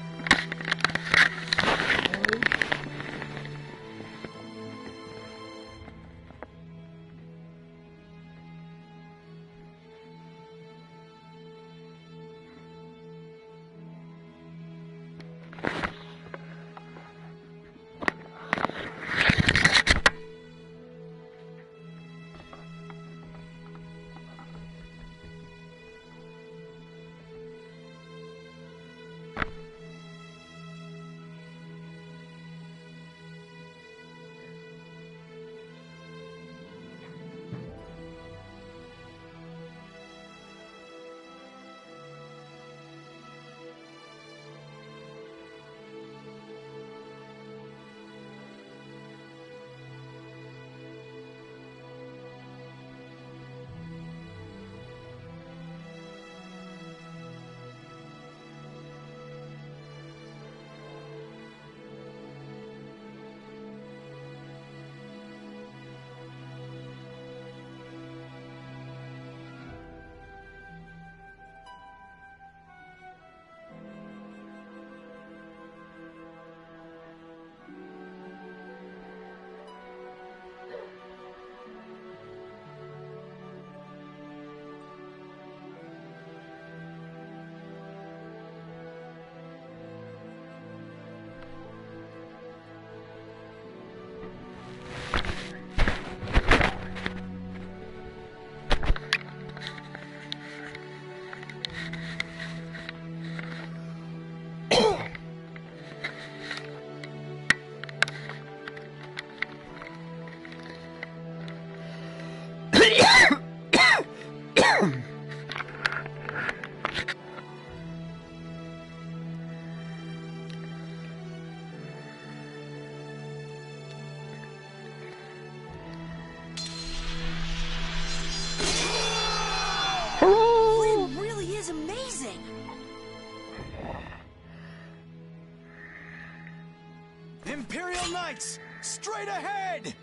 Imperial Knights, straight ahead!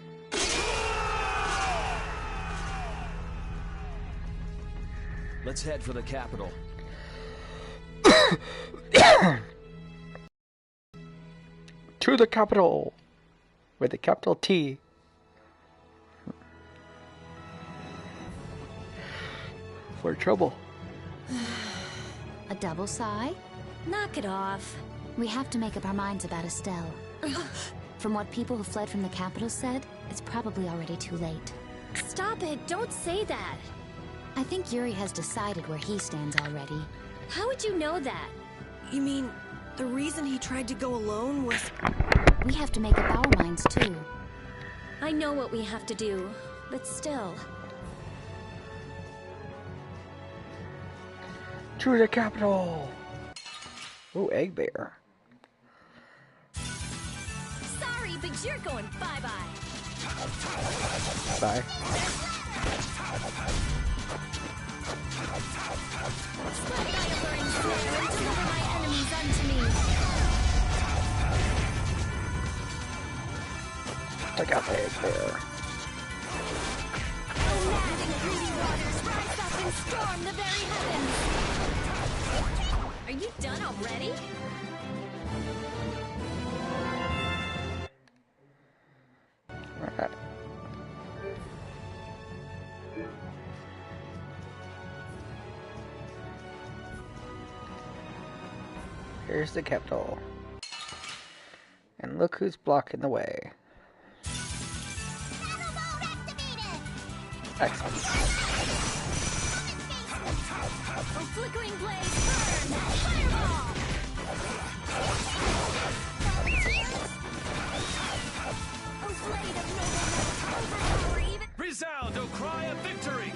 Let's head for the capital. To the capital! With a capital T. For trouble. A double sigh? Knock it off. We have to make up our minds about Estelle. From what people who fled from the capital said, it's probably already too late. Stop it, don't say that. I think Yuri has decided where he stands already. How would you know that? You mean, the reason he tried to go alone was... We have to make up our minds, too. I know what we have to do, but still. To the capital! Ooh, egg bear. Sorry, but you're going bye-bye. Bye. Slip my alluring snare and deliver my enemies unto me. Check out the egg bear. Oh, mad and greedy waters, rise up and storm the very heavens. Are you done already? Alright. Here's the capital. And look who's blocking the way. Excellent. Oh, flickering blaze, burn! Fireball! Oh, blade of nobleness, overpower even... Resound, O cry of victory!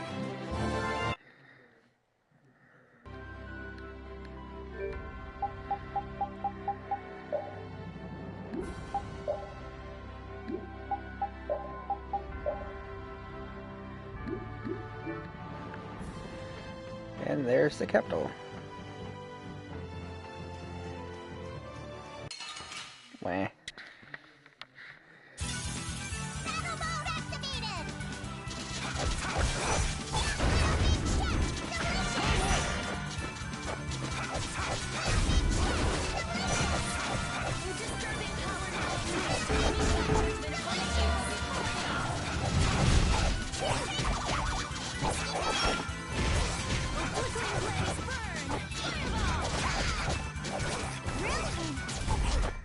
And there's the capital. Wah.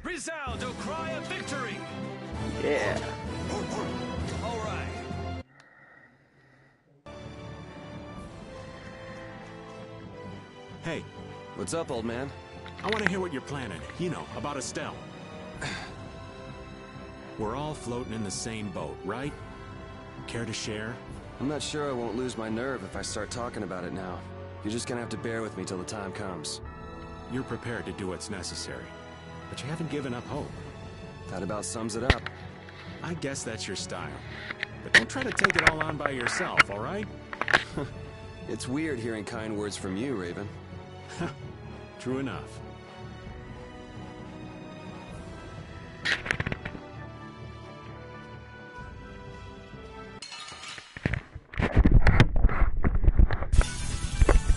Resound, O cry of victory! Yeah. All right. Hey, What's up, old man? I want to hear what you're planning. You know, about Estelle. We're all floating in the same boat, right? Care to share? I'm not sure I won't lose my nerve if I start talking about it now. You're just gonna have to bear with me till the time comes. You're prepared to do what's necessary, but you haven't given up hope. That about sums it up. I guess that's your style. But don't try to take it all on by yourself, all right? It's weird hearing kind words from you, Raven. True enough. I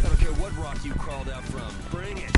don't care what rock you crawled out from. Bring it.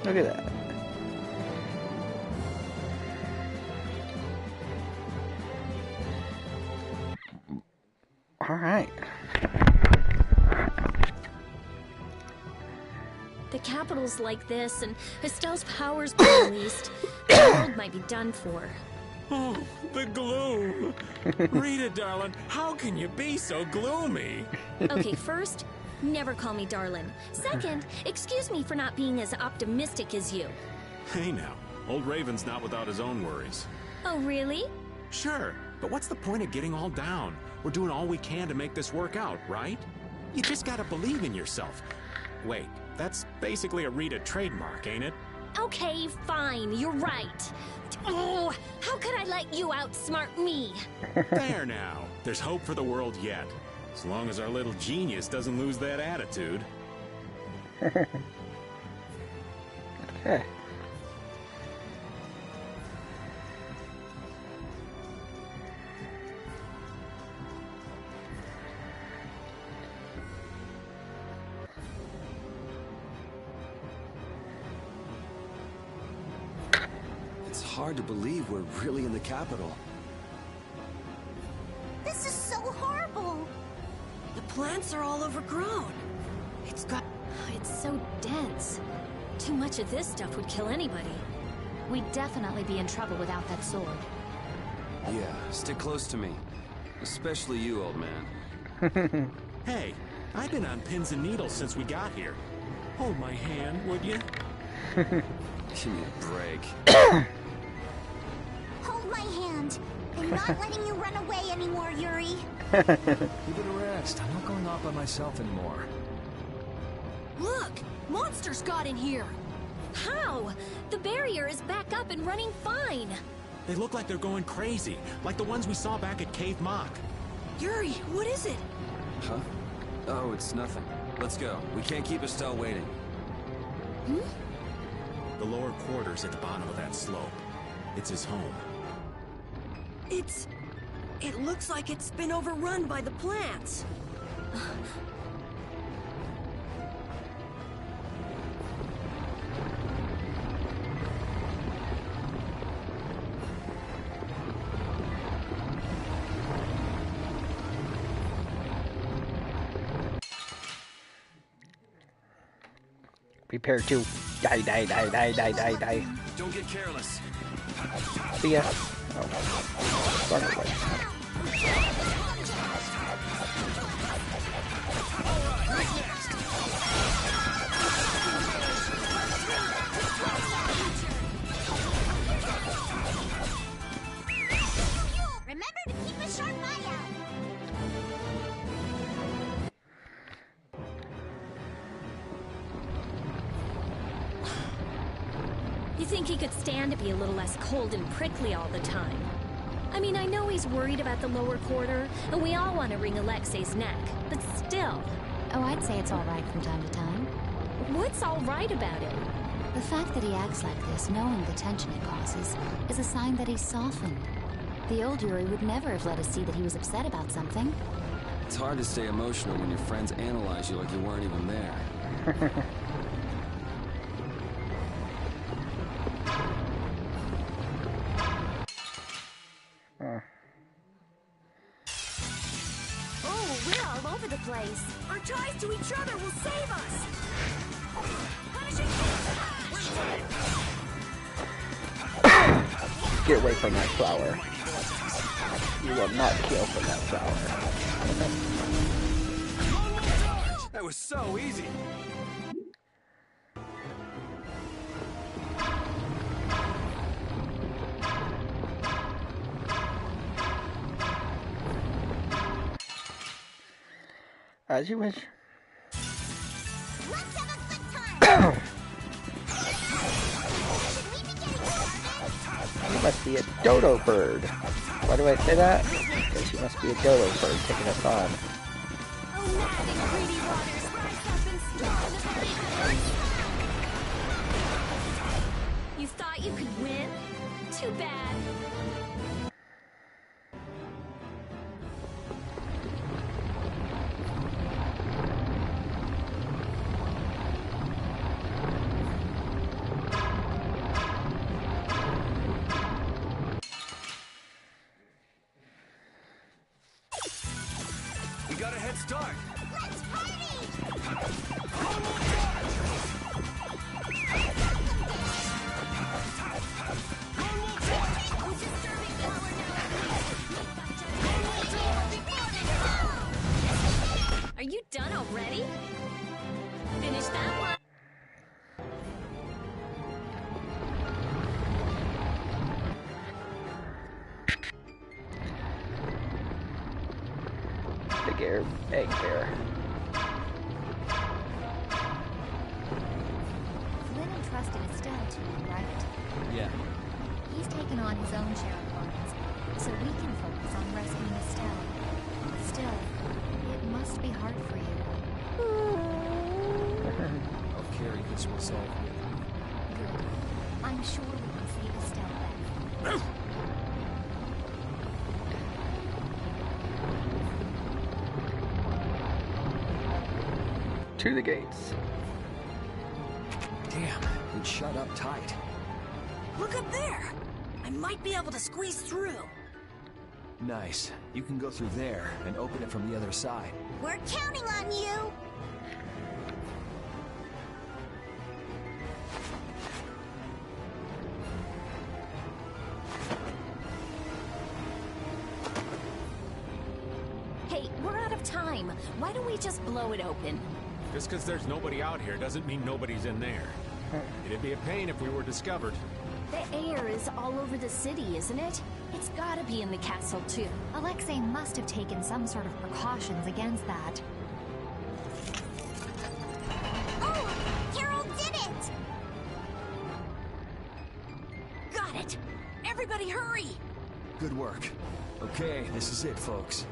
Look at that. All right. The capital's like this, and Estelle's powers been released. The world might be done for. Oh, the gloom. Rita, darling, how can you be so gloomy? Okay, first, never call me darling. Second, excuse me for not being as optimistic as you. Hey now, old Raven's not without his own worries. Oh, really? Sure, but what's the point of getting all down? We're doing all we can to make this work out, right? You just gotta believe in yourself. Wait, that's basically a Rita trademark, ain't it? Okay, fine, you're right. Oh, how could I let you outsmart me? There now, there's hope for the world yet. As long as our little genius doesn't lose that attitude. Okay. It's hard to believe we're really in the capital. This is so horrible. The plants are all overgrown. It's so dense. Too much of this stuff would kill anybody. We'd definitely be in trouble without that sword. Yeah, stick close to me. Especially you, old man. Hey, I've been on pins and needles since we got here. Hold my hand, would you? Give me a break. Hold my hand. I'm not letting you run away anymore, Yuri. Keep it a rest. I'm not going off by myself anymore. Look! Monsters got in here! How? The barrier is back up and running fine. They look like they're going crazy, like the ones we saw back at Cave Mock. Yuri, what is it? Huh? Oh, it's nothing. Let's go. We can't keep Estelle waiting. Hmm? The lower quarters at the bottom of that slope. It's his home. It looks like it's been overrun by the plants. Prepare to die. Don't get careless. See ya. Oh. Run away. Remember to keep a sharp eye out. You think he could stand to be a little less cold and prickly all the time? I mean, I know he's worried about the lower quarter, and we all want to wring Alexei's neck, but still. Oh, I'd say it's all right from time to time. What's all right about it? The fact that he acts like this, knowing the tension it causes, is a sign that he's softened. The old Yuri would never have let us see that he was upset about something. It's hard to stay emotional when your friends analyze you like you weren't even there. Oh, we're all over the place. Our ties to each other will save us. Punishing Get away from that flower. You will not kill for that flower. That was so easy. As you wish. Let's have a good time. You must be a dodo bird. Why do I say that? Because you must be a dodo bird taking us on. You thought you could win? Too bad. Let's start. Let's party! Are you done already? Finish that one. Big air, egg bear. Flynn entrusted Estelle to you, right? Yeah. He's taken on his own share of worries, so we can focus on rescuing Estelle. Still, it must be hard for you. I'll carry this resolve with me. Good. I'm sure we can save Estelle then. To the gates. Damn, it shut up tight. Look up there! I might be able to squeeze through. Nice. You can go through there and open it from the other side. We're counting on you! Hey, we're out of time. Why don't we just blow it open? Just because there's nobody out here doesn't mean nobody's in there. It'd be a pain if we were discovered. The air is all over the city, isn't it? It's gotta be in the castle, too. Alexei must have taken some sort of precautions against that. Oh! Carol did it! Got it! Everybody hurry! Good work. Okay, this is it, folks.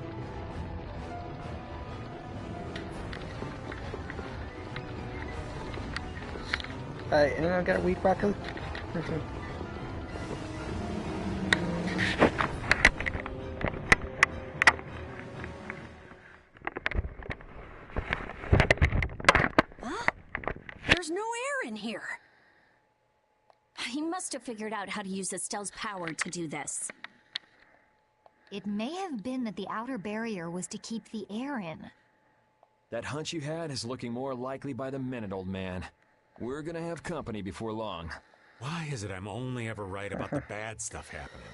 Anyone got a wheat broccoli? Huh? There's no air in here. He must have figured out how to use Estelle's power to do this. It may have been that the outer barrier was to keep the air in. That hunch you had is looking more likely by the minute, old man. We're gonna have company before long. Why is it I'm only ever right about the bad stuff happening?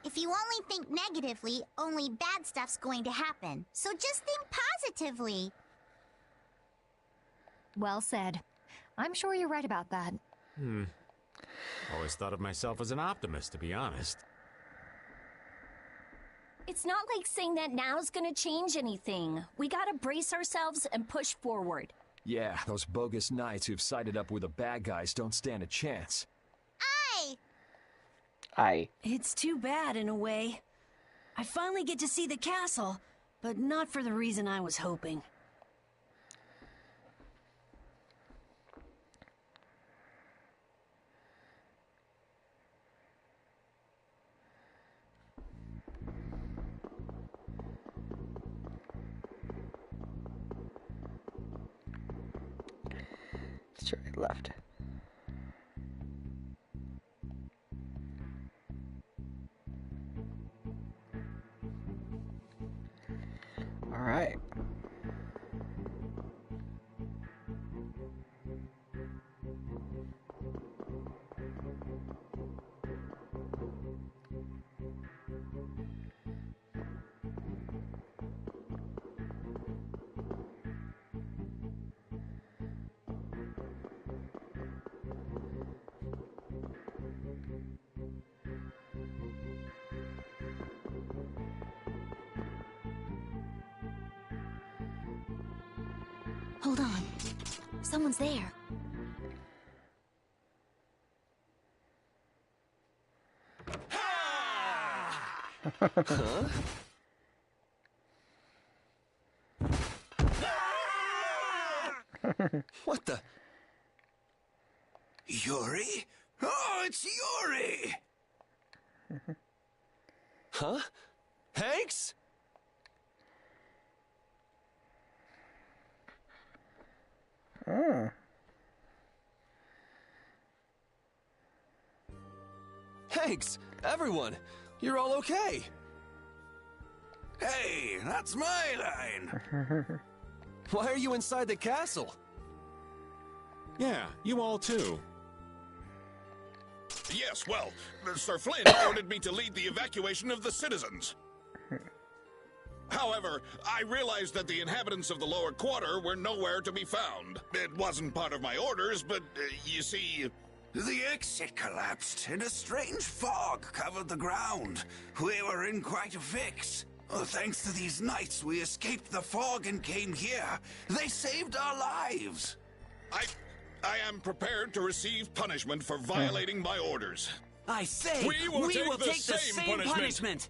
If you only think negatively, only bad stuff's going to happen. So just think positively. Well said. I'm sure you're right about that. Always thought of myself as an optimist, to be honest. It's not like saying that now's gonna change anything. We gotta brace ourselves and push forward. Yeah, those bogus knights who've sided up with the bad guys don't stand a chance. Aye. It's too bad in a way. I finally get to see the castle, but not for the reason I was hoping. Straight left. All right. Hold on. Someone's there. Huh? What the? Yuri? Oh, it's Yuri! Huh? Hanks? Oh. Hanks! Everyone! You're all okay! Hey, that's my line. Why are you inside the castle? Yeah, you all too. Yes, well, Sir Flynn ordered me to lead the evacuation of the citizens. However, I realized that the inhabitants of the lower quarter were nowhere to be found. It wasn't part of my orders, but you see... The exit collapsed, and a strange fog covered the ground. We were in quite a fix. Thanks to these knights, we escaped the fog and came here. They saved our lives. I am prepared to receive punishment for violating my orders. I say, we will take the same punishment.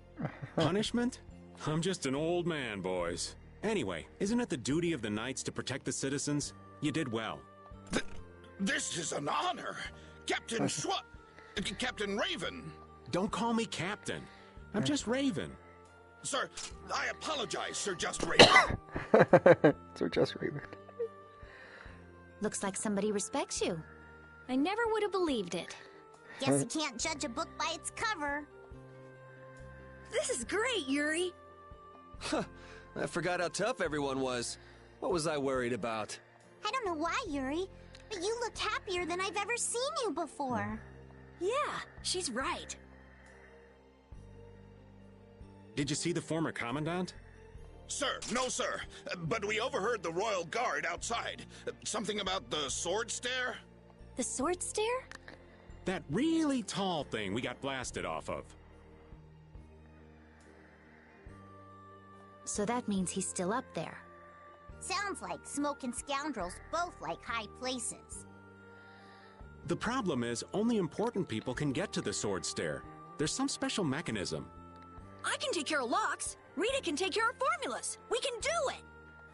Punishment? I'm just an old man, boys. Anyway, isn't it the duty of the knights to protect the citizens? You did well. This is an honor. Captain Raven. Don't call me Captain. I'm just Raven. Sir, I apologize, Sir Just Raven. Sir Just Raven. Looks like somebody respects you. I never would have believed it. Guess you can't judge a book by its cover. This is great, Yuri. I forgot how tough everyone was. What was I worried about? I don't know why, Yuri, but you looked happier than I've ever seen you before. Yeah, she's right. Did you see the former commandant? Sir, no sir, but we overheard the royal guard outside. Something about the sword stair? The sword stair? That really tall thing we got blasted off of. So that means he's still up there. Sounds like smoke and scoundrels both like high places. The problem is, only important people can get to the sword stair. There's some special mechanism. I can take care of locks. Rita can take care of formulas. We can do it.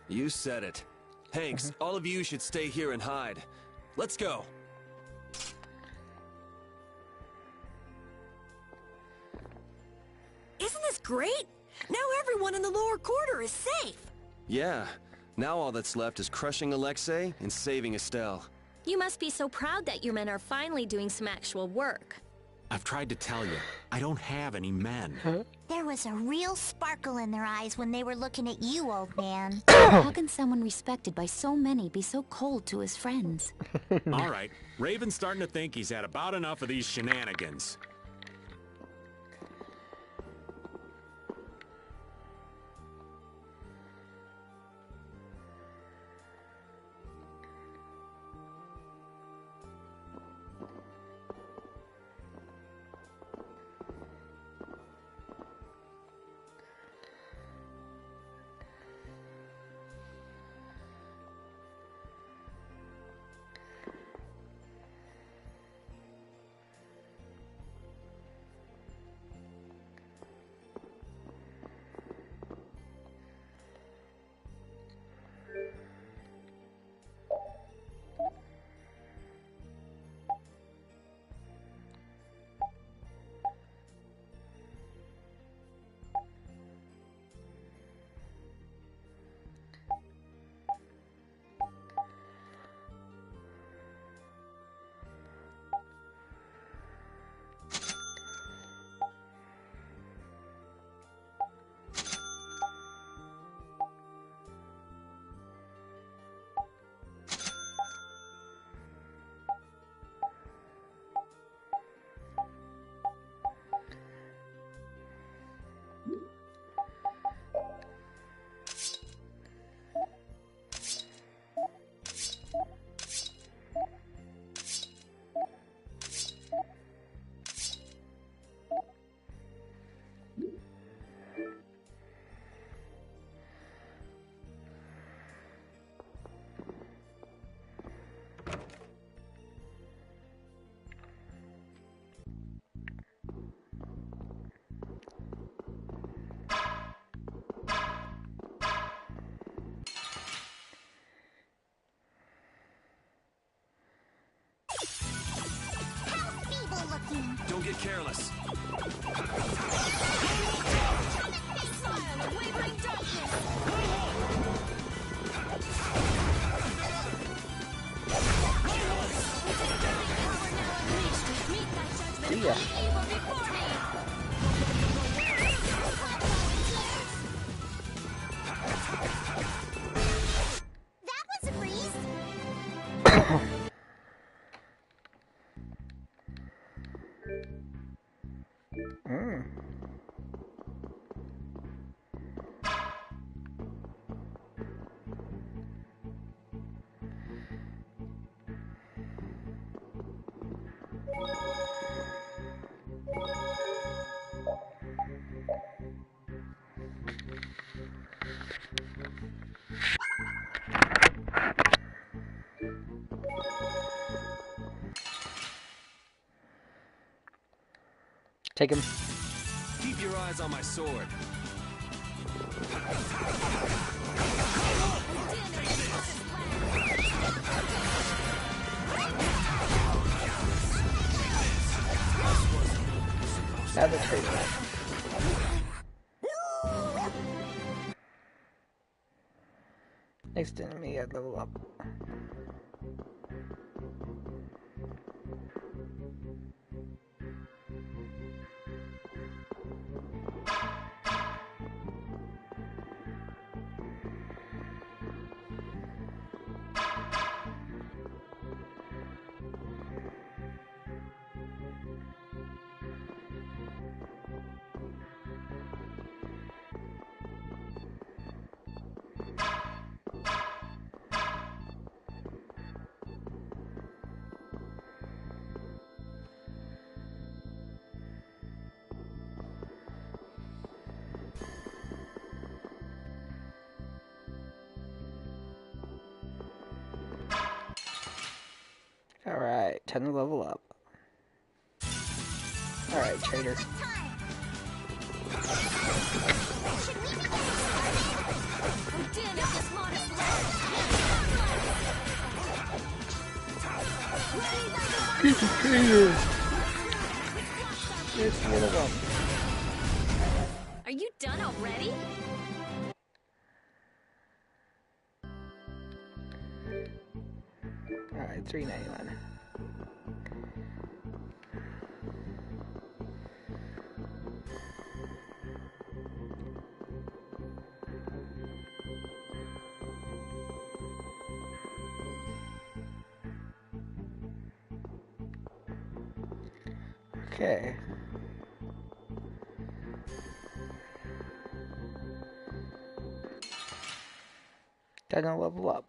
You said it. Hanks, all of you should stay here and hide. Let's go. Isn't this great? Now everyone in the lower quarter is safe. Yeah. Now all that's left is crushing Alexei and saving Estelle. You must be so proud that your men are finally doing some actual work. I've tried to tell you, I don't have any men. There was a real sparkle in their eyes when they were looking at you, old man. How can someone respected by so many be so cold to his friends? All right, Raven's starting to think he's had about enough of these shenanigans. Don't get careless. See ya. Mm. Take him. Keep your eyes on my sword. Now the trade. Next enemy at level up. Alright, time to level up. Alright, trader. Piece of trader! There's one of them. Are you done already? Alright, $3.99. Okay. Time to level up.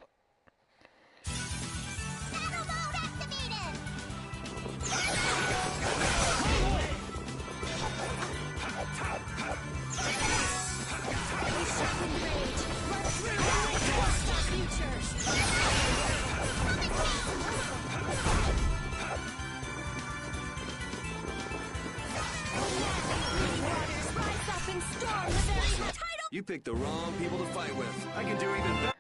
You picked the wrong people to fight with. I can do even better.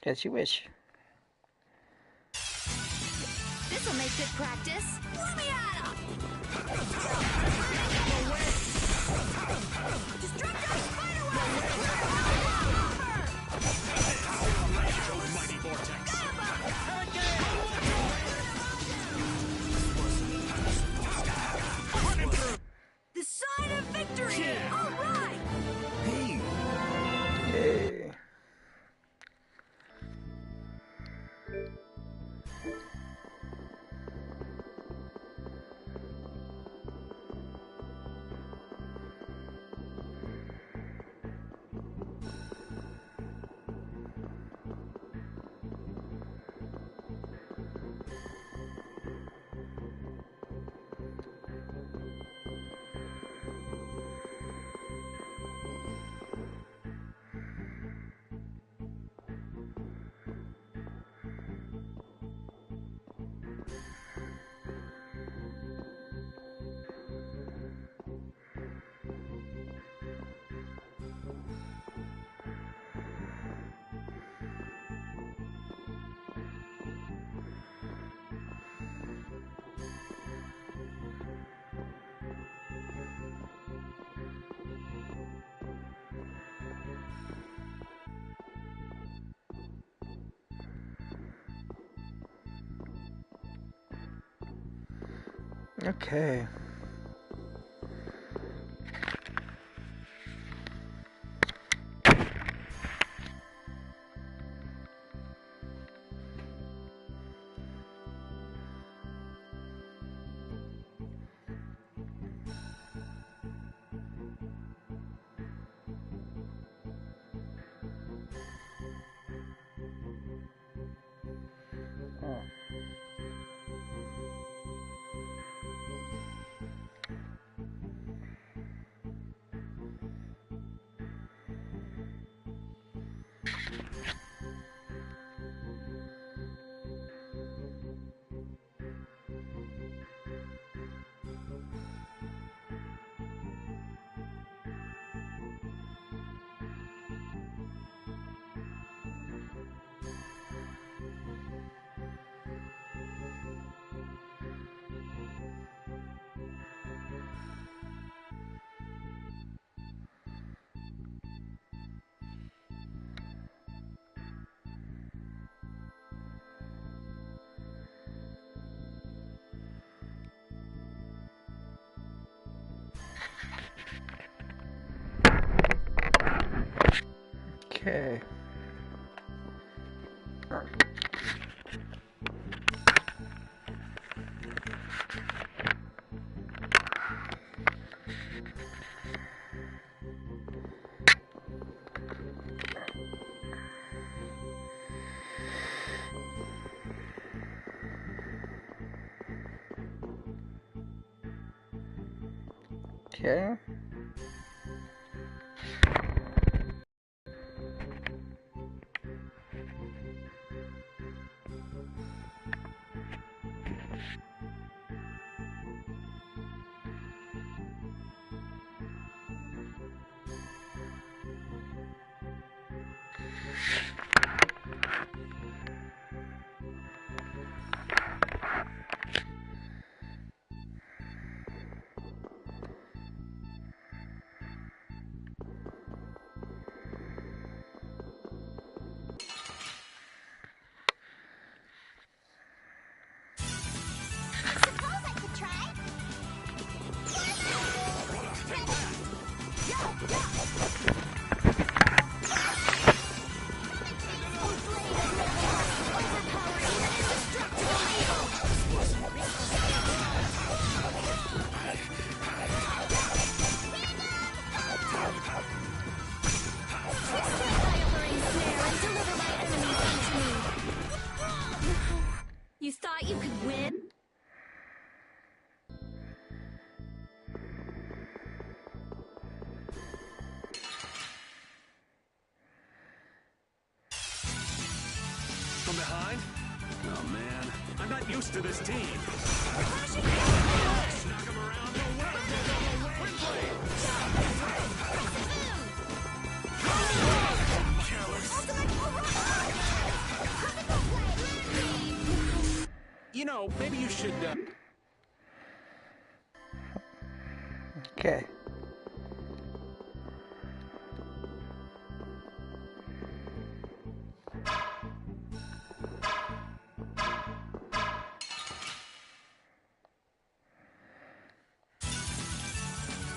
As you wish. This'll make good practice. Let me at him! Destructo Mighty vortex. The sign of victory! All right! Yay. Okay. Okay. Okay. You thought you could win? From behind? Oh, man. I'm not used to this team. Knock him around. You know, maybe you should, Okay.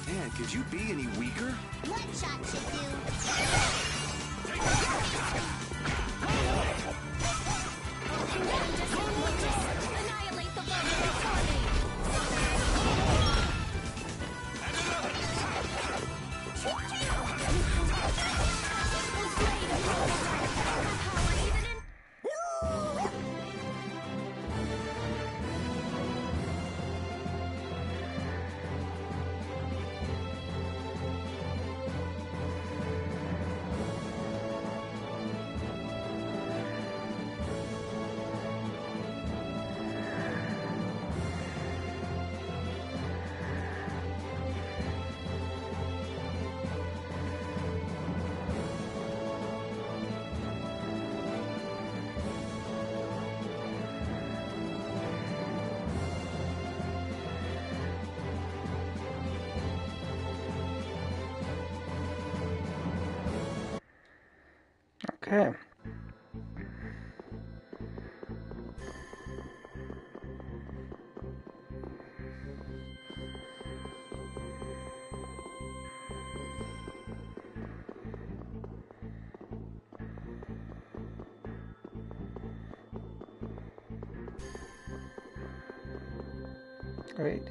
Man, could you be any weaker? One shot should do. Annihilate the vulnerable army! Okay. Great.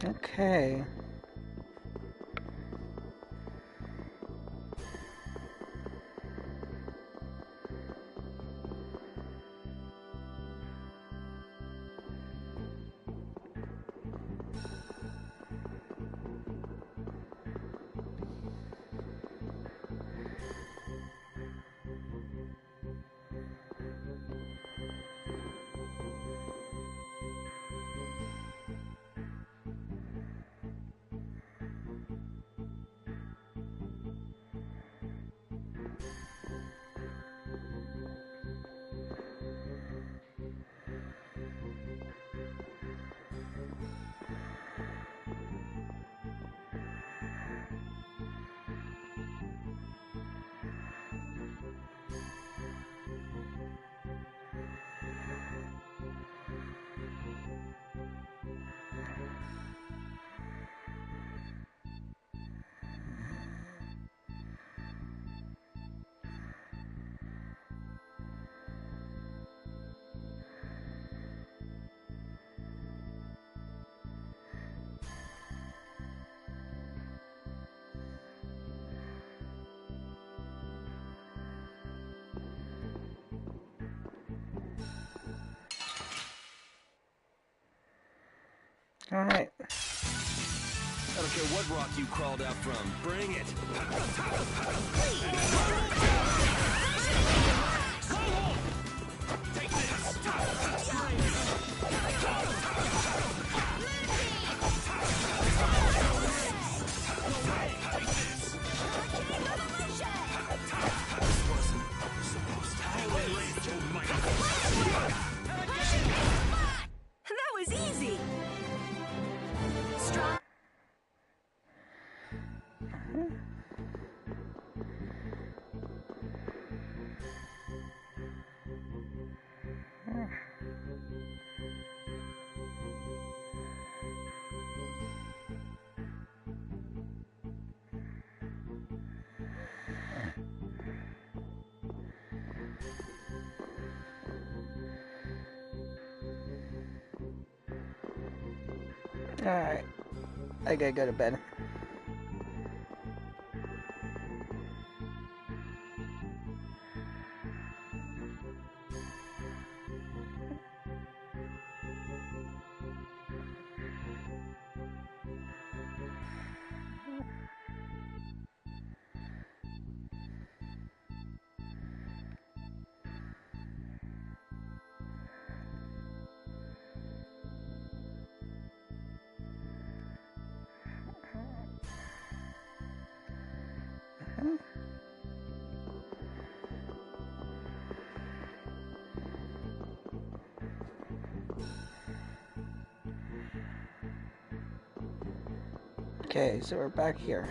Okay. All right. care what rock you crawled out from. Bring it. Take this! That was easy! Strong. Alright. I gotta go to bed. Okay, so we're back here.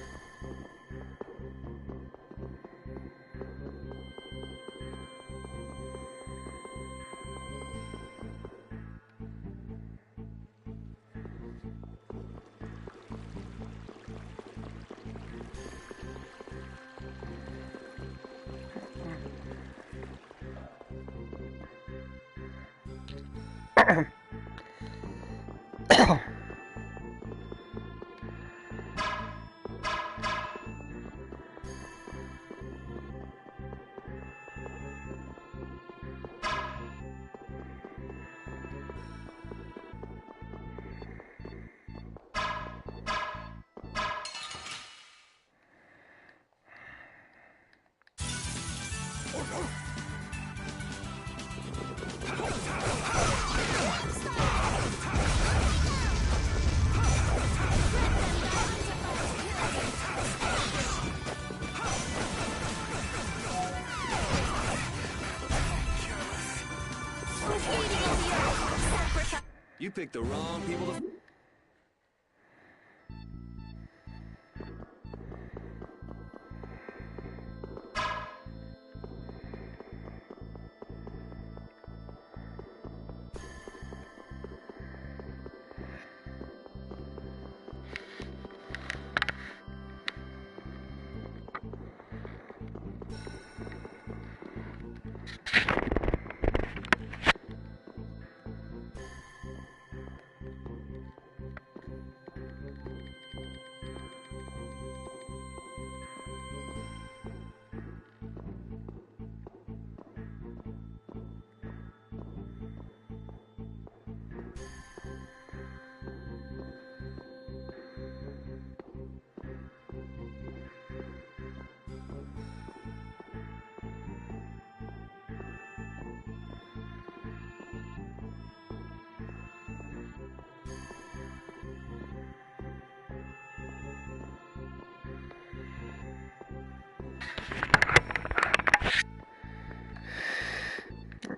You picked the wrong people to...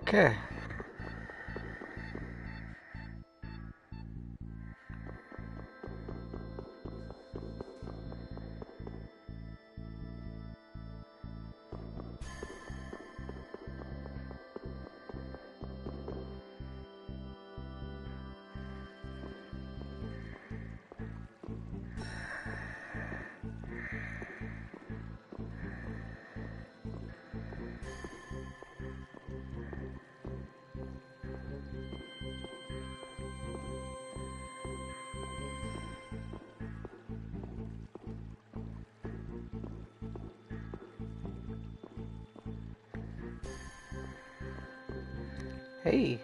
Okay. Hey.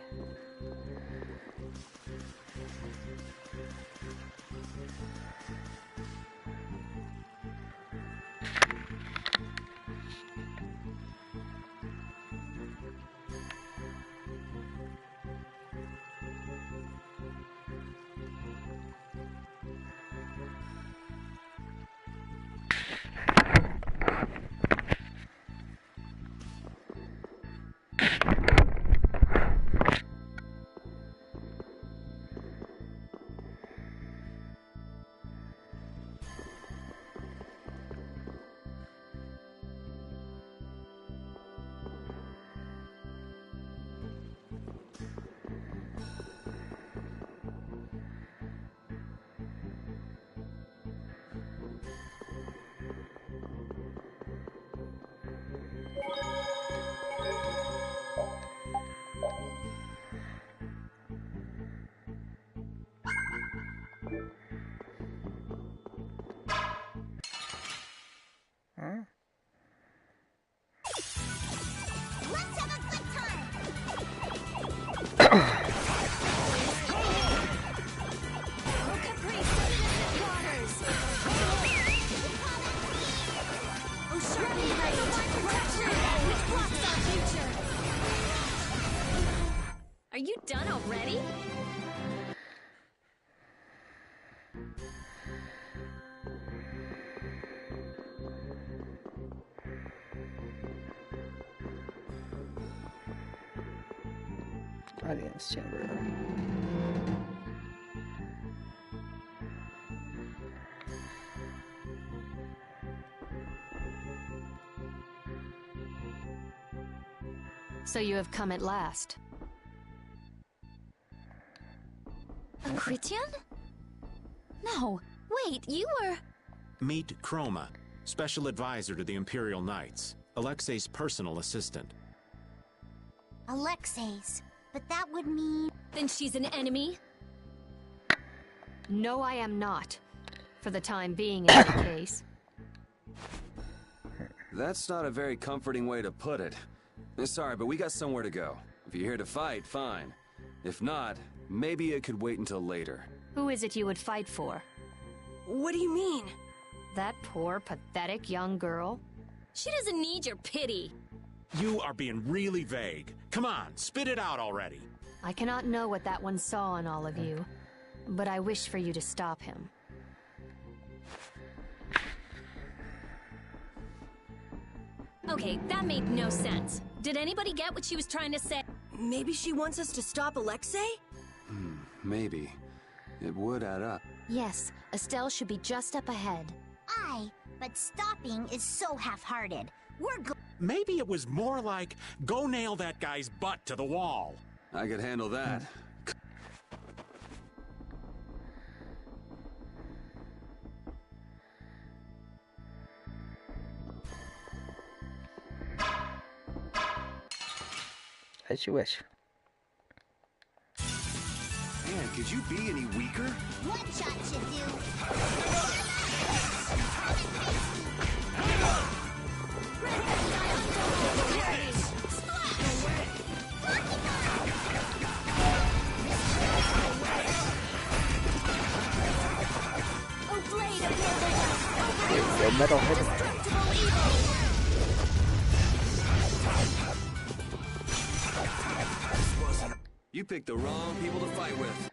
Audience chamber. So you have come at last. A Christian? No, wait, you were... Meet Chroma, special advisor to the Imperial Knights, Alexei's personal assistant. Alexei's. But that would mean... Then she's an enemy? No, I am not. For the time being, in any case. That's not a very comforting way to put it. Sorry, but we got somewhere to go. If you're here to fight, fine. If not, maybe it could wait until later. Who is it you would fight for? What do you mean? That poor, pathetic young girl? She doesn't need your pity. You are being really vague. Come on, spit it out already. I cannot know what that one saw in all of you, but I wish for you to stop him. Okay, that made no sense. Did anybody get what she was trying to say? Maybe she wants us to stop Alexei? Maybe. It would add up. Yes, Estelle should be just up ahead. Aye, but stopping is so half-hearted. Maybe it was more like, go nail that guy's butt to the wall. I could handle that. As you wish. Man, could you be any weaker? One shot should do. The metal hitter. You picked the wrong people to fight with.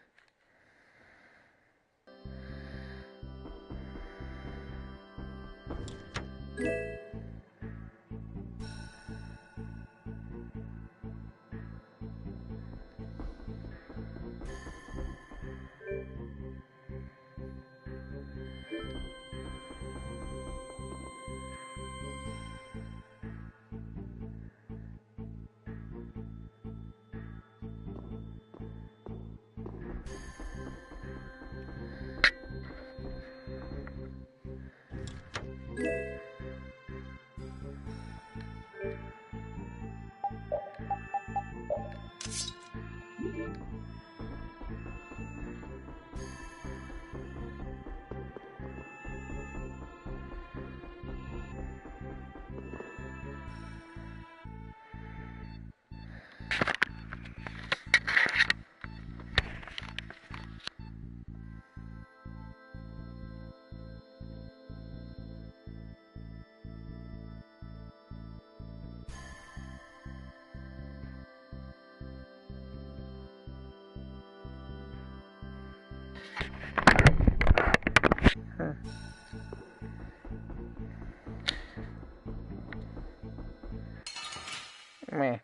Meh.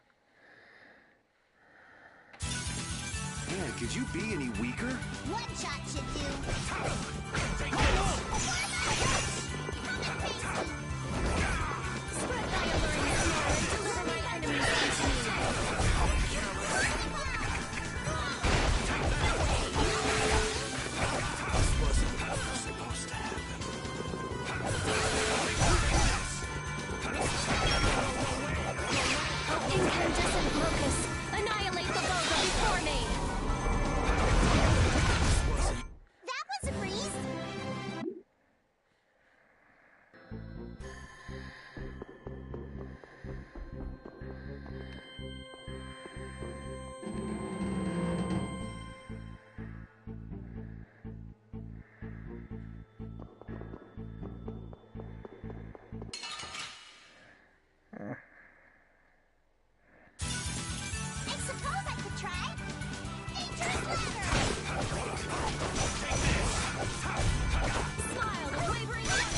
Man, could you be any weaker? One shot should do. Spread my alluring snare and deliver my enemies unto me. Incandescent locust, annihilate the foe before me! That was a breeze. I suppose I could try. Smile, the wavering light!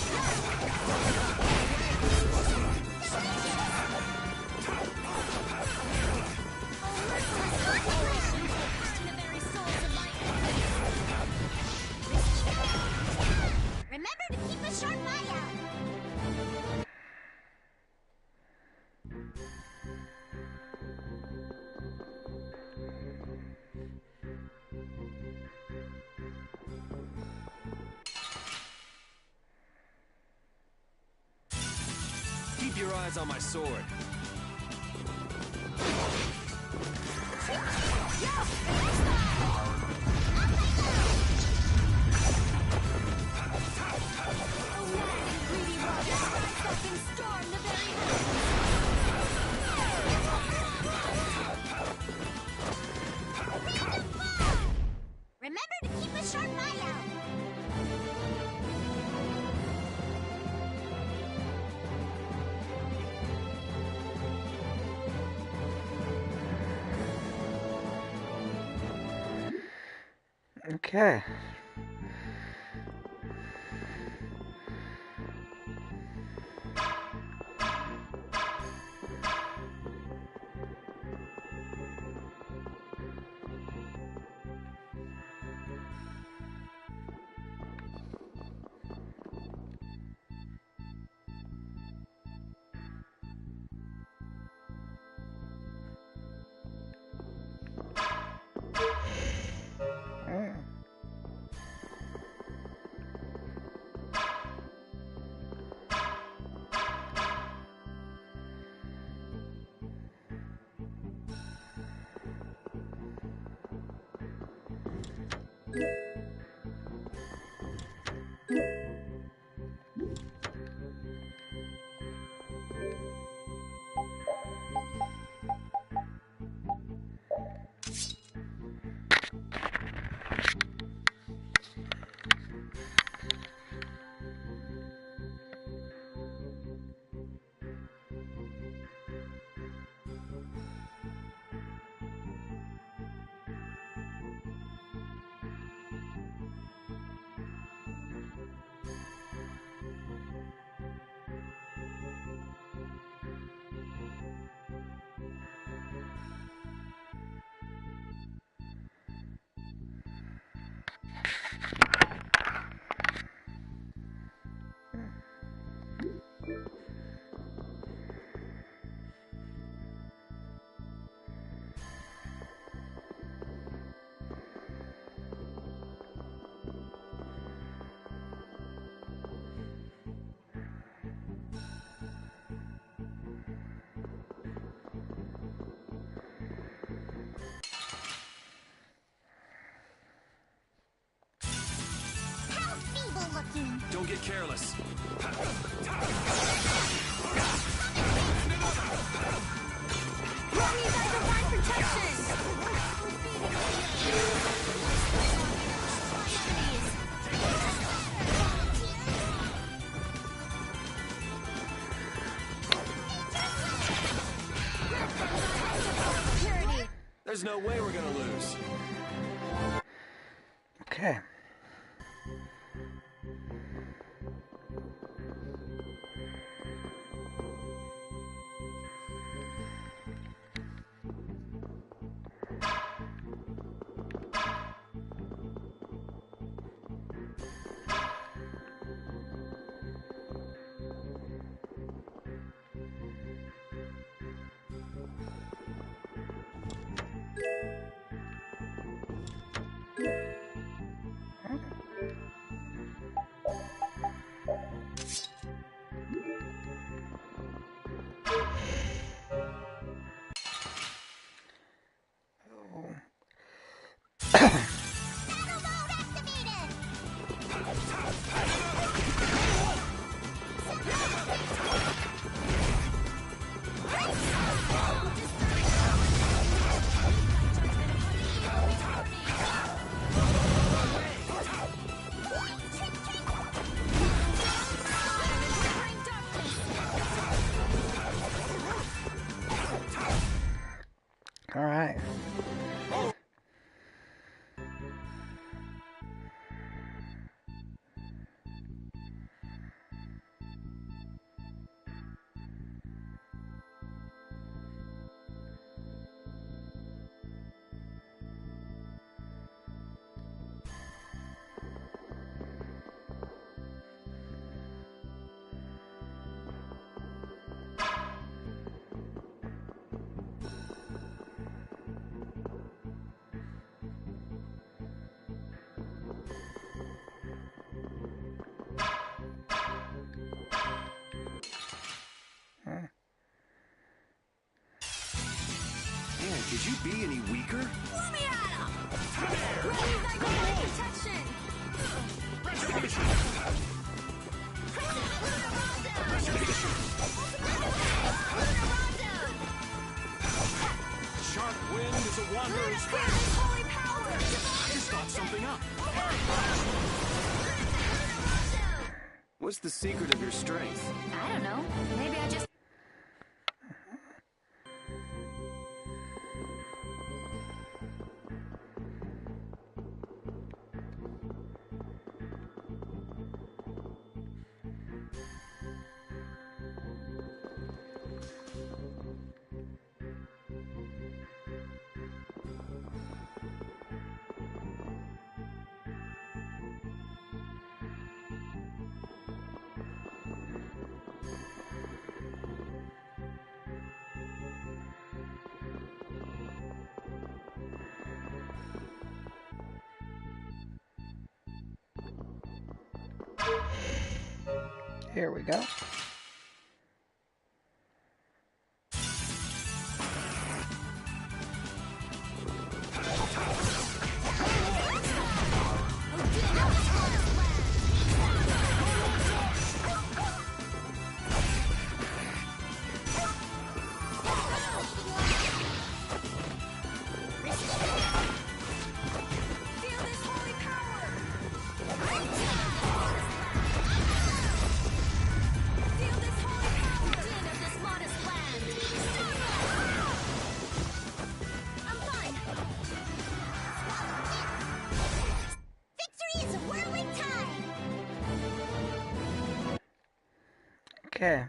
Keep your eyes on my sword. Remember to keep a sharp eye out. Okay. Don't get careless. Hurry, by divine protection! There's no way we're gonna lose. Okay. All right. Could you be any weaker? Let me at him! Use dynamic protection! Sharp wind is a wanderer's friend. Holy power! I just thought something up. What's the secret of your strength? I don't know. Maybe I just... Here we go. Okay.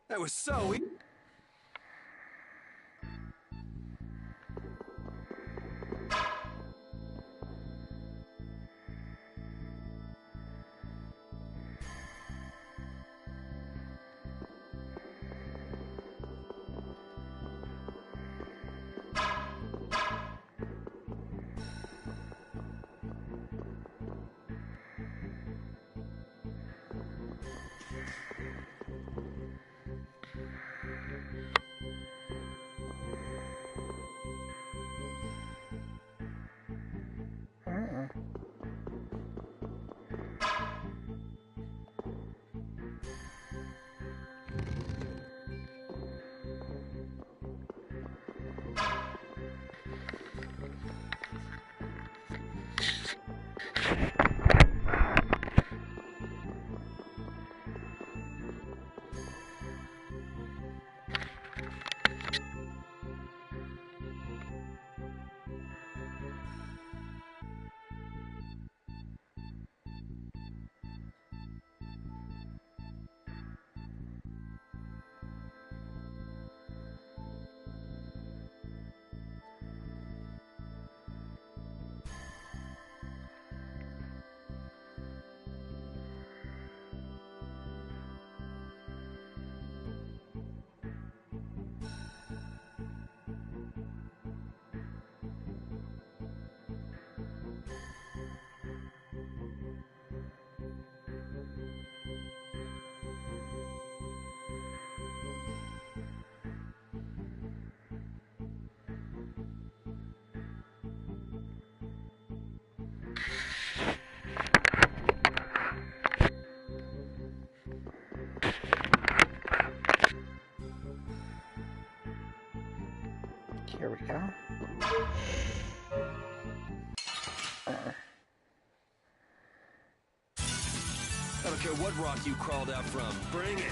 That was so easy. Here we go. I don't care what rock you crawled out from. Bring it!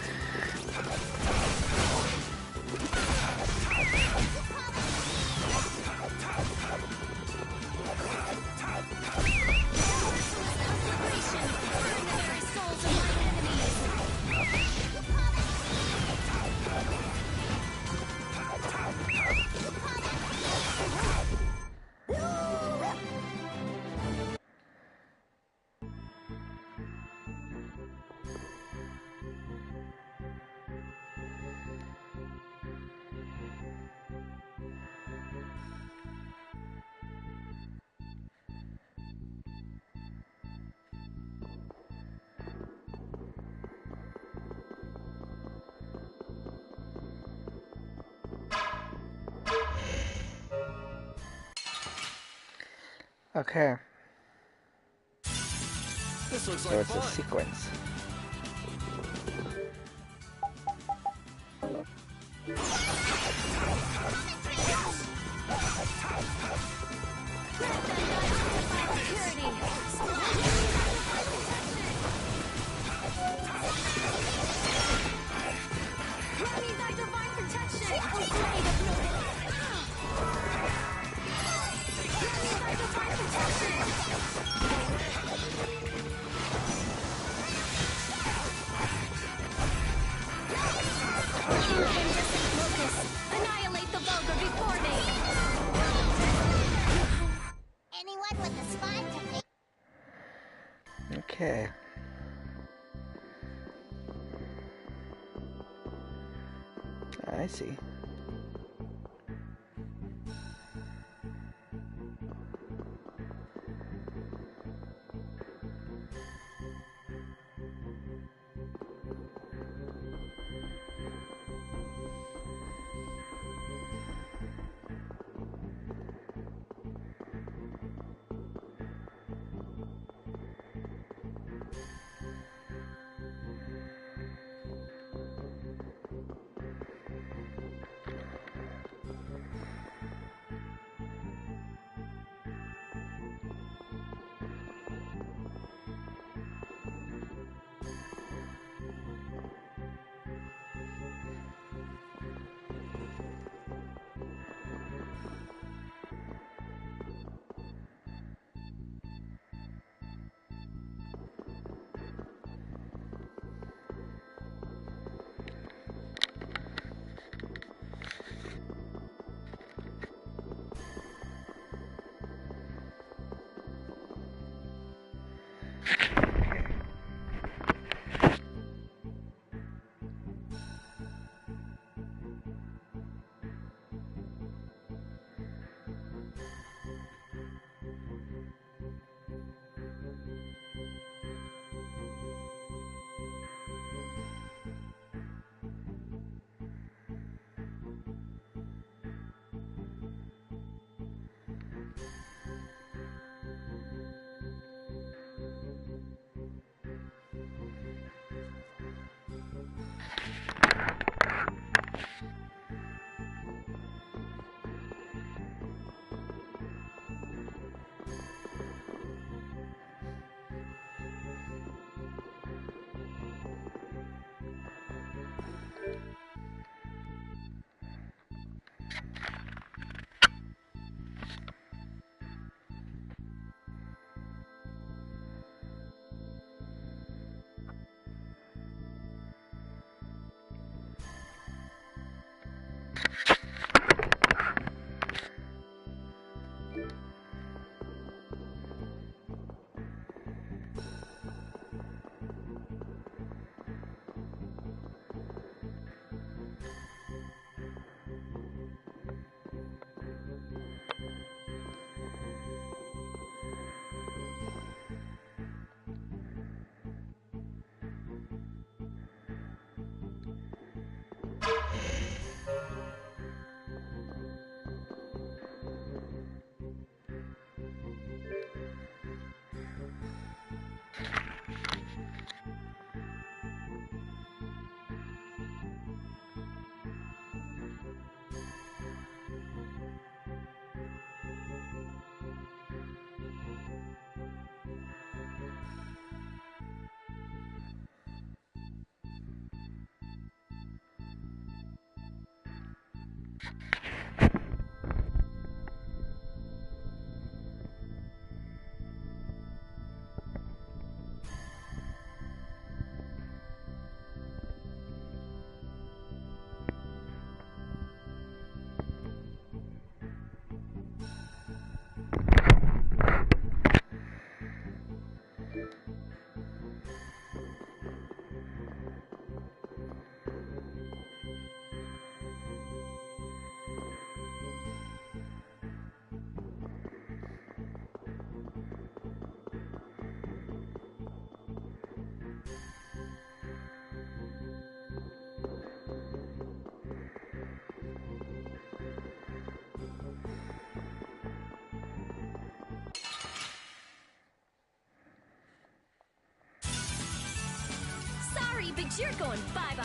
Okay. This looks So like it's a fun. sequence. Annihilate the vulgar before me! Anyone with a spine to fix. Okay. I see. Sorry, but you're going bye-bye.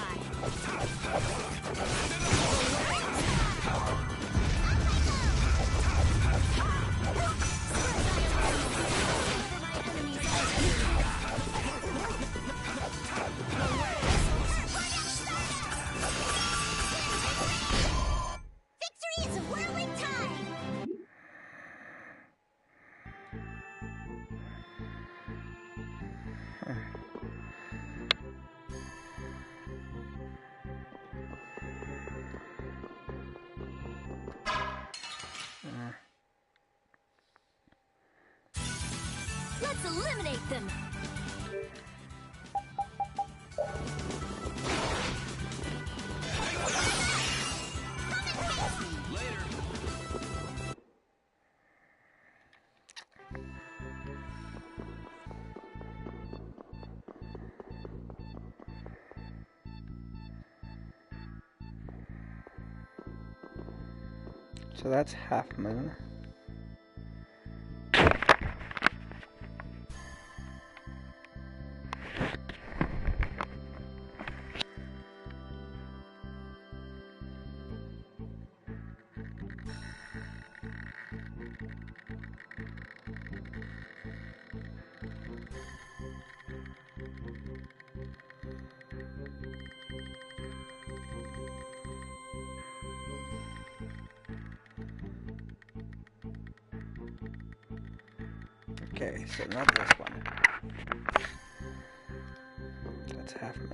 Victory is a whirling tide! Let's eliminate them. So that's Half Moon. Okay, so not this one. That's Half Moon.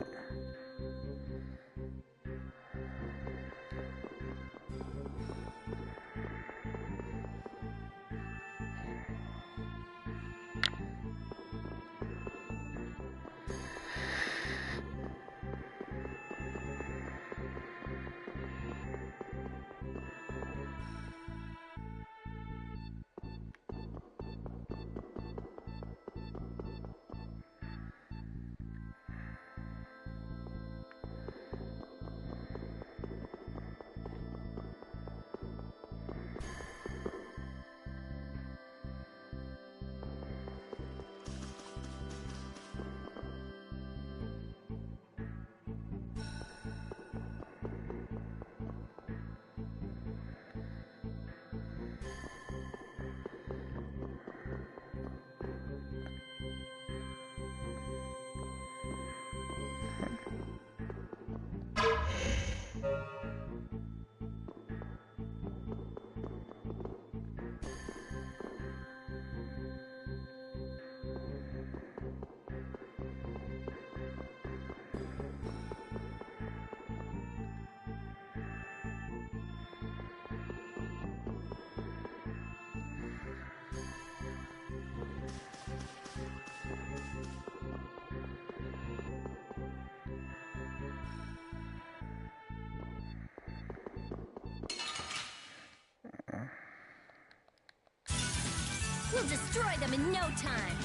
We'll destroy them in no time.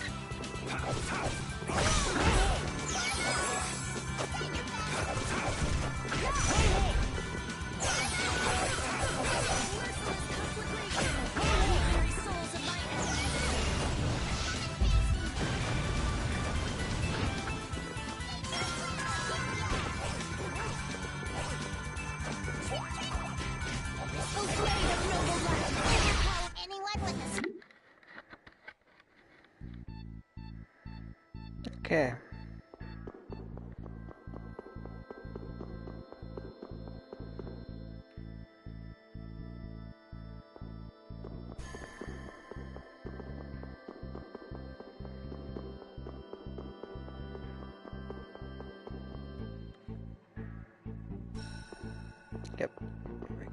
Okay.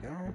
go.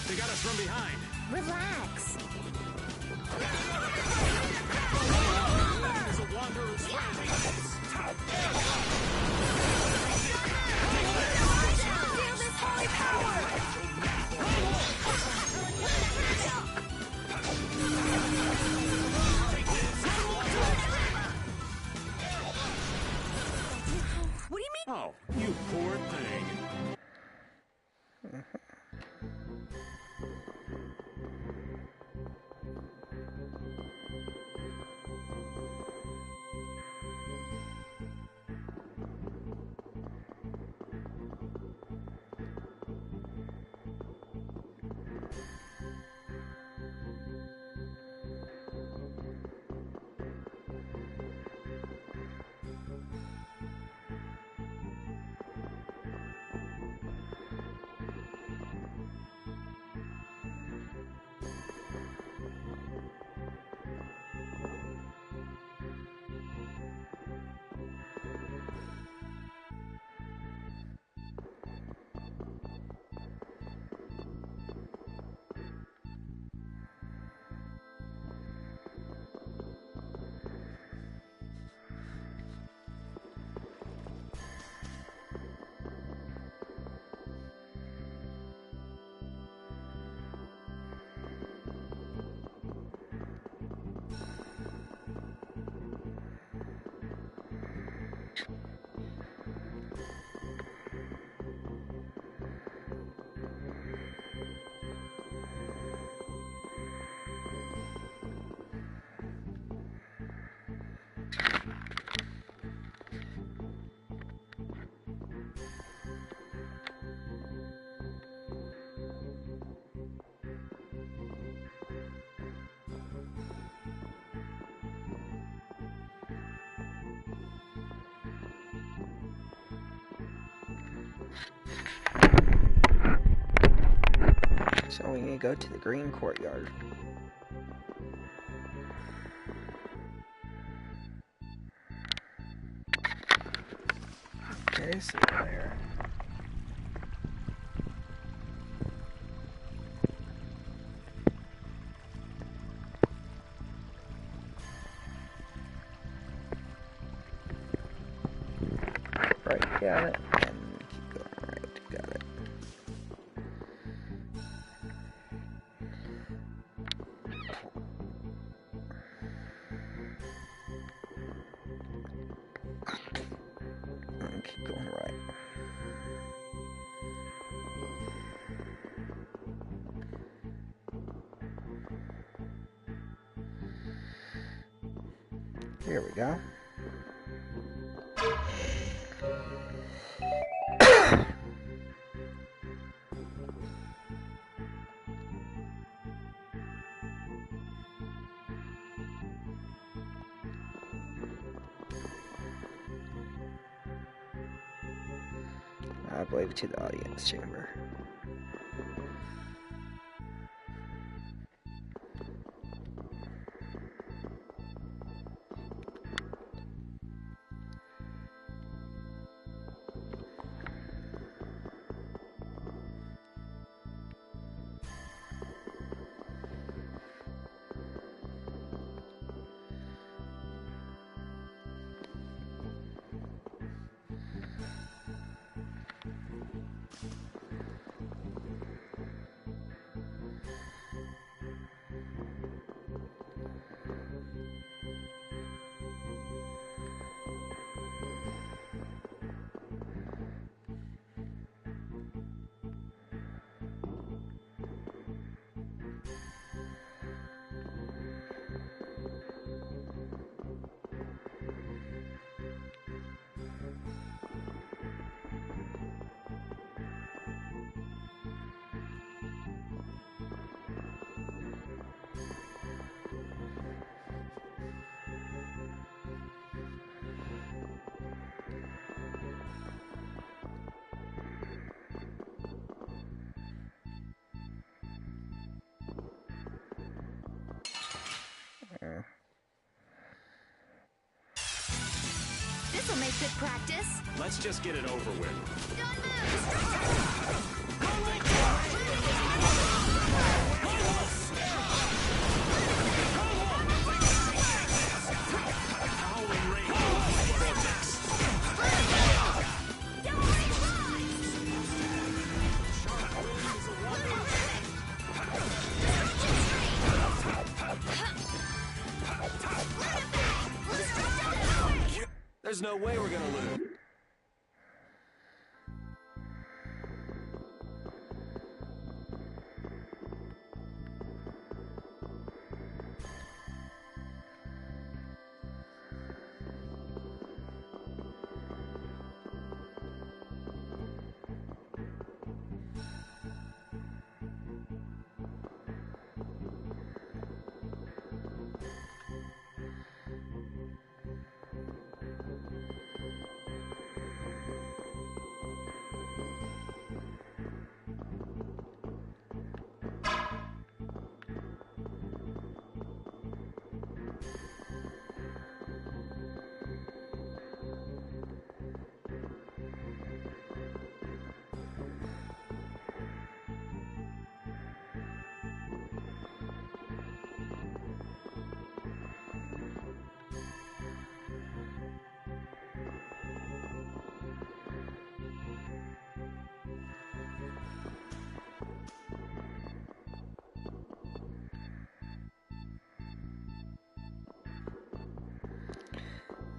They got us from behind. Relax. There's a wanderer stranded. Feel this holy power! What do you mean? Oh, you poor thing. So we need to go to the green courtyard. Okay, so there. Right, got it. And keep going right, got it. And keep going right. Here we go. I believe to the audience chamber. This'll make good practice. Let's just get it over with. Don't move! There's no way we're gonna lose.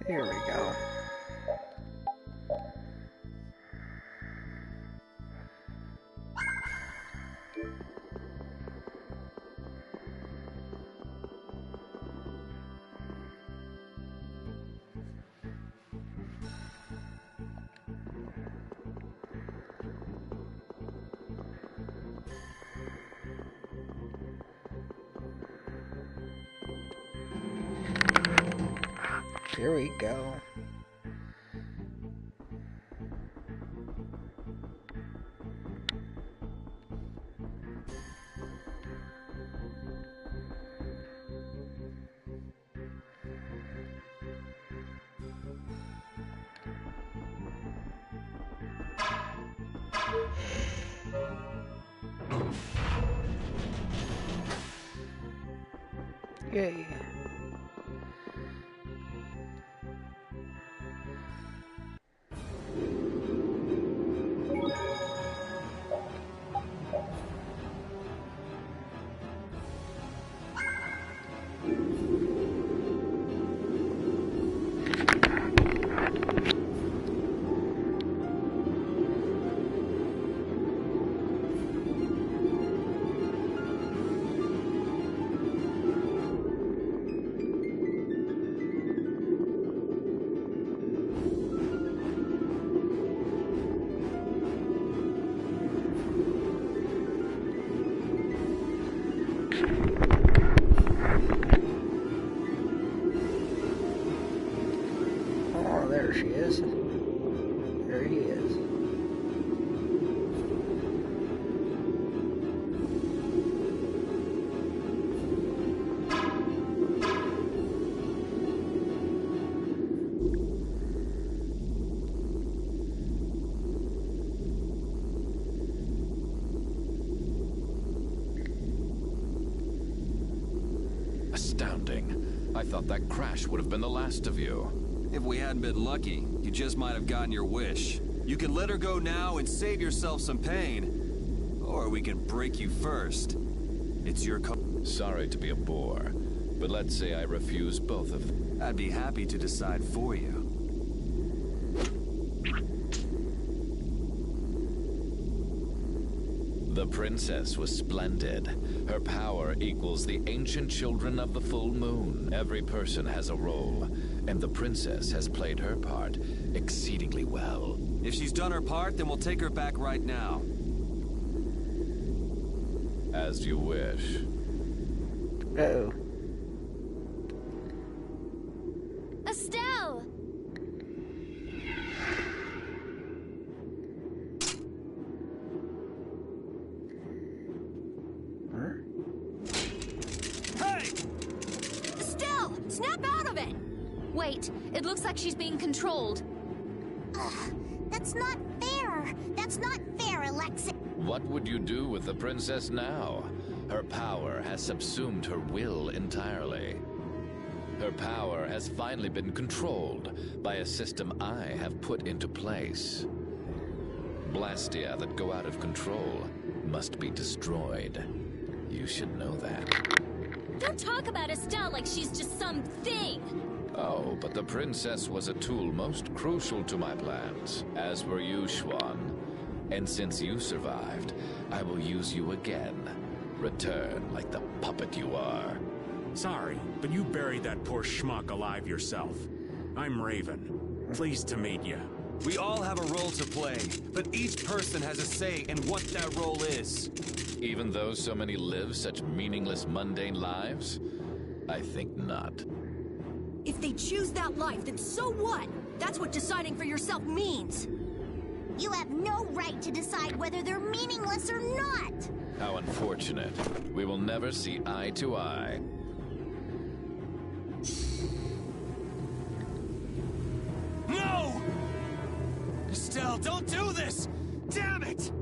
Here we go. Here we go. Yay. Oh, there she is. There he is. Astounding. I thought that crash would have been the last of you. If we hadn't been lucky, you just might have gotten your wish. You can let her go now and save yourself some pain. Or we can break you first. It's your call. Sorry to be a bore, but let's say I refuse both of them. I'd be happy to decide for you. The princess was splendid. Her power equals the ancient children of the full moon. Every person has a role, and the princess has played her part exceedingly well. If she's done her part, then we'll take her back right now. As you wish. Uh-oh. Estelle! Snap out of it! Wait, it looks like she's being controlled. That's not fair. That's not fair, Alexei. What would you do with the princess now? Her power has subsumed her will entirely. Her power has finally been controlled by a system I have put into place. Blastia that go out of control must be destroyed. You should know that. Don't talk about Estelle like she's just some thing. Oh, but the princess was a tool most crucial to my plans, as were you, Schwan. And since you survived, I will use you again. Return like the puppet you are. Sorry, but you buried that poor schmuck alive yourself. I'm Raven. Pleased to meet you. We all have a role to play, but each person has a say in what that role is. Even though so many live such meaningless, mundane lives? I think not. If they choose that life, then so what? That's what deciding for yourself means. You have no right to decide whether they're meaningless or not. How unfortunate. We will never see eye to eye. No! Estelle, don't do this! Damn it!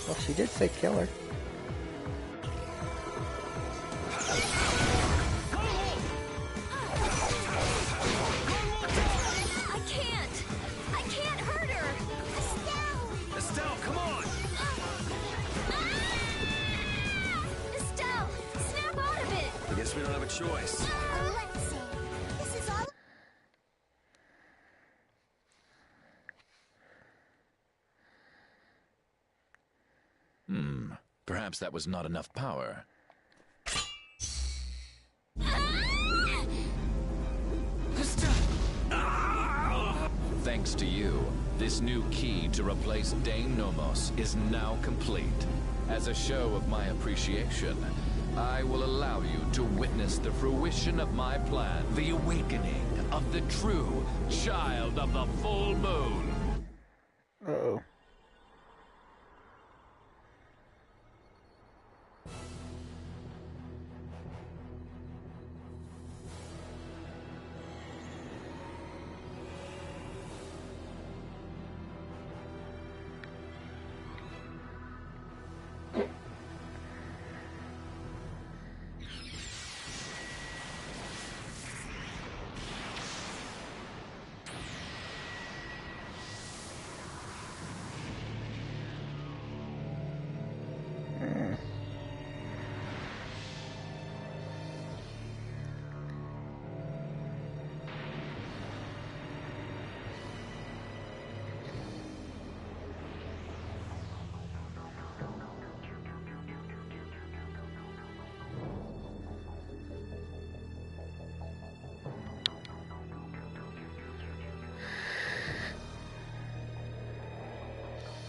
Well, she did say kill her. I can't hurt her! Estelle, come on! Estelle, snap out of it! I guess we don't have a choice. Alexei, this is all... Perhaps that was not enough power. Thanks to you, this new key to replace Dane Nomos is now complete. As a show of my appreciation, I will allow you to witness the fruition of my plan, the awakening of the true child of the full moon. Uh-oh.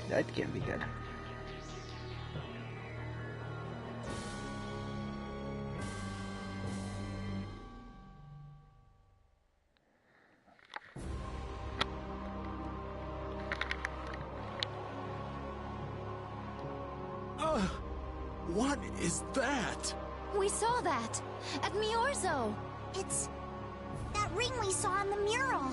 That can't be good. What is that? We saw that at Miorzo. It's that ring we saw on the mural.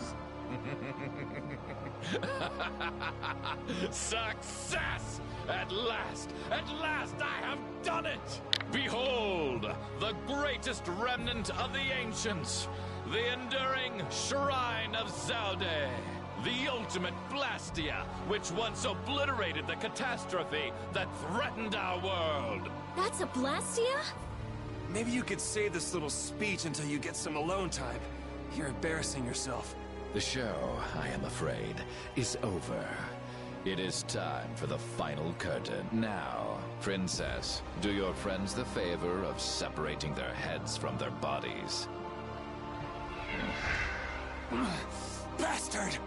Success! At last I have done it! Behold, the greatest remnant of the ancients, the enduring Shrine of Zalde, the ultimate Blastia, which once obliterated the catastrophe that threatened our world. That's a Blastia? Maybe you could save this little speech until you get some alone time. You're embarrassing yourself. The show, I am afraid, is over. It is time for the final curtain. Now, Princess, do your friends the favor of separating their heads from their bodies. Bastard!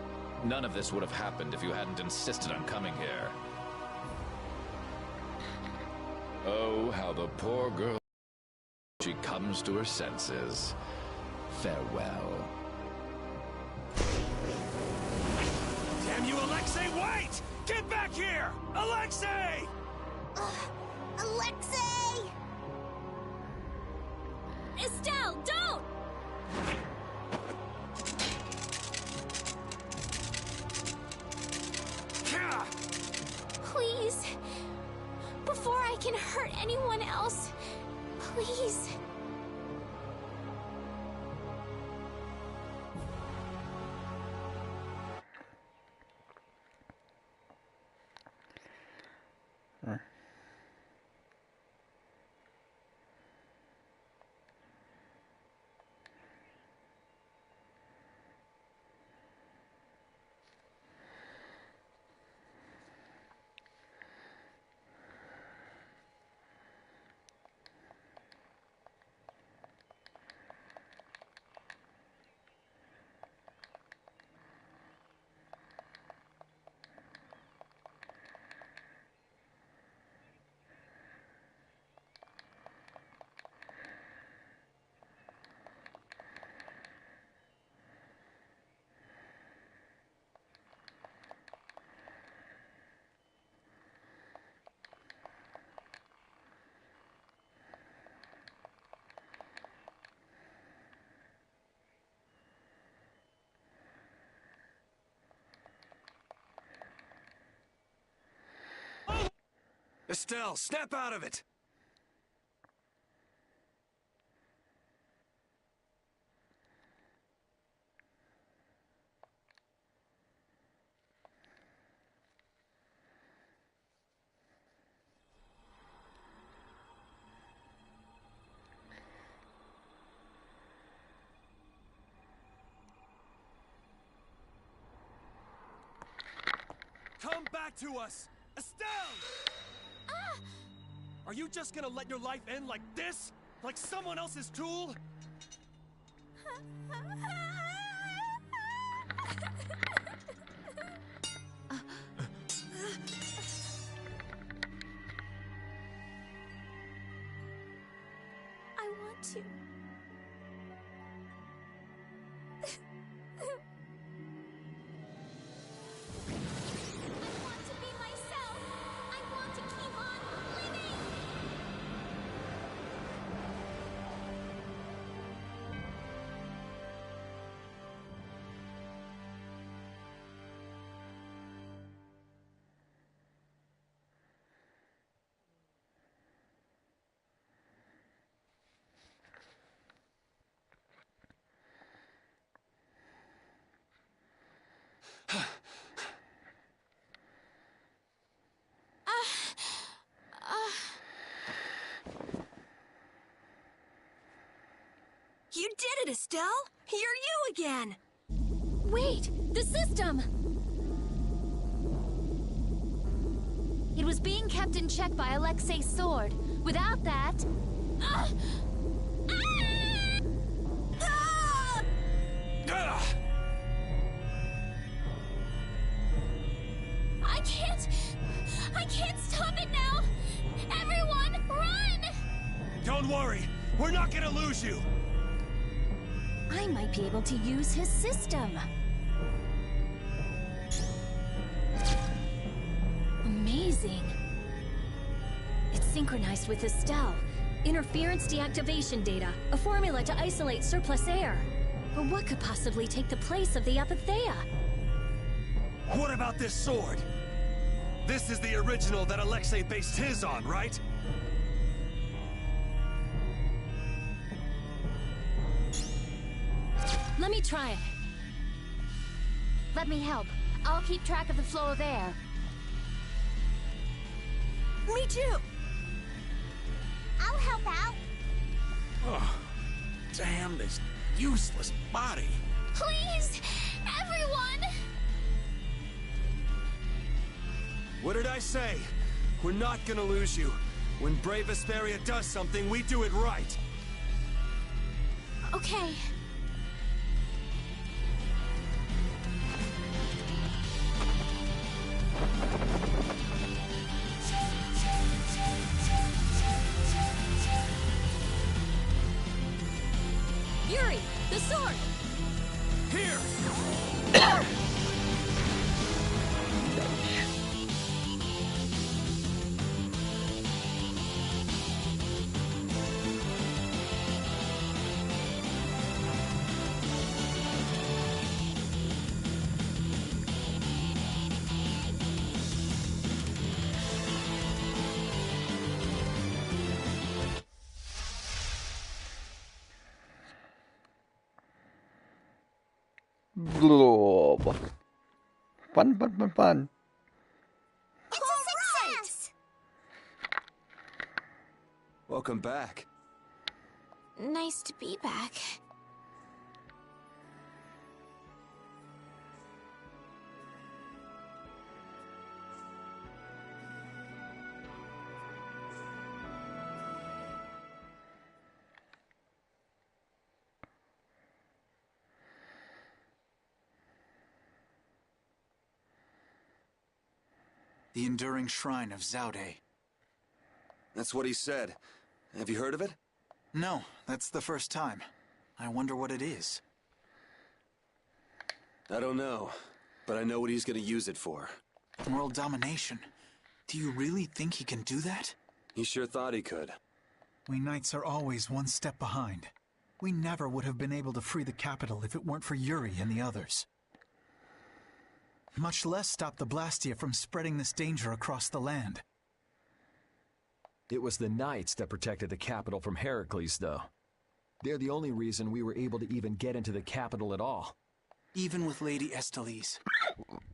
None of this would have happened if you hadn't insisted on coming here. Oh, how the poor girl... She comes to her senses. Farewell. Damn you, Alexei, wait! Get back here! Alexei! Alexei! Estelle, don't! Please. Before I can hurt anyone else, please. Estelle, snap out of it! Come back to us! Estelle! Are you just gonna let your life end like this? Like someone else's tool? I want to. You did it, Estelle! You're you again! Wait! The system! It was being kept in check by Alexei's sword. Without that... I can't stop it now! Everyone, run! Don't worry, we're not gonna lose you! I might be able to use his system. Amazing. It's synchronized with Estelle. Interference deactivation data. A formula to isolate surplus air. But what could possibly take the place of the Apatheia? What about this sword? This is the original that Alexei based his on, right? Let me try it. Let me help. I'll keep track of the flow of air. Me too! I'll help out. Oh, damn this useless body. Please! Everyone! What did I say? We're not gonna lose you. When brave Vesperia does something, we do it right. Okay. Yuri, the sword! Here! Blob. Fun, fun, fun, fun. It's a success! Welcome back. Nice to be back. The Enduring Shrine of Zaude. That's what he said. Have you heard of it? No, that's the first time. I wonder what it is. I don't know, but I know what he's gonna use it for. World domination. Do you really think he can do that? He sure thought he could. We knights are always one step behind. We never would have been able to free the capital if it weren't for Yuri and the others. Much less stop the Blastia from spreading this danger across the land. It was the knights that protected the capital from Heracles, though. They're the only reason we were able to even get into the capital at all. Even with Lady Estellise.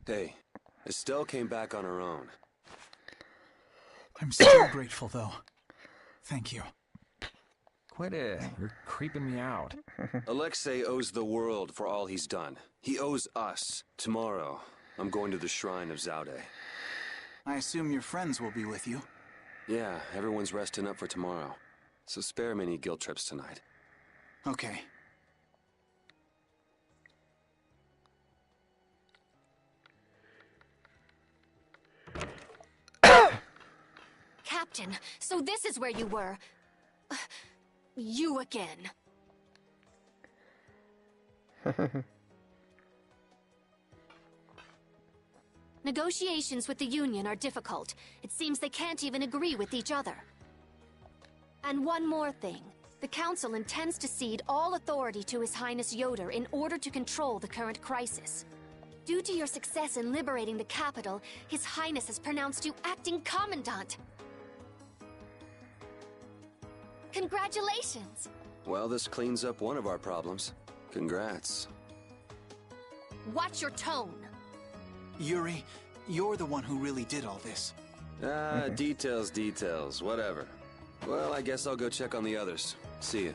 Hey, Estelle came back on her own. I'm still grateful, though. Thank you. Quit it. You're creeping me out. Alexei owes the world for all he's done. He owes us. Tomorrow, I'm going to the Shrine of Zaude. I assume your friends will be with you. Yeah, everyone's resting up for tomorrow. So spare me any guilt trips tonight. Okay. Captain, so this is where you were. You again. Negotiations with the Union are difficult. It seems they can't even agree with each other. And one more thing. The Council intends to cede all authority to His Highness Yoder in order to control the current crisis. Due to your success in liberating the capital, His Highness has pronounced you acting commandant. Congratulations! Well, this cleans up one of our problems. Congrats. Watch your tone. Yuri, you're the one who really did all this. Details, whatever. Well, I guess I'll go check on the others. See ya.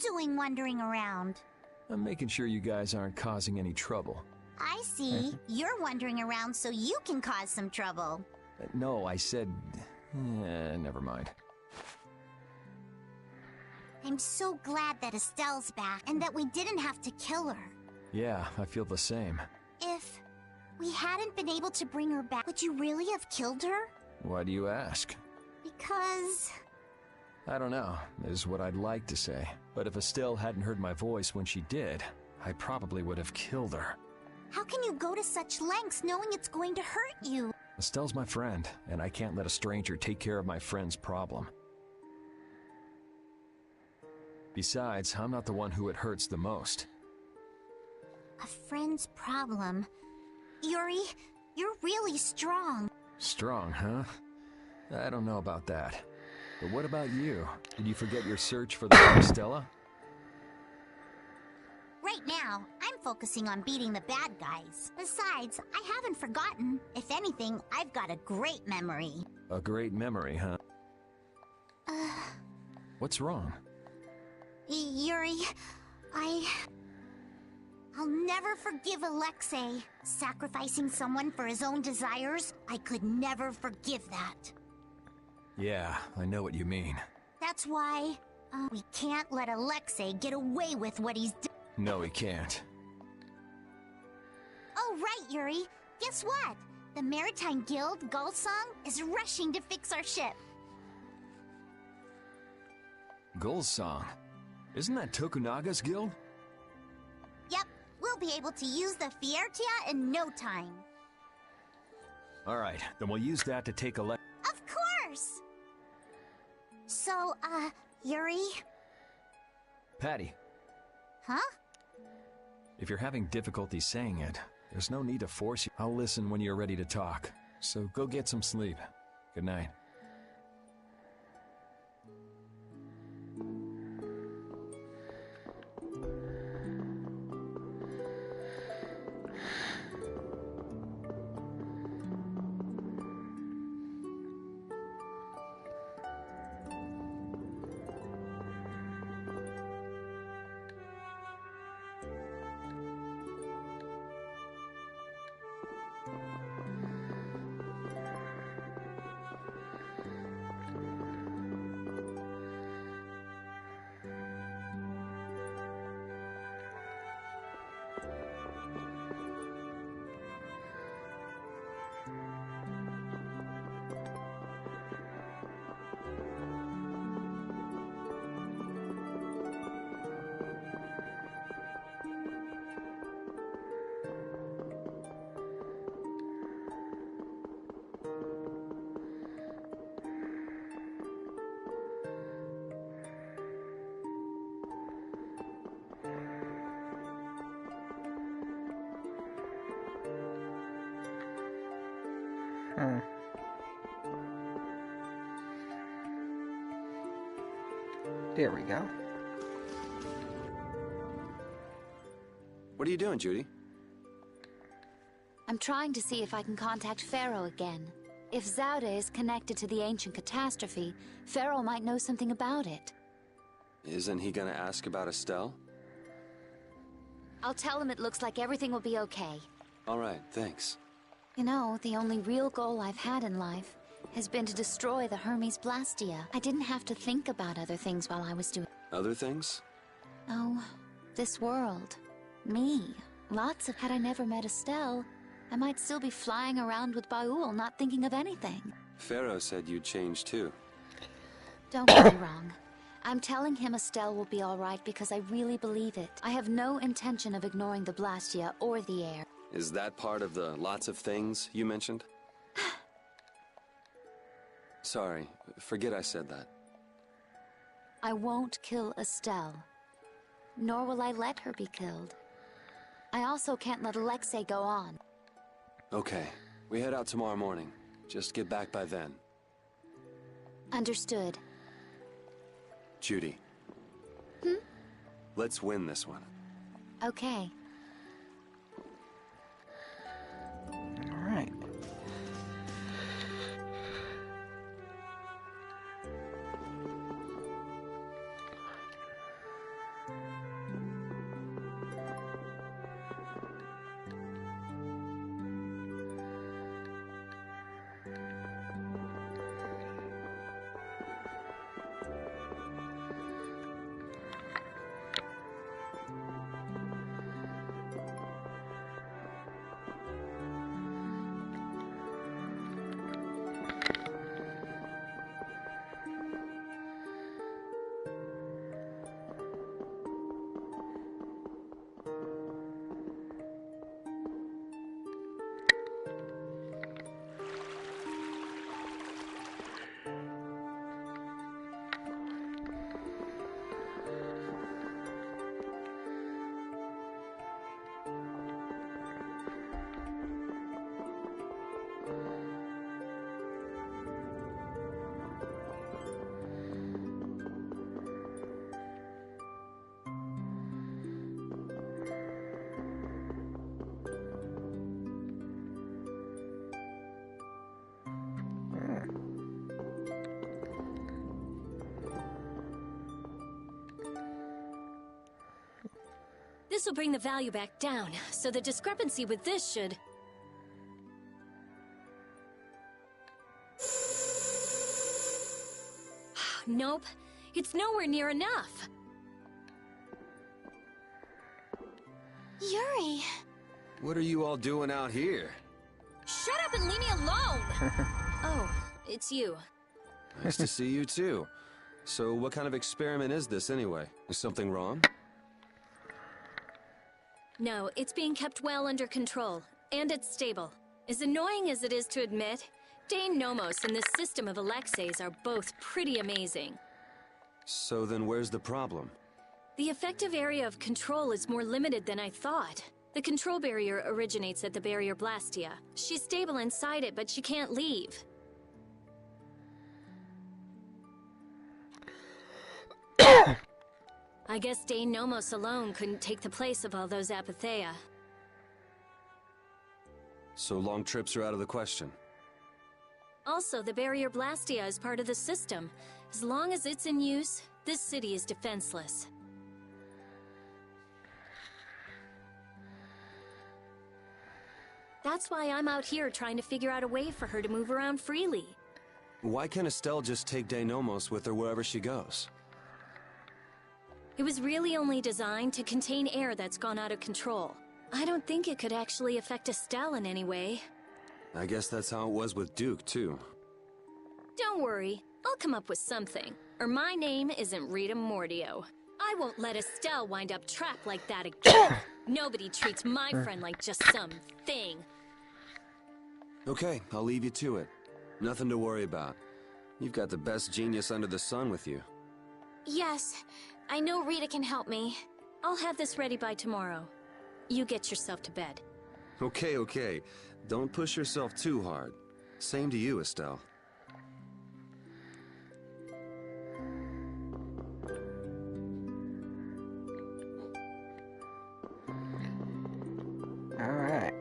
doing wandering around? I'm making sure you guys aren't causing any trouble. I see. You're wandering around so you can cause some trouble. No, I said... never mind. I'm so glad that Estelle's back and that we didn't have to kill her. Yeah, I feel the same. If we hadn't been able to bring her back, would you really have killed her? Why do you ask? Because... I don't know, is what I'd like to say. But if Estelle hadn't heard my voice when she did, I probably would have killed her. How can you go to such lengths knowing it's going to hurt you? Estelle's my friend, and I can't let a stranger take care of my friend's problem. Besides, I'm not the one who it hurts the most. A friend's problem. Yuri, you're really strong. Strong, huh? I don't know about that. But what about you? Did you forget your search for the Stella? Right now, I'm focusing on beating the bad guys. Besides, I haven't forgotten. If anything, I've got a great memory. A great memory, huh? What's wrong? Yuri, I'll never forgive Alexei. Sacrificing someone for his own desires, I could never forgive that. Yeah, I know what you mean. That's why, we can't let Alexei get away with what he's done. No, he can't. Oh, right, Yuri. Guess what? The Maritime Guild, Gulsong, is rushing to fix our ship. Gulsong? Isn't that Tokunaga's guild? Yep, we'll be able to use the Fiertia in no time. Alright, then we'll use that to take a Of course! So, Yuri? Patty. Huh? If you're having difficulty saying it, there's no need to force you. I'll listen when you're ready to talk. So go get some sleep. Good night. There we go. What are you doing, Judy? I'm trying to see if I can contact Pharaoh again. If Zaude is connected to the ancient catastrophe, Pharaoh might know something about it. Isn't he gonna ask about Estelle? I'll tell him it looks like everything will be okay. All right, thanks. You know, the only real goal I've had in life has been to destroy the Hermes Blastia. I didn't have to think about other things while I was doing... Other things? Oh, this world. Me. Lots of... Had I never met Estelle, I might still be flying around with Baul, not thinking of anything. Pharaoh said you'd change too. Don't get me wrong. I'm telling him Estelle will be alright because I really believe it. I have no intention of ignoring the Blastia or the air. Is that part of the lots of things you mentioned? Sorry, forget I said that. I won't kill Estelle. Nor will I let her be killed. I also can't let Alexei go on. Okay, we head out tomorrow morning. Just get back by then. Understood. Judy. Let's win this one. Okay. All right. This will bring the value back down, so the discrepancy with this should... Nope, it's nowhere near enough. Yuri! What are you all doing out here? Shut up and leave me alone! Oh, it's you. Nice to see you too. So what kind of experiment is this anyway? Is something wrong? No, it's being kept well under control, and it's stable. As annoying as it is to admit, Dane Nomos and this system of Alexei's are both pretty amazing. So then where's the problem? The effective area of control is more limited than I thought. The control barrier originates at the barrier Blastia. She's stable inside it, but she can't leave. I guess Dane Nomos alone couldn't take the place of all those Apatheia. So long trips are out of the question. Also, the barrier Blastia is part of the system. As long as it's in use, this city is defenseless. That's why I'm out here trying to figure out a way for her to move around freely. Why can't Estelle just take Denomos with her wherever she goes? It was really only designed to contain air that's gone out of control. I don't think it could actually affect Estelle in any way. I guess that's how it was with Duke, too. Don't worry, I'll come up with something. Or my name isn't Rita Mordio. I won't let Estelle wind up trapped like that again. Nobody treats my friend like just some thing. Okay, I'll leave you to it. Nothing to worry about. You've got the best genius under the sun with you. Yes, I know Rita can help me. I'll have this ready by tomorrow. You get yourself to bed. Okay, okay. Don't push yourself too hard. Same to you, Estelle. All right.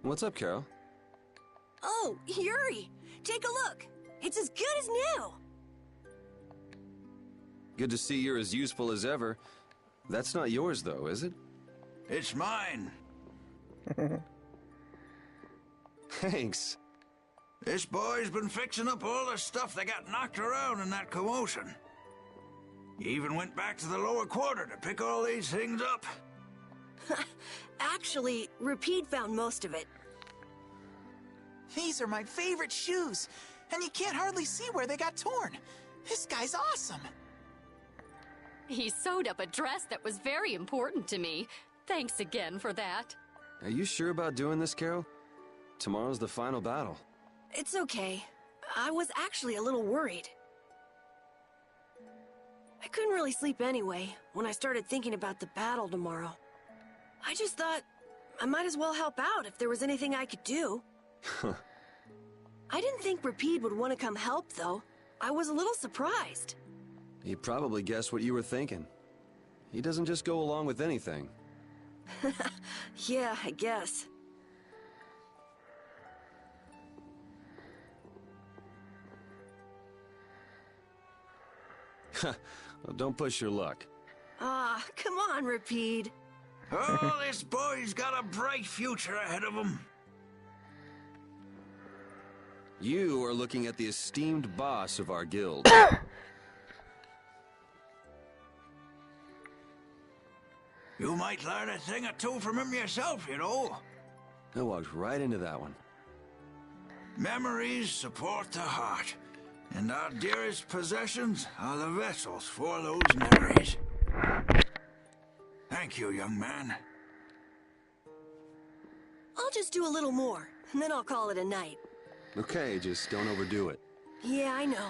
What's up, Carol? Oh, Yuri! Take a look! It's as good as new! Good to see you're as useful as ever. That's not yours, though, is it? It's mine. Thanks. This boy's been fixing up all the stuff that got knocked around in that commotion. He even went back to the lower quarter to pick all these things up. Actually, Rapide found most of it. These are my favorite shoes, and you can't hardly see where they got torn. This guy's awesome. He sewed up a dress that was very important to me. Thanks again for that. Are you sure about doing this, Carol? Tomorrow's the final battle. It's okay. I was actually a little worried. I couldn't really sleep anyway when I started thinking about the battle tomorrow. I just thought I might as well help out if there was anything I could do. I didn't think Rapide would want to come help, though. I was a little surprised. He probably guessed what you were thinking. He doesn't just go along with anything. Yeah, I guess. Well, don't push your luck. Ah, come on, Rapide. Oh, this boy's got a bright future ahead of him. You are looking at the esteemed boss of our guild. You might learn a thing or two from him yourself, you know. I walked right into that one. Memories support the heart, and our dearest possessions are the vessels for those memories. Thank you, young man. I'll just do a little more, and then I'll call it a night. Okay, just don't overdo it. Yeah, I know.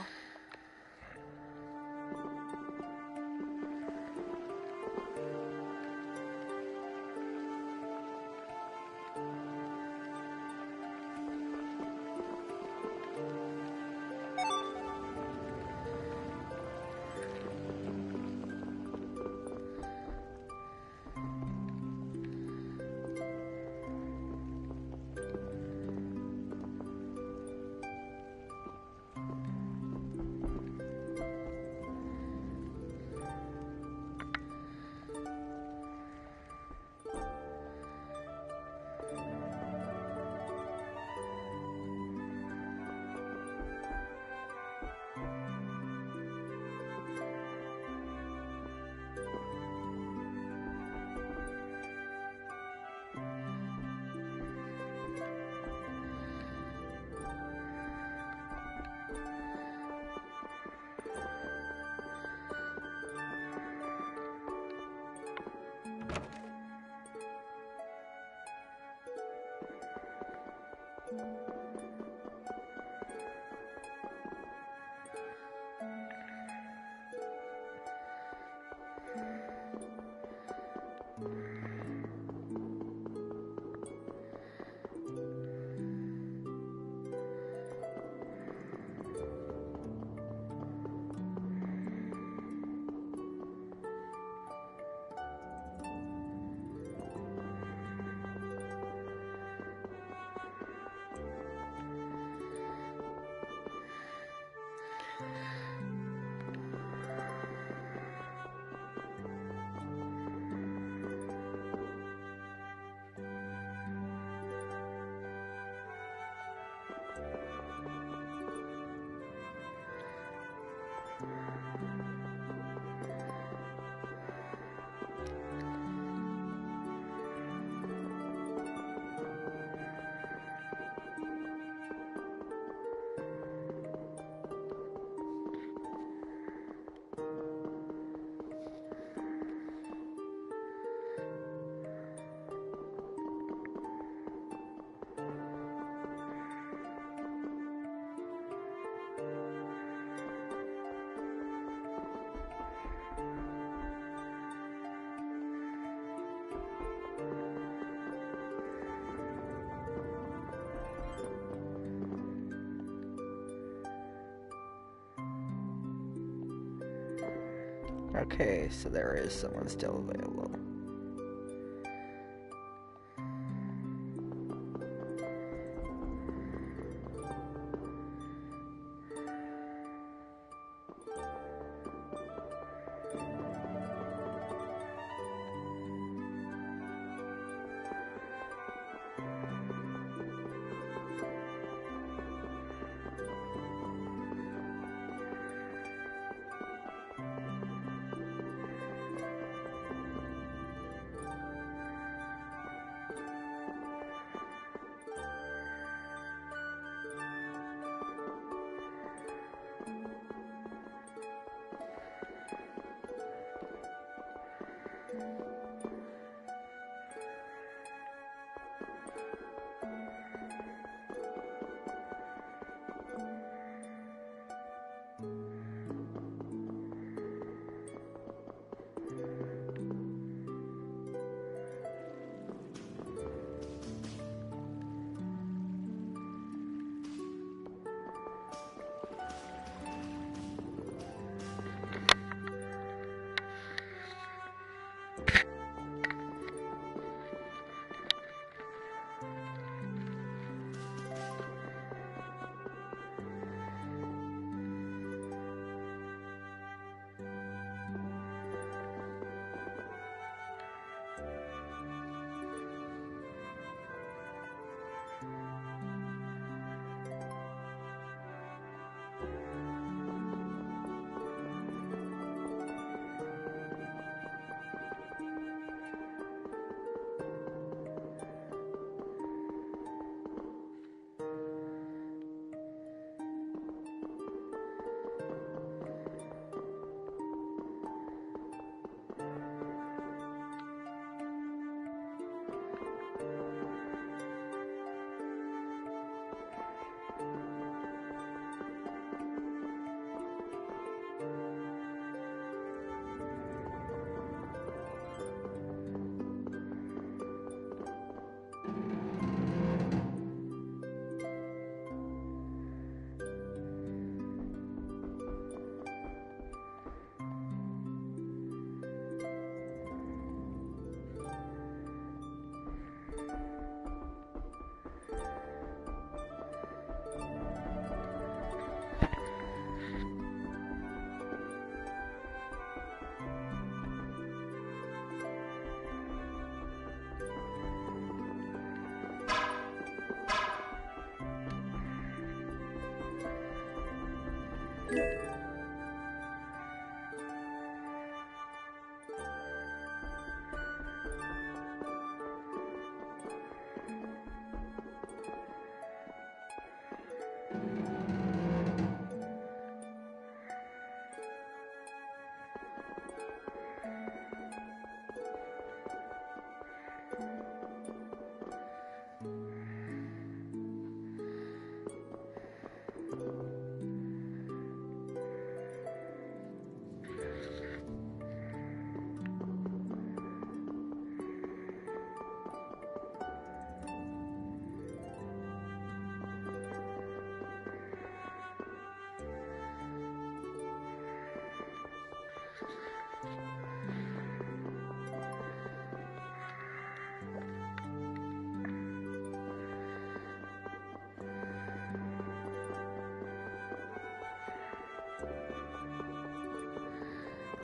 Okay, so there is someone still available.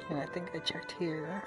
And I think I checked here.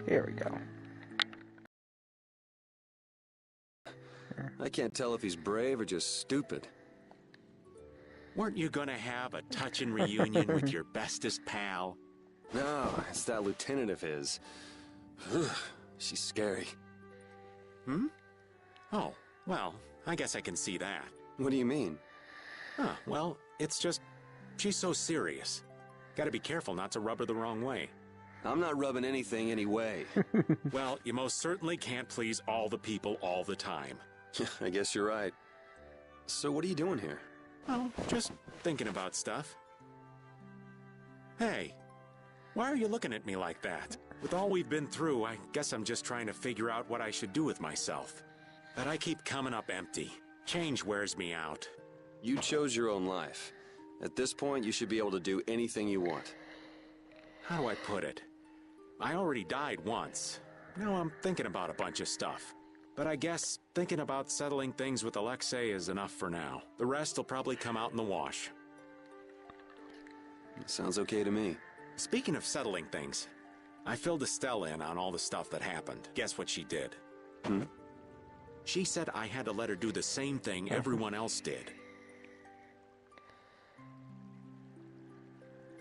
Here we go. I can't tell if he's brave or just stupid. Weren't you gonna have a touching reunion with your bestest pal? No, it's that lieutenant of his. She's scary. Hmm? Oh, well, I guess I can see that. What do you mean? Huh, well, it's just... she's so serious. Gotta be careful not to rub her the wrong way. I'm not rubbing anything any way. Well, you most certainly can't please all the people all the time. I guess you're right. So what are you doing here? Well, just thinking about stuff. Hey, why are you looking at me like that? With all we've been through, I guess I'm just trying to figure out what I should do with myself. But I keep coming up empty. Change wears me out. You chose your own life. At this point, you should be able to do anything you want. How do I put it? I already died once. Now I'm thinking about a bunch of stuff. But I guess thinking about settling things with Alexei is enough for now. The rest will probably come out in the wash. Sounds okay to me. Speaking of settling things, I filled Estelle in on all the stuff that happened. Guess what she did? Hmm? She said I had to let her do the same thing everyone else did.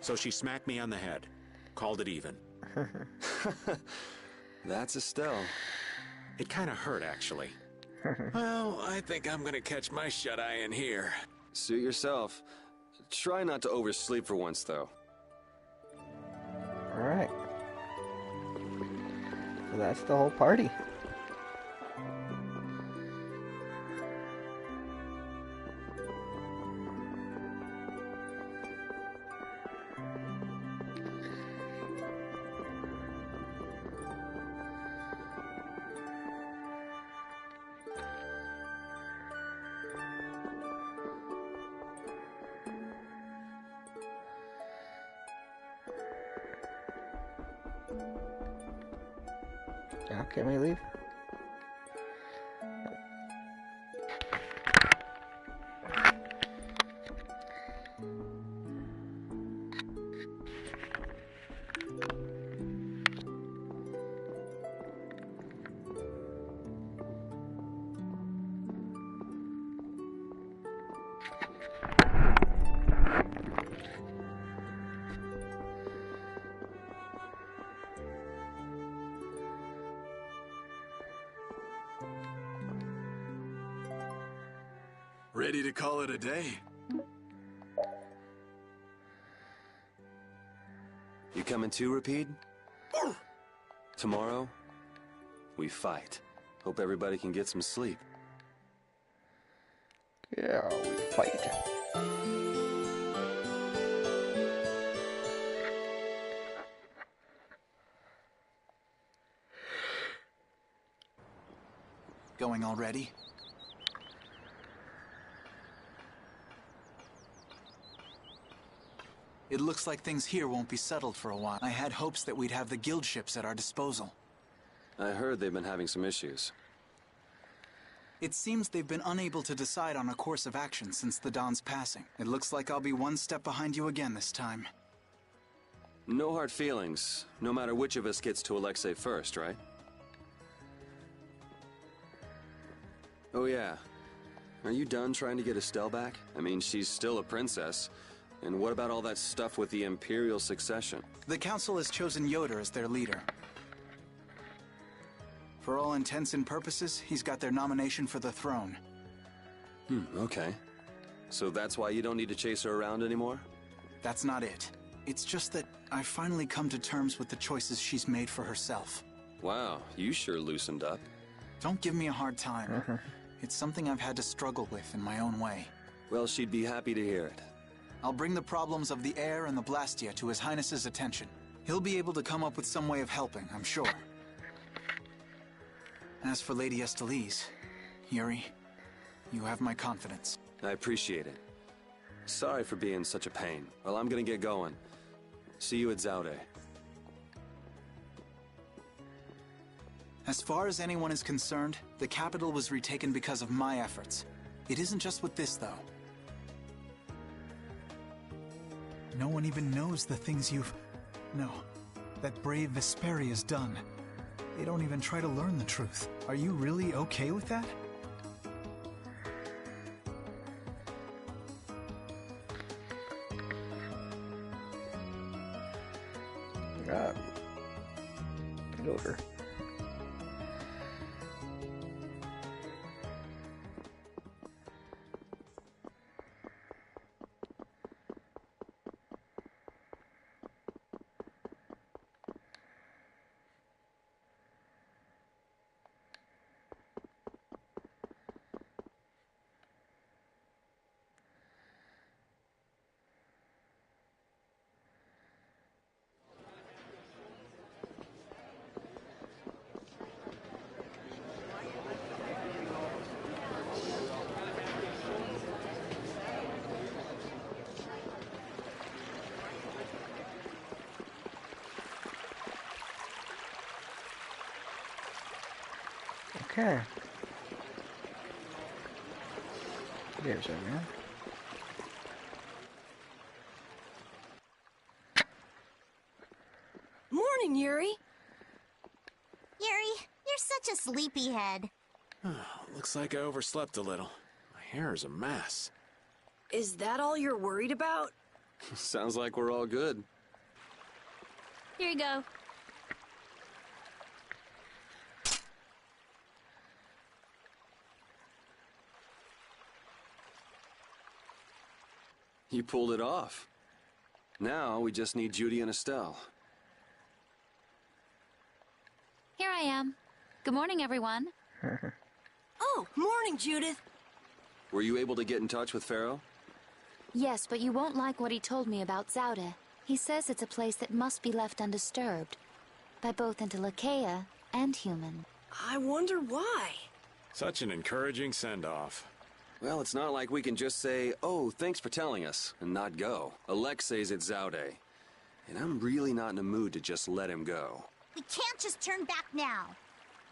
So she smacked me on the head. Called it even. That's Estelle. It kind of hurt, actually. Well, I think I'm gonna catch my shut-eye in here. Suit yourself. Try not to oversleep for once, though. Alright. So that's the whole party. Now, can we leave? Ready to call it a day? You coming too, Rapide? Tomorrow, we fight. Hope everybody can get some sleep. Yeah, we fight. Going already? It looks like things here won't be settled for a while. I had hopes that we'd have the guild ships at our disposal. I heard they've been having some issues. It seems they've been unable to decide on a course of action since the Don's passing. It looks like I'll be one step behind you again this time. No hard feelings, no matter which of us gets to Alexei first, right? Oh yeah. Are you done trying to get Estelle back? I mean, she's still a princess. And what about all that stuff with the Imperial succession? The Council has chosen Yoder as their leader. For all intents and purposes, he's got their nomination for the throne. Okay. So that's why you don't need to chase her around anymore? That's not it. It's just that I've finally come to terms with the choices she's made for herself. Wow, you sure loosened up. Don't give me a hard time. It's something I've had to struggle with in my own way. Well, she'd be happy to hear it. I'll bring the problems of the air and the Blastia to His Highness's attention. He'll be able to come up with some way of helping, I'm sure. As for Lady Estellise, Yuri, you have my confidence. I appreciate it. Sorry for being such a pain. Well, I'm gonna get going. See you at Zaude. As far as anyone is concerned, the capital was retaken because of my efforts. It isn't just with this, though. No one even knows the things that brave Vesperia has done. They don't even try to learn the truth. Are you really okay with that? God. Get over. Okay. There's our man. Morning, Yuri. Yuri, you're such a sleepyhead. Looks like I overslept a little. My hair is a mess. Is that all you're worried about? Sounds like we're all good. Here you go. You pulled it off. Now we just need Judy and Estelle. Here I am. Good morning, everyone. Oh, morning, Judith. Were you able to get in touch with Pharaoh? Yes, but you won't like what he told me about Zaude. He says it's a place that must be left undisturbed by both Intellekea and human. I wonder why. Such an encouraging send-off. Well, it's not like we can just say, oh, thanks for telling us, and not go. Alexei's at Zaude, and I'm really not in a mood to just let him go. We can't just turn back now.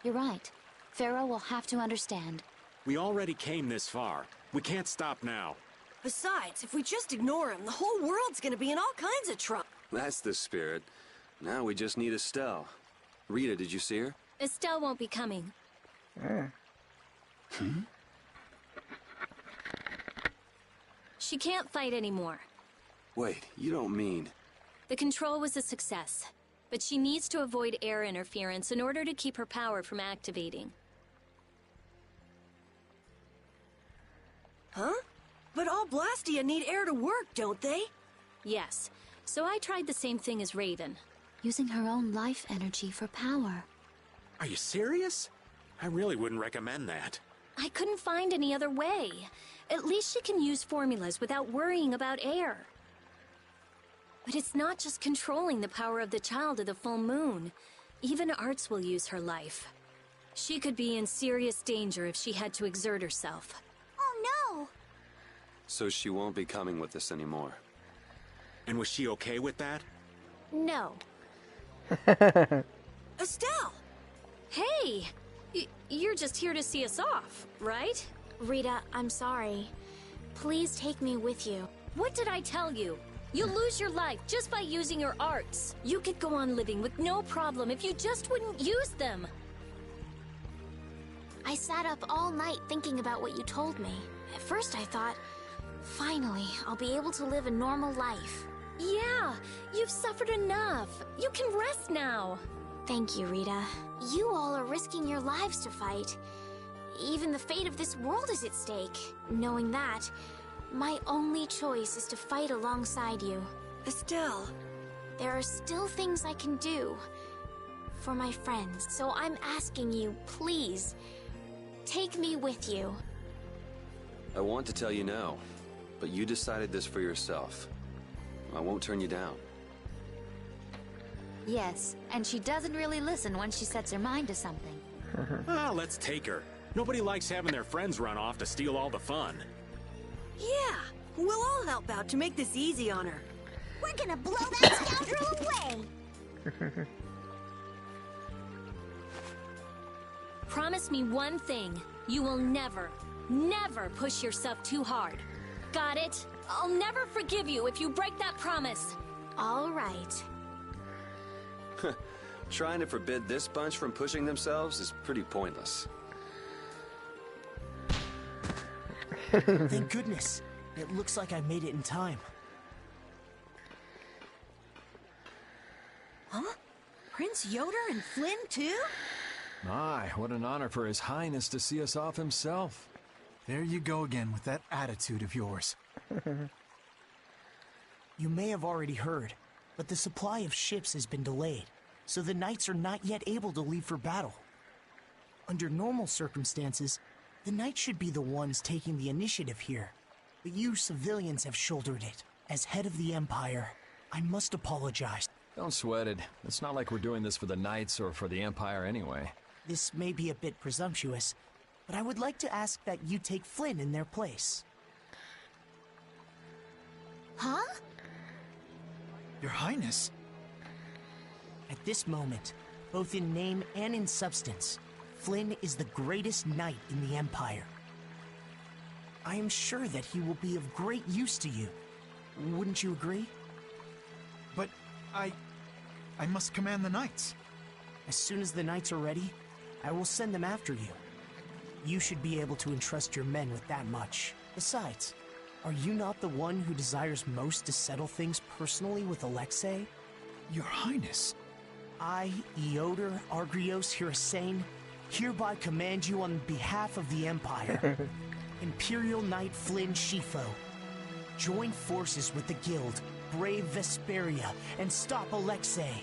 You're right. Pharaoh will have to understand. We already came this far. We can't stop now. Besides, if we just ignore him, the whole world's gonna be in all kinds of trouble. That's the spirit. Now we just need Estelle. Rita, did you see her? Estelle won't be coming. She can't fight anymore. Wait, you don't mean... The control was a success, but she needs to avoid air interference in order to keep her power from activating. Huh? But all Blastia need air to work, don't they? Yes, so I tried the same thing as Raven. Using her own life energy for power. Are you serious? I really wouldn't recommend that. I couldn't find any other way. At least she can use formulas without worrying about air. But it's not just controlling the power of the child of the full moon. Even Arts will use her life. She could be in serious danger if she had to exert herself. Oh no! So she won't be coming with us anymore. And was she okay with that? No. Estelle! Hey! You're just here to see us off, right? Rita, I'm sorry. Please take me with you. What did I tell you? You'll lose your life just by using your arts. You could go on living with no problem if you just wouldn't use them. I sat up all night thinking about what you told me. At first I thought, finally, I'll be able to live a normal life. Yeah, you've suffered enough. You can rest now. Thank you, Rita. You all are risking your lives to fight. Even the fate of this world is at stake. Knowing that, my only choice is to fight alongside you. Estelle. There are still things I can do for my friends, so I'm asking you, please, take me with you. I want to tell you now, but you decided this for yourself. I won't turn you down. Yes, and she doesn't really listen when she sets her mind to something. Let's take her. Nobody likes having their friends run off to steal all the fun. Yeah, we'll all help out to make this easy on her. We're gonna blow that scoundrel away! Promise me one thing. You will never, never push yourself too hard. Got it? I'll never forgive you if you break that promise. All right. Trying to forbid this bunch from pushing themselves is pretty pointless. Thank goodness. It looks like I made it in time. Huh? Prince Yoder and Flynn, too? My, what an honor for His Highness to see us off himself. There you go again with that attitude of yours. You may have already heard, but the supply of ships has been delayed, so the knights are not yet able to leave for battle. Under normal circumstances, the knights should be the ones taking the initiative here, but you civilians have shouldered it. As head of the Empire, I must apologize. Don't sweat it. It's not like we're doing this for the Knights or for the Empire anyway. This may be a bit presumptuous, but I would like to ask that you take Flynn in their place. Huh? Your Highness? At this moment, both in name and in substance, Flynn is the greatest knight in the Empire. I am sure that he will be of great use to you. Wouldn't you agree? But I must command the knights. As soon as the knights are ready, I will send them after you. You should be able to entrust your men with that much. Besides, are you not the one who desires most to settle things personally with Alexei? Your Highness. I, Eoder Argrios Hirasain, hereby command you on behalf of the Empire. Imperial Knight Flynn Shifo. Join forces with the Guild, brave Vesperia, and stop Alexei.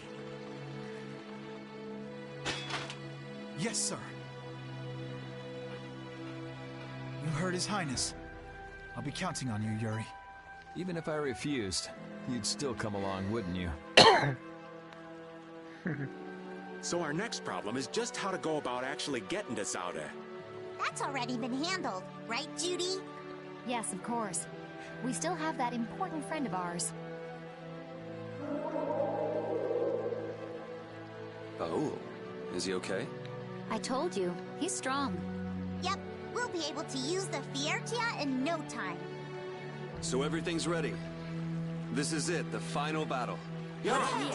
Yes, sir. You heard His Highness. I'll be counting on you, Yuri. Even if I refused, you'd still come along, wouldn't you? So our next problem is just how to go about actually getting to Zaude. That's already been handled, right, Judy? Yes, of course. We still have that important friend of ours. Oh, is he okay? I told you, he's strong. Yep, we'll be able to use the Fiertia in no time. So everything's ready. This is it, the final battle. Yeah.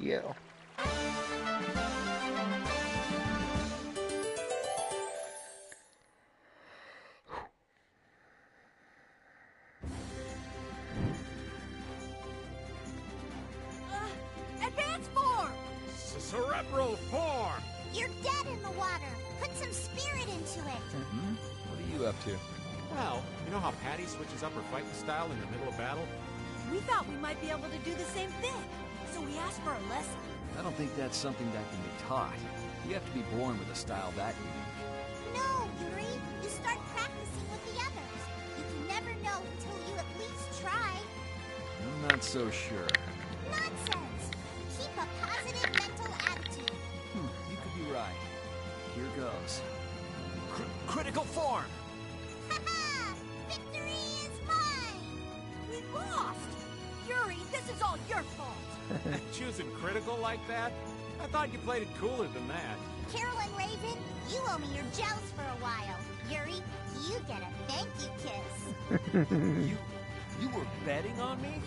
Yeah. Advance form! Cerebral form! You're dead in the water. Put some spirit into it. What are you up to? Well, you know how Patty switches up her fighting style in the middle of battle? We thought we might be able to do the same thing, so we asked for a lesson. I don't think that's something that can be taught. You have to be born with a style that unique. No, Yuri. You start practicing with the others. You can never know until you at least try. I'm not so sure. Nonsense. Keep a positive mental attitude. You could be right. Here goes. Critical form! Ha-ha! Victory is mine! We lost! Yuri, this is all your fault! Choosing critical like that? I thought you played it cooler than that. Carol and Raven, you owe me your gels for a while. Yuri, you get a thank you kiss. You were betting on me?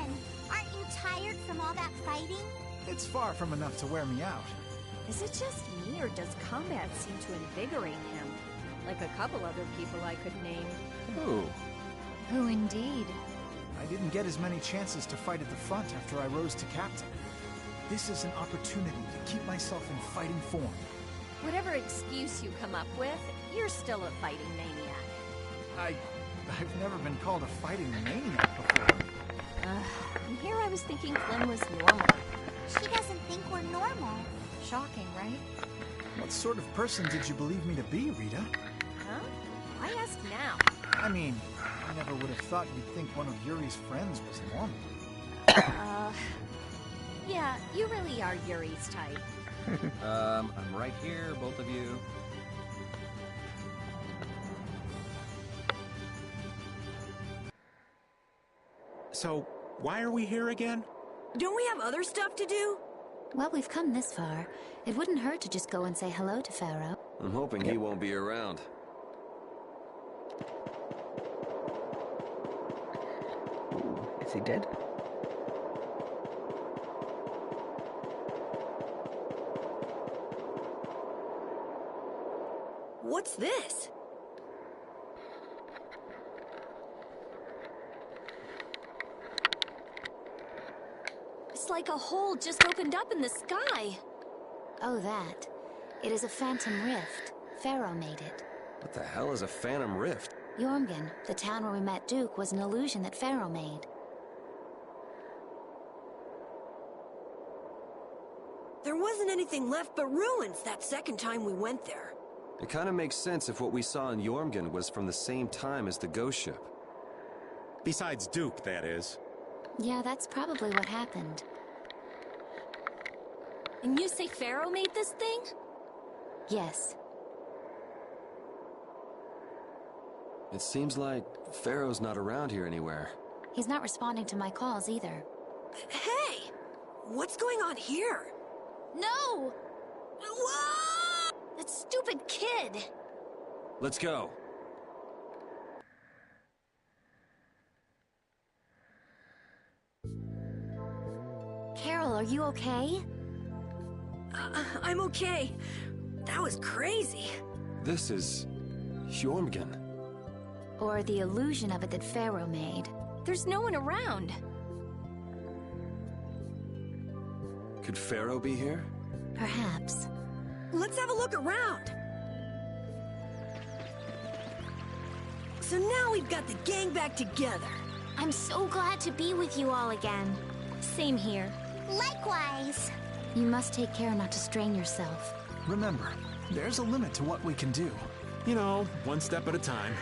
on! Aren't you tired from all that fighting? It's far from enough to wear me out. Is it just me, or does combat seem to invigorate him? Like a couple other people I could name. Who? Who indeed? I didn't get as many chances to fight at the front after I rose to captain. This is an opportunity to keep myself in fighting form. Whatever excuse you come up with, you're still a fighting maniac. I've never been called a fighting maniac before. And here I was thinking Flynn was normal. She doesn't think we're normal. Shocking, right? What sort of person did you believe me to be, Rita? Huh? Why ask now? I mean, I never would have thought you'd think one of Yuri's friends was normal. Yeah, you really are Yuri's type. I'm right here, both of you. So, why are we here again? Don't we have other stuff to do? Well, we've come this far. It wouldn't hurt to just go and say hello to Pharaoh. I'm hoping he won't be around. Is he dead? What's this? It's like a hole just opened up in the sky. Oh, that. It is a phantom rift. Pharaoh made it. What the hell is a phantom rift? Jormungand, the town where we met Duke, was an illusion that Pharaoh made. There wasn't anything left but ruins that second time we went there. It kind of makes sense if what we saw in Jormungand was from the same time as the ghost ship. Besides Duke, that is. Yeah, that's probably what happened. And you say Pharaoh made this thing? Yes. It seems like Pharaoh's not around here anywhere. He's not responding to my calls either. Hey! What's going on here? No! Whoa! That stupid kid! Let's go. Carol, are you okay? I'm okay. That was crazy. This is Jormungand. Or the illusion of it that Pharaoh made. There's no one around. Could Pharaoh be here? Perhaps. Let's have a look around. So now we've got the gang back together. I'm so glad to be with you all again. Same here. Likewise. You must take care not to strain yourself. Remember, there's a limit to what we can do. You know, one step at a time.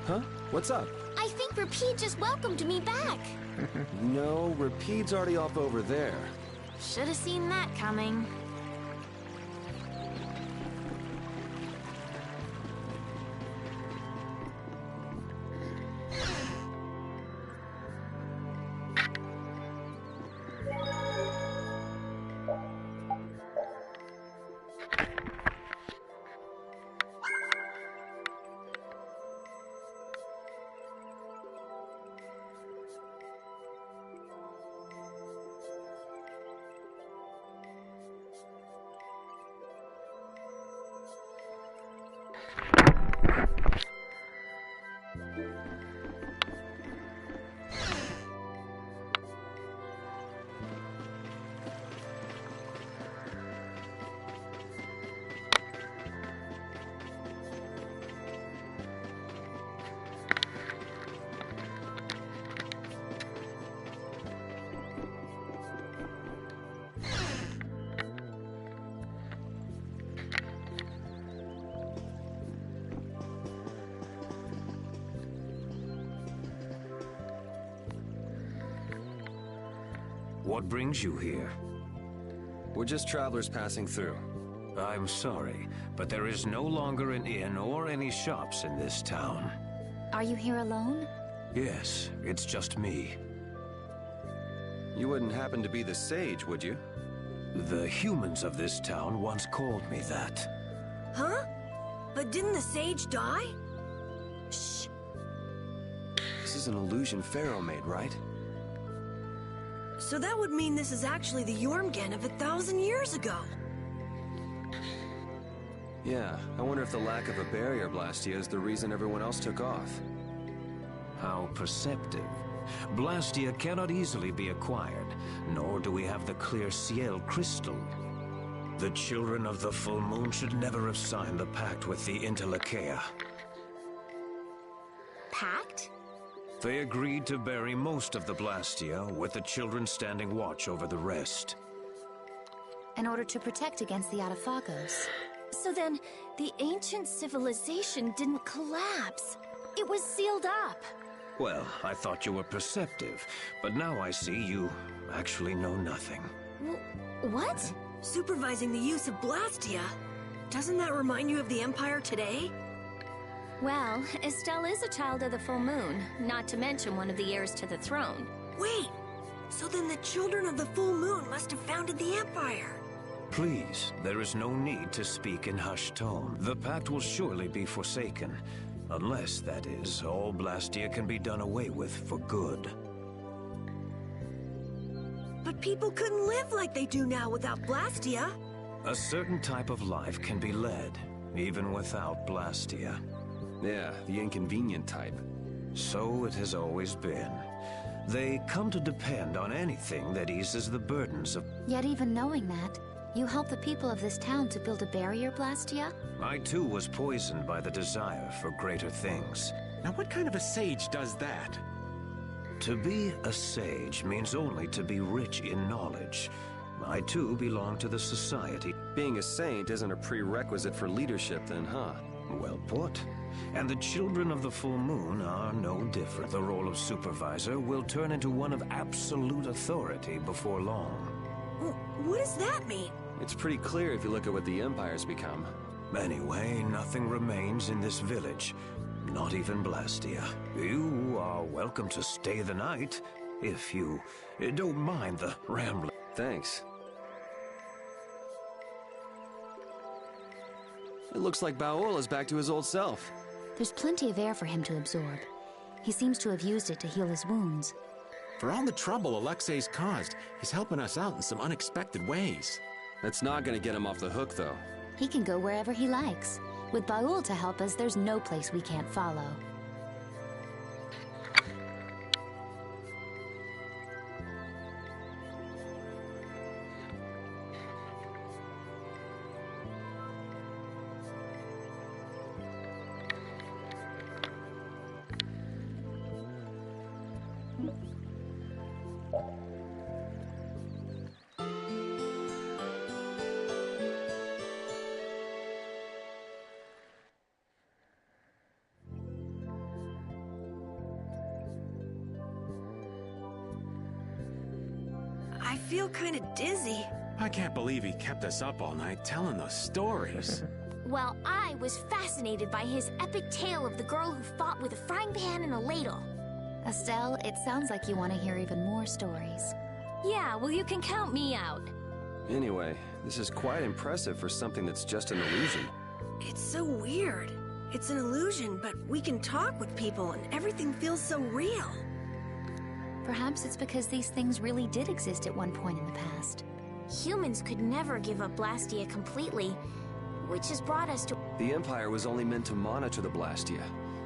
Huh? What's up? I think Rapide just welcomed me back. No, Rapide's already off over there. Should have seen that coming. What brings you here? We're just travelers passing through. I'm sorry, but there is no longer an inn or any shops in this town. Are you here alone? Yes, it's just me. You wouldn't happen to be the sage, would you? The humans of this town once called me that. Huh? But didn't the sage die? Shh. This is an illusion Pharaoh made, right? So that would mean this is actually the Jormungand of 1,000 years ago. Yeah, I wonder if the lack of a barrier Blastia is the reason everyone else took off. How perceptive. Blastia cannot easily be acquired, nor do we have the clear Ciel crystal. The children of the full moon should never have signed the pact with the Interlachea. Pact? They agreed to bury most of the Blastia, with the children standing watch over the rest. In order to protect against the Atafagos. So then, the ancient civilization didn't collapse. It was sealed up. Well, I thought you were perceptive, but now I see you actually know nothing. What? Supervising the use of Blastia. Doesn't that remind you of the Empire today? Well, Estelle is a child of the full moon, not to mention one of the heirs to the throne. Wait, so then the children of the full moon must have founded the Empire. Please, there is no need to speak in hushed tone. The pact will surely be forsaken. Unless, that is, all Blastia can be done away with for good. But people couldn't live like they do now without Blastia. A certain type of life can be led, even without Blastia. Yeah, the inconvenient type. So it has always been. They come to depend on anything that eases the burdens of... Yet even knowing that, you helped the people of this town to build a barrier, Blastia? I too was poisoned by the desire for greater things. Now what kind of a sage does that? To be a sage means only to be rich in knowledge. I too belong to the society. Being a saint isn't a prerequisite for leadership then, huh? Well put. And the children of the full moon are no different. The role of supervisor will turn into one of absolute authority before long. What does that mean? It's pretty clear if you look at what the Empire's become. Anyway, nothing remains in this village. Not even Blastia. You are welcome to stay the night, if you don't mind the rambling. Thanks. It looks like Baul is back to his old self. There's plenty of air for him to absorb. He seems to have used it to heal his wounds. For all the trouble Alexei's caused, he's helping us out in some unexpected ways. That's not gonna get him off the hook, though. He can go wherever he likes. With Baul to help us, there's no place we can't follow. I feel kind of dizzy. I can't believe he kept us up all night telling those stories. Well, I was fascinated by his epic tale of the girl who fought with a frying pan and a ladle. Estelle, it sounds like you want to hear even more stories. Yeah, well, you can count me out. Anyway, this is quite impressive for something that's just an illusion. It's so weird. It's an illusion, but we can talk with people and everything feels so real. Perhaps it's because these things really did exist at one point in the past. Humans could never give up Blastia completely, which has brought us to... The Empire was only meant to monitor the Blastia,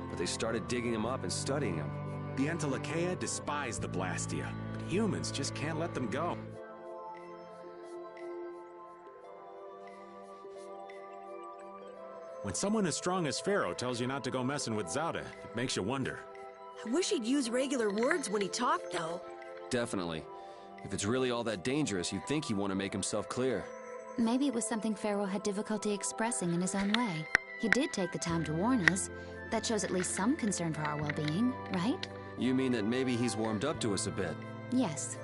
but they started digging them up and studying them. The Interlachea despise the Blastia, but humans just can't let them go. When someone as strong as Pharaoh tells you not to go messing with Zauda, it makes you wonder. I wish he'd use regular words when he talked, though. Definitely. If it's really all that dangerous, you'd think he'd want to make himself clear. Maybe it was something Pharaoh had difficulty expressing in his own way. He did take the time to warn us. That shows at least some concern for our well-being, right? You mean that maybe he's warmed up to us a bit? Yes.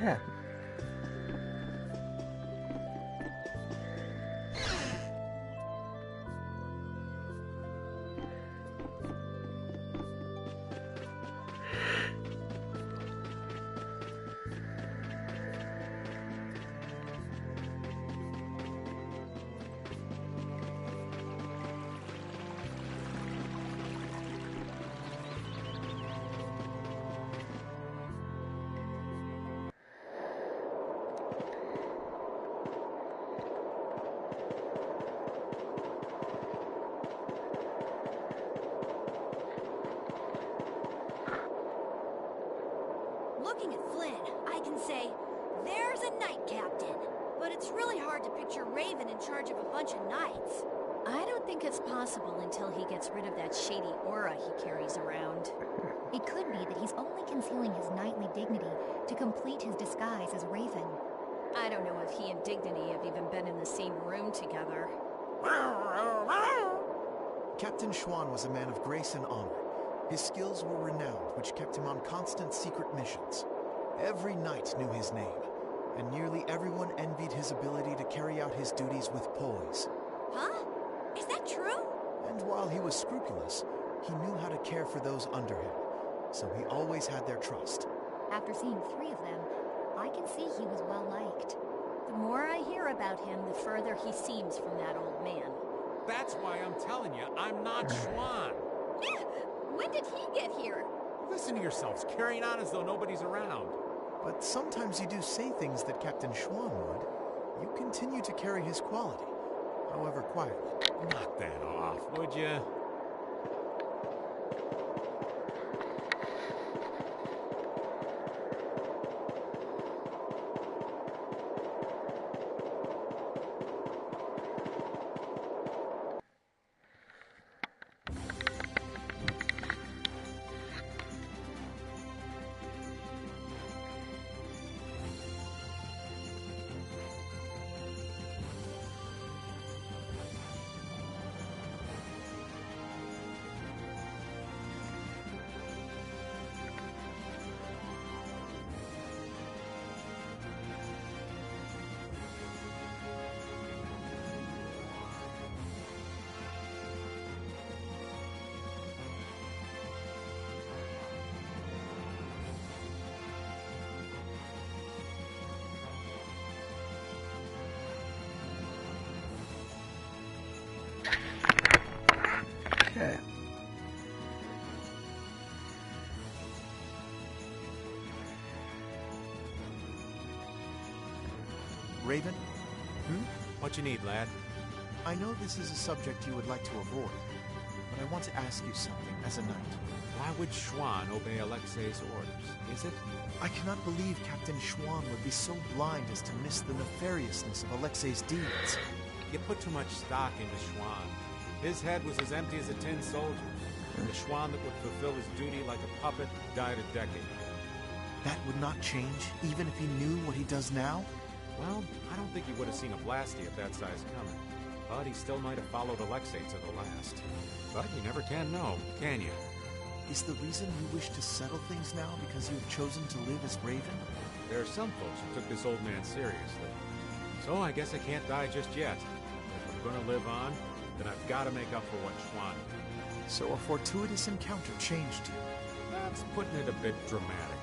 Yeah. Looking at Flynn, I can say, there's a knight captain. But it's really hard to picture Raven in charge of a bunch of knights. I don't think it's possible until he gets rid of that shady aura he carries around. It could be that he's only concealing his knightly dignity to complete his disguise as Raven. I don't know if he and Dignity have even been in the same room together. Captain Schwan was a man of grace and honor. His skills were renowned, which kept him on constant secret missions. Every knight knew his name, and nearly everyone envied his ability to carry out his duties with poise. Huh? Is that true? And while he was scrupulous, he knew how to care for those under him, so he always had their trust. After seeing 3 of them, I can see he was well liked. The more I hear about him, the further he seems from that old man. That's why I'm telling you, I'm not Schwan. Yeah! When did he get here? Listen to yourselves, carrying on as though nobody's around. But sometimes you do say things that Captain Schwan would. You continue to carry his quality, however quietly. Knock that off, would you? Okay. Raven? What you need, lad? I know this is a subject you would like to avoid, but I want to ask you something as a knight. Why would Schwan obey Alexei's orders? Is it? I cannot believe Captain Schwan would be so blind as to miss the nefariousness of Alexei's deeds. You put too much stock into Schwan. His head was as empty as a tin soldier. And the Schwan that would fulfill his duty like a puppet died a decade ago. That would not change, even if he knew what he does now? Well, I don't think he would have seen a Blasty of that size coming. But he still might have followed Alexei to the last. But you never can know, can you? Is the reason you wish to settle things now because you have chosen to live as Raven? There are some folks who took this old man seriously. So I guess I can't die just yet. If I'm gonna live on, then I've got to make up for what Schwan did. So a fortuitous encounter changed you. That's putting it a bit dramatic.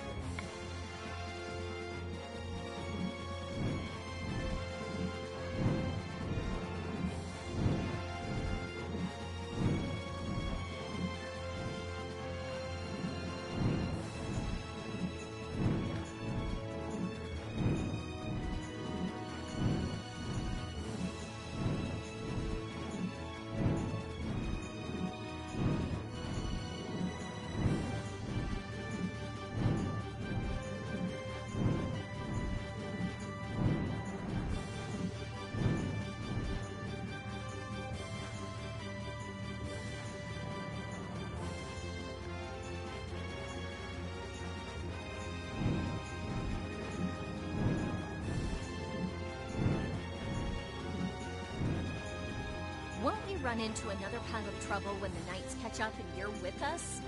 Won't we run into another pile of trouble when the knights catch up and you're with us?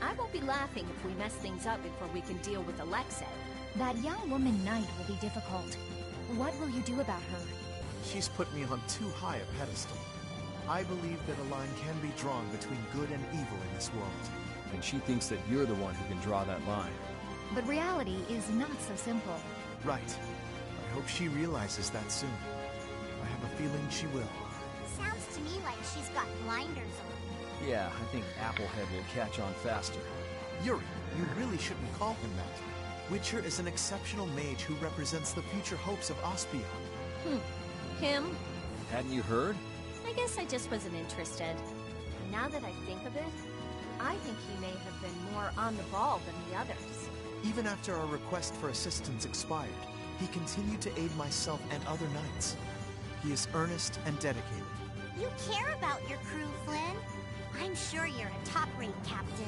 I won't be laughing if we mess things up before we can deal with Alexei. That young woman knight will be difficult. What will you do about her? She's put me on too high a pedestal. I believe that a line can be drawn between good and evil in this world. And she thinks that you're the one who can draw that line. But reality is not so simple. Right. I hope she realizes that soon. I have a feeling she will. Sounds to me like she's got blinders on. Yeah, I think Applehead will catch on faster. Yuri, you really shouldn't call him that. Witcher is an exceptional mage who represents the future hopes of Aspia. Him? Hadn't you heard? I guess I just wasn't interested. Now that I think of it, I think he may have been more on the ball than the others. Even after our request for assistance expired, he continued to aid myself and other knights. He is earnest and dedicated. You care about your crew, Flynn. I'm sure you're a top-rate captain.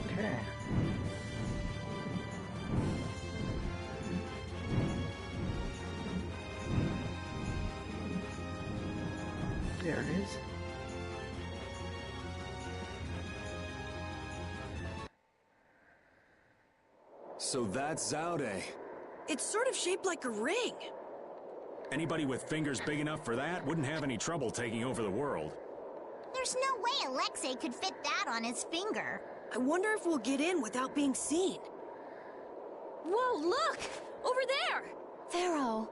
Okay. There it is. So that's Zaude. It's sort of shaped like a ring. Anybody with fingers big enough for that wouldn't have any trouble taking over the world. There's no way Alexei could fit that on his finger. I wonder if we'll get in without being seen. Whoa, look! Over there! Pharaoh.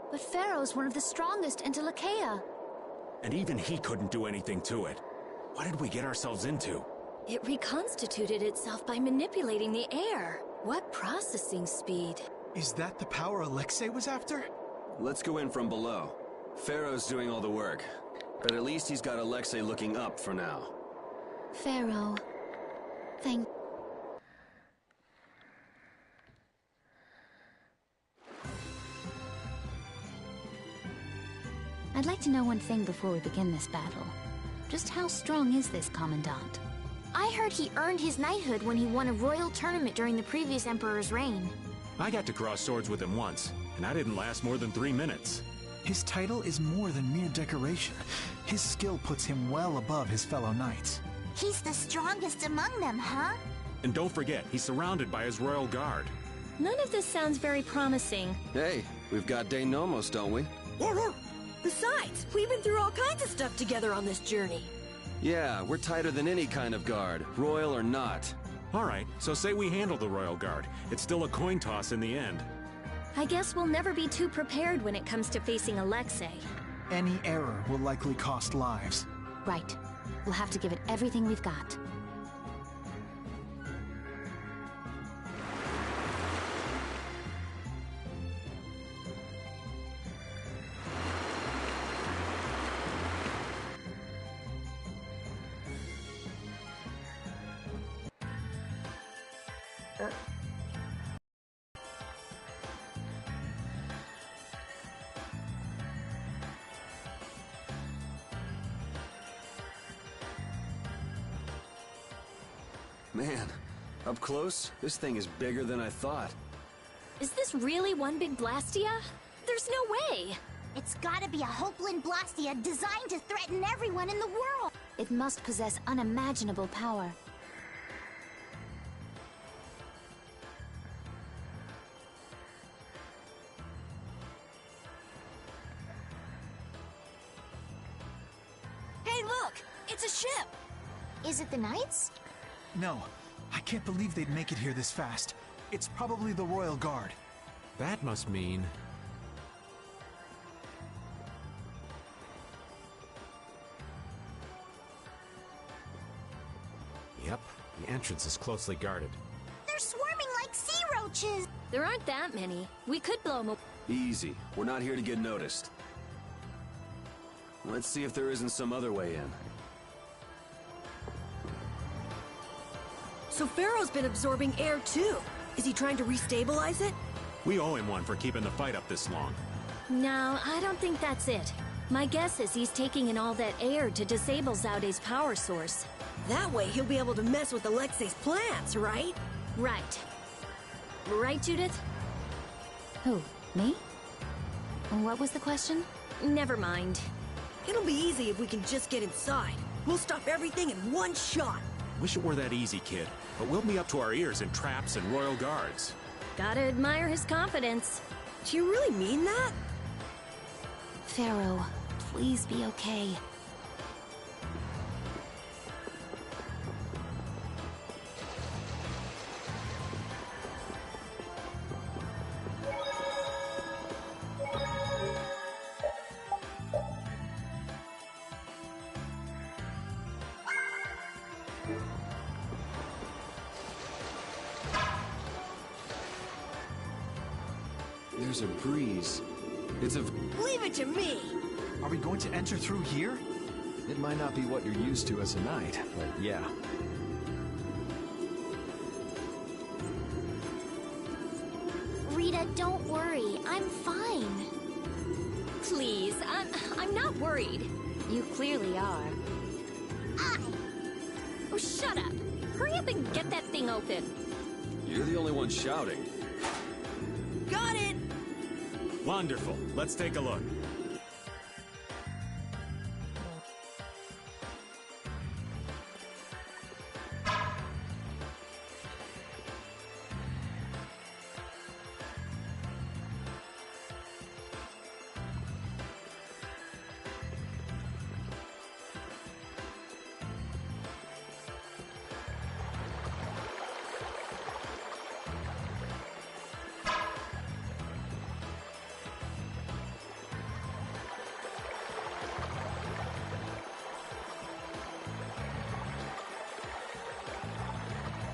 But Pharaoh's one of the strongest in Telekea. And even he couldn't do anything to it. What did we get ourselves into? It reconstituted itself by manipulating the air. What processing speed? Is that the power Alexei was after? Let's go in from below. Pharaoh's doing all the work, but at least he's got Alexei looking up for now. Pharaoh. Thank... I'd like to know one thing before we begin this battle. Just how strong is this Commandant? I heard he earned his knighthood when he won a royal tournament during the previous Emperor's reign. I got to cross swords with him once, and I didn't last more than 3 minutes. His title is more than mere decoration. His skill puts him well above his fellow knights. He's the strongest among them, huh? And don't forget, he's surrounded by his royal guard. None of this sounds very promising. Hey, we've got De Nomos, don't we? Besides, we've been through all kinds of stuff together on this journey. Yeah, we're tighter than any kind of guard, royal or not. All right, so say we handle the royal guard. It's still a coin toss in the end. I guess we'll never be too prepared when it comes to facing Alexei. Any error will likely cost lives. Right. We'll have to give it everything we've got. Man, up close, this thing is bigger than I thought. Is this really one big Blastia? There's no way! It's gotta be a Hopeland Blastia designed to threaten everyone in the world! It must possess unimaginable power. Hey, look! It's a ship! Is it the Knights? No, I can't believe they'd make it here this fast. It's probably the Royal Guard. That must mean... Yep, the entrance is closely guarded. They're swarming like sea roaches. There aren't that many. We could blow them. Easy. We're not here to get noticed. Let's see if there isn't some other way in. So Pharaoh's been absorbing air too. Is he trying to restabilize it? We owe him one for keeping the fight up this long. No, I don't think that's it. My guess is he's taking in all that air to disable Zaude's power source. That way he'll be able to mess with Alexei's plans, right? Right. Right, Judith? Who? Me? What was the question? Never mind. It'll be easy if we can just get inside. We'll stop everything in one shot. Wish it were that easy, kid. But we'll be up to our ears in traps and royal guards. Gotta admire his confidence. Do you really mean that? Pharaoh, please be okay. There's a breeze. It's a... Leave it to me! Are we going to enter through here? It might not be what you're used to as a knight, but yeah. Rita, don't worry. I'm fine. Please, I'm not worried. You clearly are. Oh, shut up. Hurry up and get that thing open. You're the only one shouting. Got it! Wonderful. Let's take a look.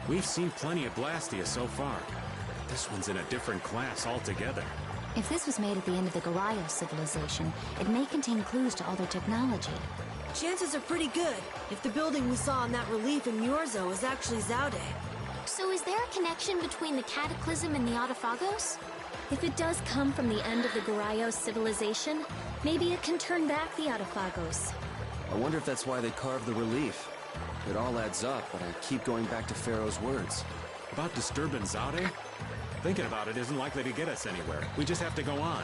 We've seen plenty of Blastia so far. This one's in a different class altogether. If this was made at the end of the Garayo civilization, it may contain clues to all their technology. Chances are pretty good if the building we saw in that relief in Myorzo is actually Zaude. So is there a connection between the Cataclysm and the Autophagos? If it does come from the end of the Garayo civilization, maybe it can turn back the Autophagos. I wonder if that's why they carved the relief. It all adds up, but I keep going back to Pharaoh's words. About disturbing Zaude? Thinking about it isn't likely to get us anywhere. We just have to go on.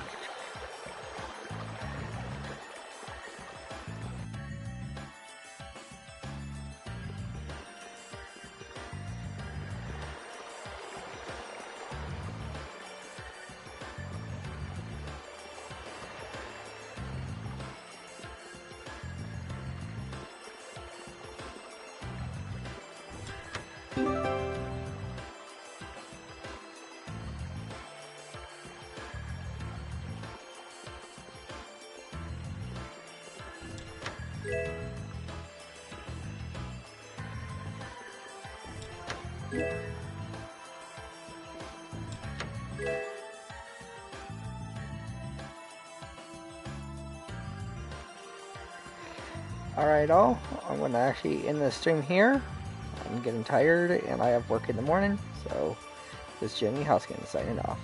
Alright all, I'm going to actually end the stream here. I'm getting tired and I have work in the morning, so this is Jimmy Houskin signing off.